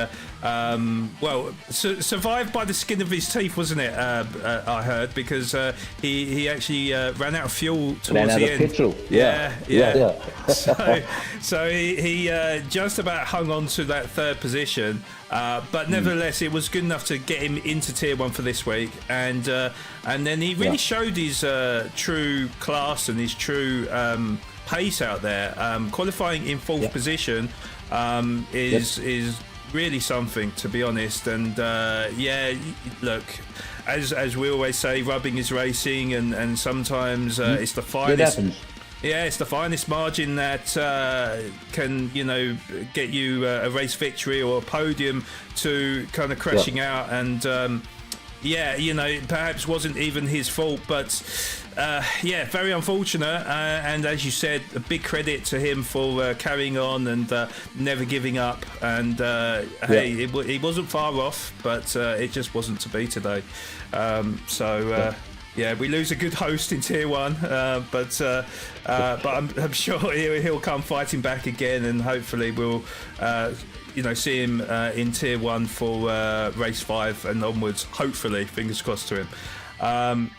survived by the skin of his teeth, wasn't it? I heard, because he actually ran out of fuel towards the end. Petrol. Yeah. So he just about hung on to that 3rd position. But nevertheless, it was good enough to get him into tier 1 for this week, and then he really showed his true class and his true pace out there. Qualifying in 4th position is really something, to be honest. And look, as we always say, rubbing is racing, and sometimes it's the finest. Yeah, it's the finest margin that can, get you a race victory or a podium to kind of crashing out. And perhaps wasn't even his fault, but very unfortunate. And as you said, a big credit to him for carrying on and never giving up. And he wasn't far off, but it just wasn't to be today. Yeah, we lose a good host in tier 1, but I'm sure he'll come fighting back again, and hopefully we'll see him in tier 1 for race 5 and onwards. Hopefully, fingers crossed to him. I'm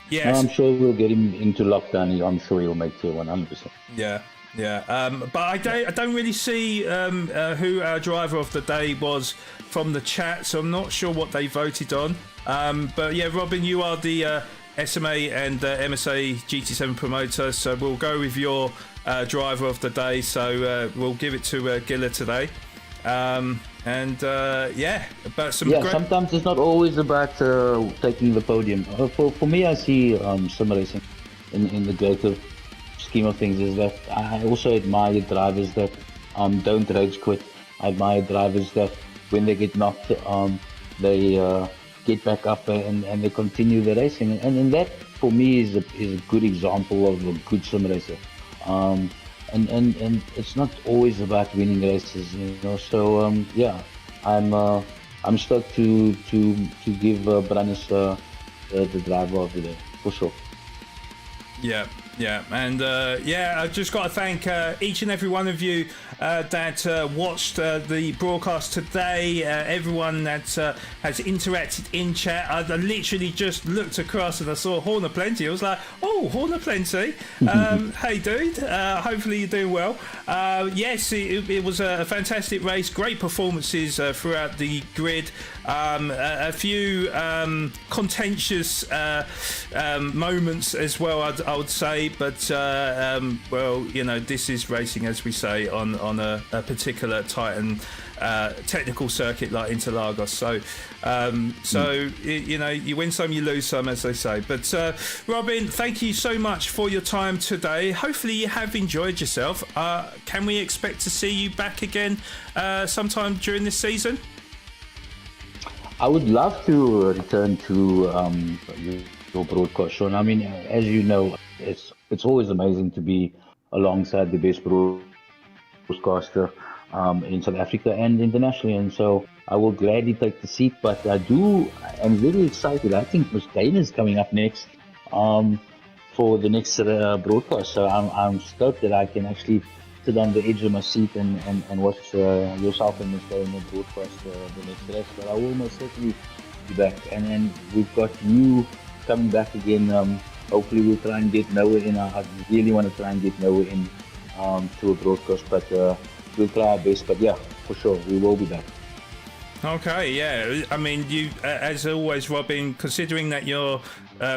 sure we'll get him into lockdown. I'm sure he'll make tier 1, 100%. Yeah. But I don't really see who our driver of the day was from the chat, so I'm not sure what they voted on. But yeah, Robin, you are the SMA and MSA GT7 promoter, so we'll go with your driver of the day. So we'll give it to Gila today. But sometimes it's not always about taking the podium. For me, I see sim racing in the greater scheme of things is that I also admire drivers that don't rage quit. I admire drivers that when they get knocked, they get back up and they continue the racing. And that, for me, is a good example of a good sim racer. And it's not always about winning races, you know. So yeah, I'm stoked to give Brannis the driver of the day, for sure. Yeah, and I've just got to thank each and every one of you that watched the broadcast today, everyone that has interacted in chat. I literally just looked across and I saw Horn of Plenty. I was like, oh, Horn of Plenty. Hey, dude, hopefully you're doing well. Yes, it was a fantastic race, great performances throughout the grid. A few contentious moments as well, I would say, but well, you know, this is racing, as we say, on a particular Titan technical circuit like Interlagos. So you know, you win some, you lose some, as they say. But Robin, thank you so much for your time today. Hopefully you have enjoyed yourself. Can we expect to see you back again sometime during this season? I would love to return to your broadcast, Sean. I mean, as you know, it's always amazing to be alongside the best broadcaster in South Africa and internationally, and so I will gladly take the seat. But I'm very excited. I think Miss Dana is coming up next for the next broadcast, so I'm stoked that I can actually sit on the edge of my seat and watch yourself and Miss Dana broadcast the next race. But I will most certainly be back, and then we've got you coming back again. Hopefully we'll try and get Noah in. I really want to try and get Noah in to a broadcast, but we'll try our best. But yeah, for sure, we will be back. Okay, yeah. I mean, you, as always, Robin, considering that you're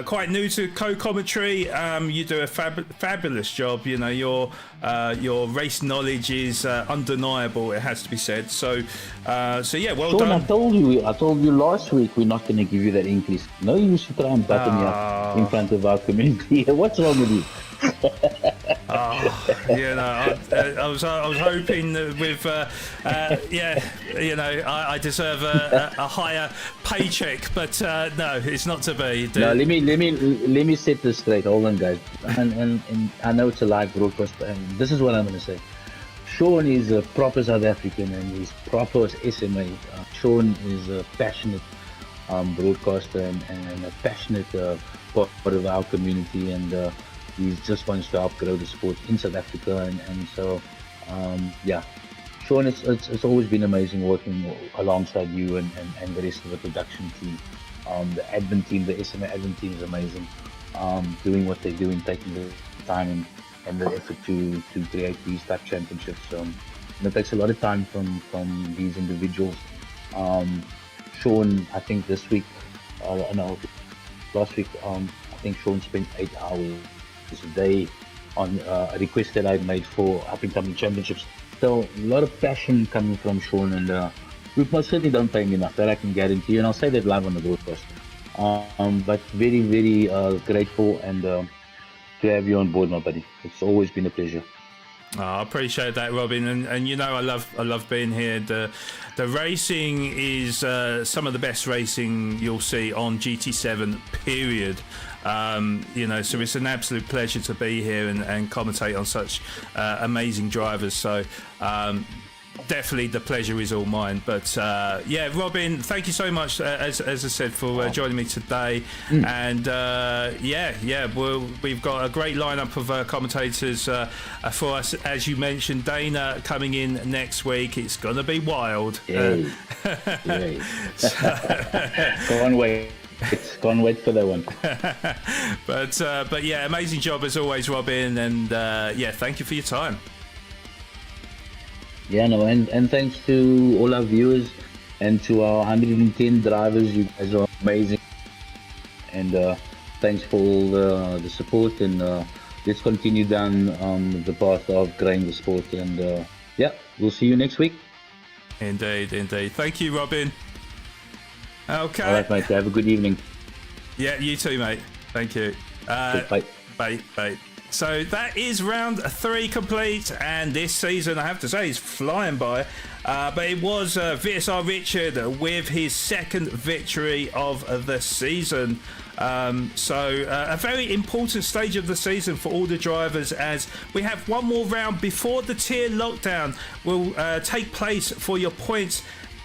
quite new to co-commentary, you do a fabulous job. You know, your race knowledge is undeniable. It has to be said. So yeah, well Sean, done. I told you last week we're not going to give you that increase. No use to try and butter me up in front of our community. What's wrong with you? You know, I was hoping that with yeah, you know, I deserve a higher paycheck, but no, it's not to be. No, let me set this straight. Hold on, guys, and I know it's a live broadcast, but this is what I'm going to say. Sean is a proper South African, and he's proper SMA. Sean is a passionate broadcaster and a passionate part of our community, and he just wants to help grow the sport in South Africa, and so yeah, Sean, it's always been amazing working alongside you and the rest of the production team. The admin team, the SMA admin team is amazing, doing what they're doing, taking the time and the effort to create these type championships. And it takes a lot of time from these individuals. Sean, I think this week, last week, I think Sean spent 8 hours a day on a request that I made for up-and-coming championships. So a lot of passion coming from Sean, and we most certainly don't pay him enough, that I can guarantee you, and I'll say that live on the broadcast. But very, very grateful and to have you on board, my buddy. It's always been a pleasure. I appreciate that, Robin, and you know I love being here. The racing is some of the best racing you'll see on GT7. Period. You know, so it's an absolute pleasure to be here and commentate on such amazing drivers. So definitely the pleasure is all mine. But yeah, Robin, thank you so much, as I said, for joining me today. And yeah, we've got a great lineup of commentators for us. As you mentioned, Dana coming in next week. It's gonna be wild. Yay. Can't wait. Can't wait for that one. But yeah, amazing job as always, Robin, and yeah, thank you for your time. Yeah, no, and thanks to all our viewers and to our 110 drivers. You guys are amazing, and thanks for all the support, and let's continue down the path of growing the sport, and yeah, we'll see you next week. Indeed. Thank you, Robin. Okay. All right, mate. Have a good evening. Yeah, you too, mate. Thank you. Bye. Bye. So that is round 3 complete, and this season, I have to say, is flying by. But it was VSR Richard with his second victory of the season. So a very important stage of the season for all the drivers, as we have one more round before the tier lockdown will take place for your points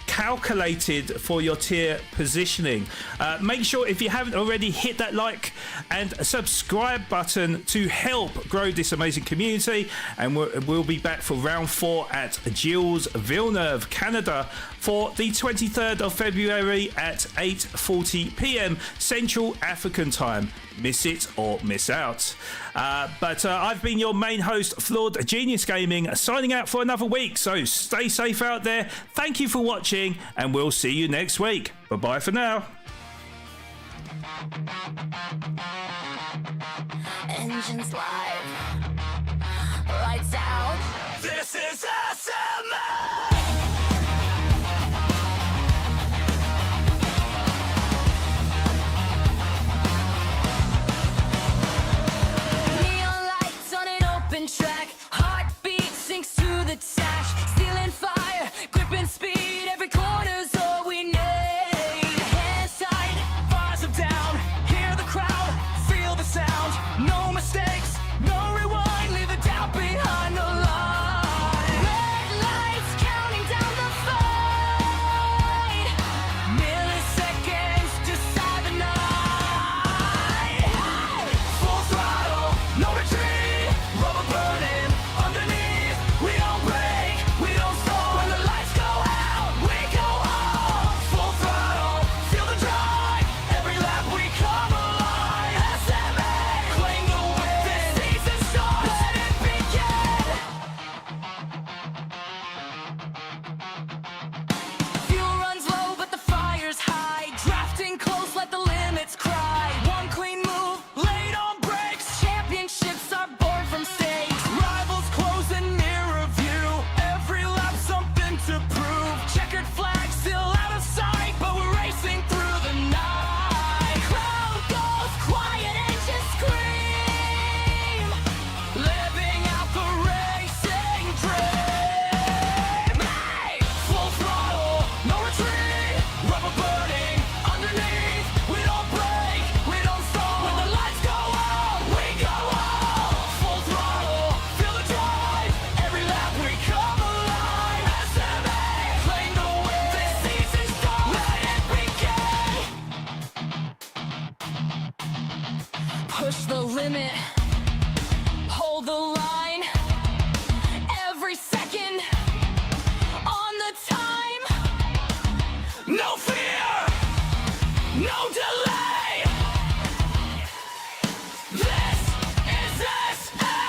calculated for your tier positioning. Make sure, if you haven't already, hit that like and subscribe button to help grow this amazing community, and we'll be back for round 4 at Gilles Villeneuve, Canada, for the 23rd of February at 8:40 p.m. Central African time. Miss it or miss out. But I've been your main host, Flawed Genius Gaming, signing out for another week. So stay safe out there. Thank you for watching, and we'll see you next week. Bye-bye for now. Engines live. Lights out. This is SMA! Track, heartbeat sinks to the dash, stealing fire, gripping speed, every corner's all we need. Hands tight, bars are down, hear the crowd, feel the sound, no mistakes, no rewind, leave the doubt behind the line. Red lights counting down the fight, milliseconds decide the night. Full throttle, no retreat. Burning underneath, we don't break, we don't stop. When the lights go out, we go on. Full throttle, feel the drive. Every lap we come alive. SMA, claim the win. This season starts, let it begin. Fuel runs low, but the fire's high. Drafting close, let the limits cry. One clean move, late on brakes. Championships are born from stage. Rivals close in mirror view. Every lap something to prove. Checkered flag still out of sight, but we're racing through the night. Crowd goes quiet and just scream, living out the racing dream. Hey! Full throttle, no retreat. Rubber burning underneath. We don't break, we don't stop. When the lights go out, we go on. Full throttle, feel the drive. Every lap we come alive. SMA, claim the win. This season starts, let it begin. Push the limit, hold the line. Every second on the time. No fear, no delay. This is SMA.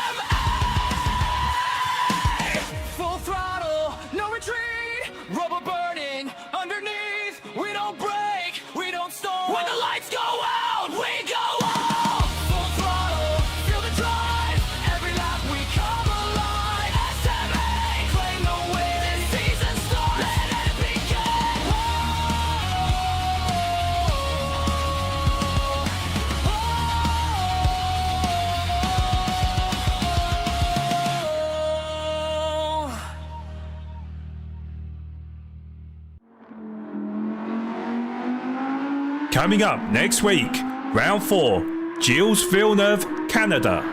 Full throttle, no retreat. Rubber burning underneath. We don't break, we don't stop. When the lights go out, we go on. Full throttle, feel the drive. Every lap we come alive. SMA, claim the win. This season starts, let it begin. Coming up next week, round 4, Gilles Villeneuve, Canada.